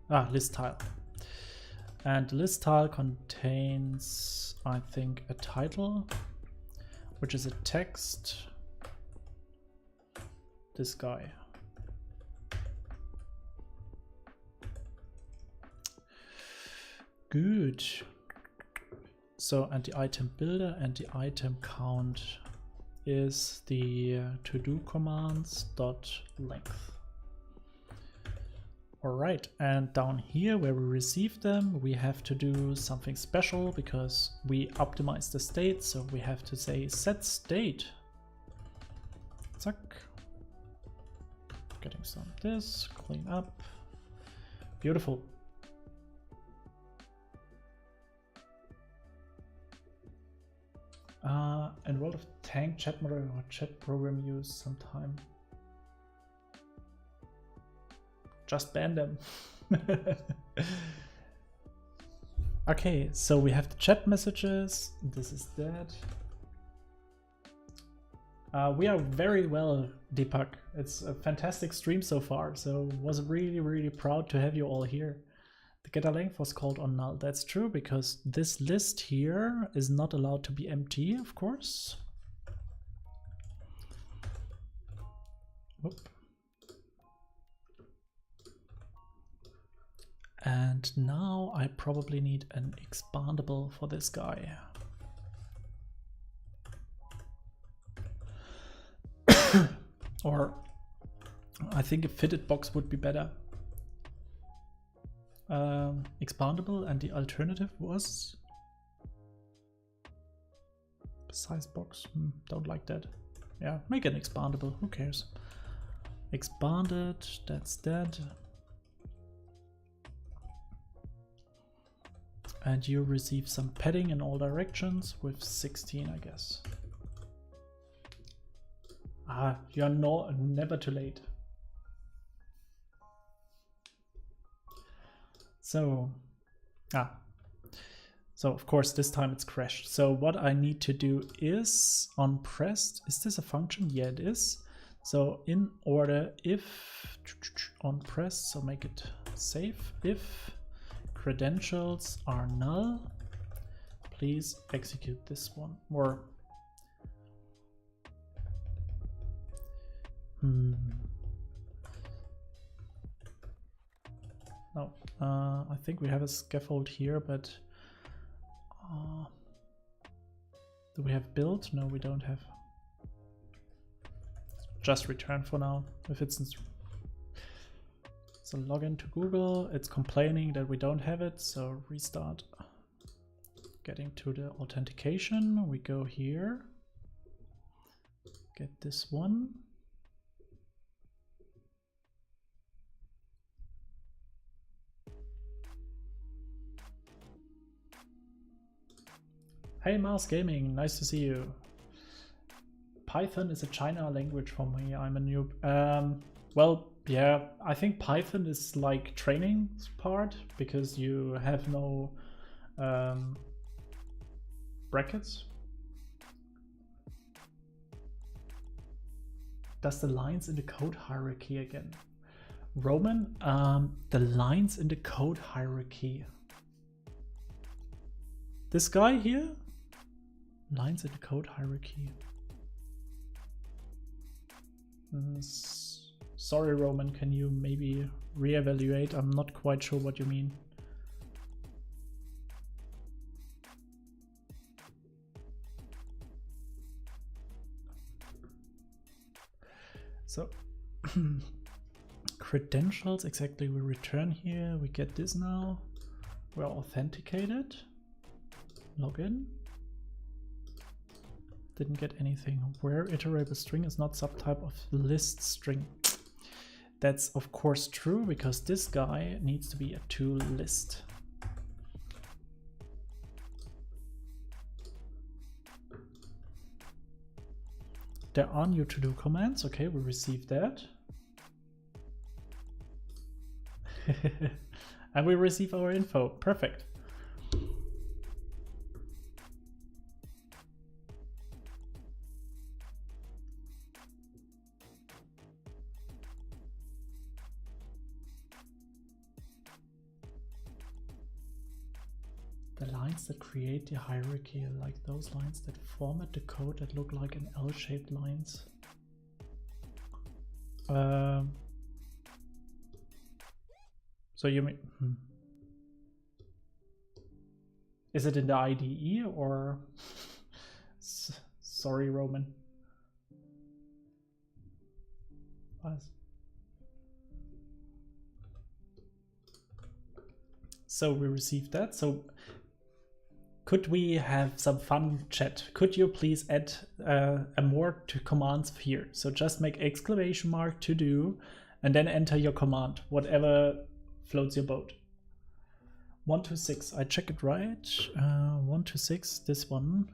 Ah, list tile. And the list tile contains, I think, a title, which is a text. This guy. Good. So, and the item builder and the item count is the to-do commands dot length. All right, and down here where we receive them, we have to do something special because we optimize the state. So we have to say set state. Zack. Getting some of this, clean up. Beautiful. And World of Tank chat moderator or chat program use sometime. Just ban them. Okay, so we have the chat messages. This is that. We are very well, Deepak. It's a fantastic stream so far. So was really proud to have you all here. The getter length was called on null. That's true because this list here is not allowed to be empty, of course. Whoop. And now I probably need an expandable for this guy. Or I think a fitted box would be better. Expandable, and the alternative was size box. Don't like that. Yeah, make an expandable, who cares? Expanded, that's that. And you receive some padding in all directions with 16, I guess. Ah, you're never too late. So of course this time it's crashed. So what I need to do is on pressed, is this a function? Yeah, it is. So in order if on pressed, so make it safe, if credentials are null, please execute this one. Or no, I think we have a scaffold here, but do we have build? No, we don't have. Just return for now. If it's so login to Google, it's complaining that we don't have it, so restart. Getting to the authentication, we go here, get this one. Hey Mars Gaming, nice to see you. Python is a China language for me, I'm a noob. Well, yeah, I think Python is like training part because you have no brackets. Does the lines in the code hierarchy again? Roman, the lines in the code hierarchy. This guy here? Lines in the code hierarchy. Sorry, Roman, can you maybe reevaluate? I'm not quite sure what you mean. So, credentials, exactly, we return here, we get this now. We're authenticated. Login. Didn't get anything. Where iterable string is not subtype of list string. That's of course true because this guy needs to be a to list. there are new to-do commands. Okay, we received that. And we receive our info. Perfect. The lines that create the hierarchy are like those lines that format the code that look like an L-shaped lines. So you mean, is it in the IDE or? Sorry, Roman. So we received that. So could we have some fun chat? Could you please add a more to commands here? So just make exclamation mark to do and then enter your command, whatever floats your boat. 1 to 6, I check it right. 1 to 6, this one.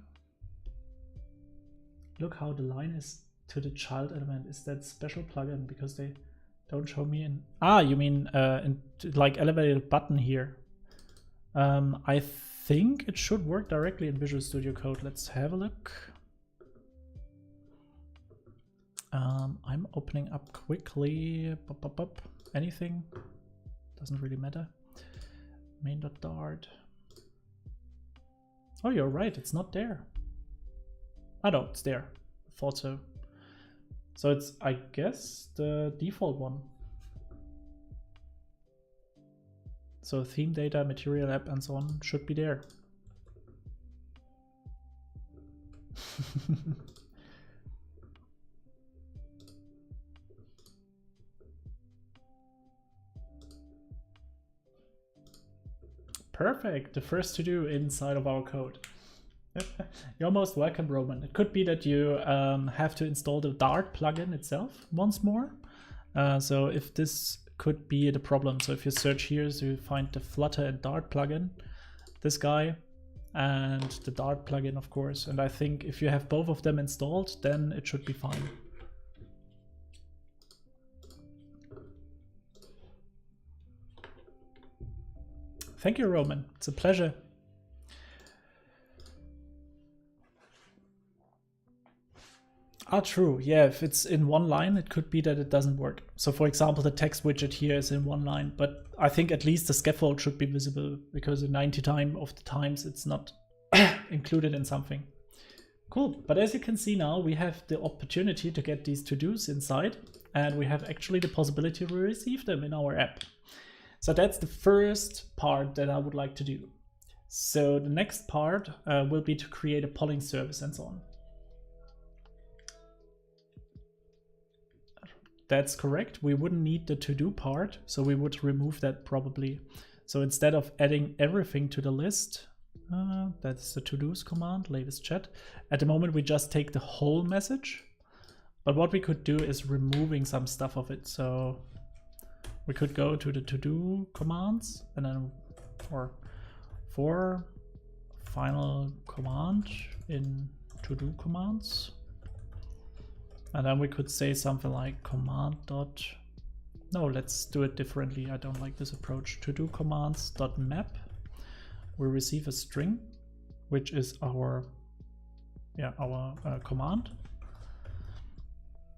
Look how the line is to the child element. Is that special plugin because they don't show me in? Ah, you mean like elevated button here. I think it should work directly in Visual Studio Code. Let's have a look. I'm opening up quickly. Anything? Doesn't really matter. Main.dart. Oh, you're right. It's not there. Oh no, it's there. I thought so. So it's, I guess, the default one. So theme data, material app, and so on should be there. Perfect, the first to do inside of our code. You're most welcome, Roman. It could be that you have to install the Dart plugin itself once more. So if this could be the problem. So if you search here, so you find the Flutter and Dart plugin, this guy, and the Dart plugin, of course. And I think if you have both of them installed, then it should be fine. Thank you, Roman. It's a pleasure. Ah, true. Yeah, if it's in one line, it could be that it doesn't work. So for example, the text widget here is in one line, but I think at least the scaffold should be visible because in 90% of the times it's not included in something. Cool. But as you can see now, we have the opportunity to get these to-dos inside, and we have actually the possibility to receive them in our app. So that's the first part that I would like to do. So the next part will be to create a polling service and so on. That's correct. We wouldn't need the to-do part, so we would remove that probably. So instead of adding everything to the list, that's the to-dos command, latest chat. At the moment, we just take the whole message. But what we could do is removing some stuff of it. So we could go to the to-do commands and then for final command in to-do commands. And then we could say something like command dot, no, let's do it differently. I don't like this approach. To do commands dot map. We receive a string, which is our command.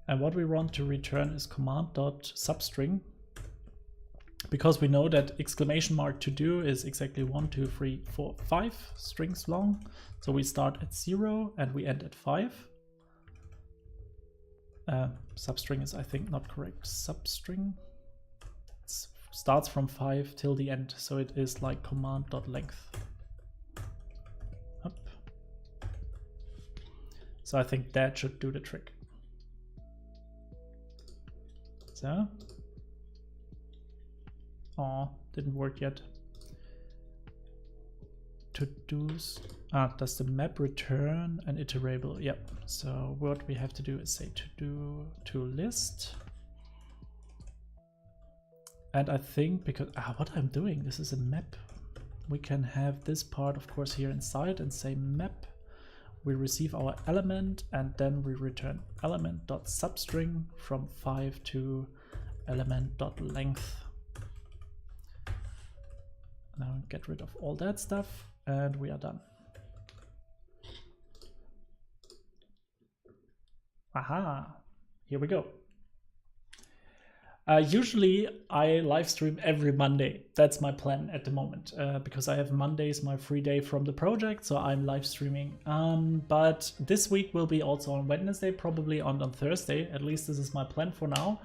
And what we want to return is command dot substring, because we know that exclamation mark to do is exactly 1, 2, 3, 4, 5 strings long. So we start at 0 and we end at 5. Substring is, I think, not correct. Substring starts from 5 till the end, so it is like command.length. Up. So I think that should do the trick. So, oh, didn't work yet. To-dos. Does the map return an iterable? Yep. So what we have to do is say to do to list. And I think because what I'm doing, this is a map. We can have this part, of course, here inside and say map we receive our element, and then we return element.substring from 5 to element.length. Now get rid of all that stuff, and we are done. Aha, here we go. Usually I live stream every Monday. That's my plan at the moment, because I have Mondays my free day from the project, so I'm live streaming. But this week will be also on Wednesday, probably on Thursday. At least this is my plan for now.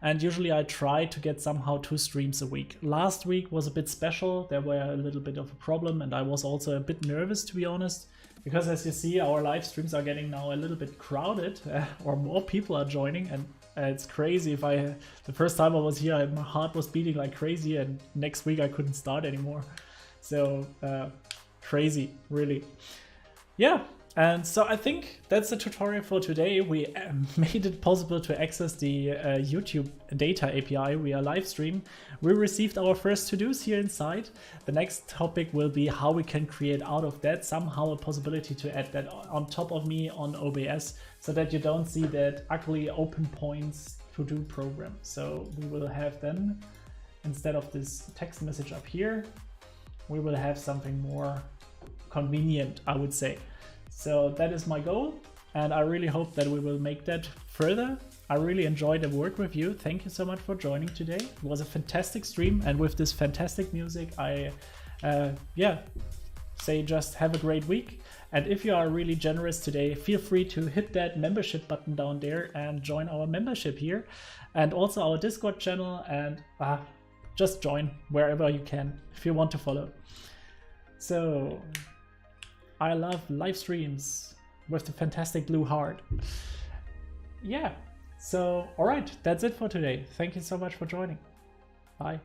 And usually I try to get somehow 2 streams a week. Last week was a bit special. There were a little bit of a problem, and I was also a bit nervous, to be honest, because as you see, our live streams are getting now a little bit crowded, or more people are joining, and it's crazy. The first time I was here, my heart was beating like crazy, and next week I couldn't start anymore. So crazy, really. Yeah. And so I think that's the tutorial for today. We made it possible to access the YouTube data API via live stream. We received our first to-dos here inside. The next topic will be how we can create out of that somehow a possibility to add that on top of me on OBS, so that you don't see that ugly open points to-do program. So we will have then, instead of this text message up here, we will have something more convenient, I would say. So that is my goal, and I really hope that we will make that further. I really enjoyed the work with you. Thank you so much for joining today. It was a fantastic stream, and with this fantastic music, I say just have a great week. And if you are really generous today, feel free to hit that membership button down there and join our membership here, and also our Discord channel, and just join wherever you can if you want to follow. So I love live streams with the fantastic blue heart. Yeah, so all right, that's it for today. Thank you so much for joining. Bye.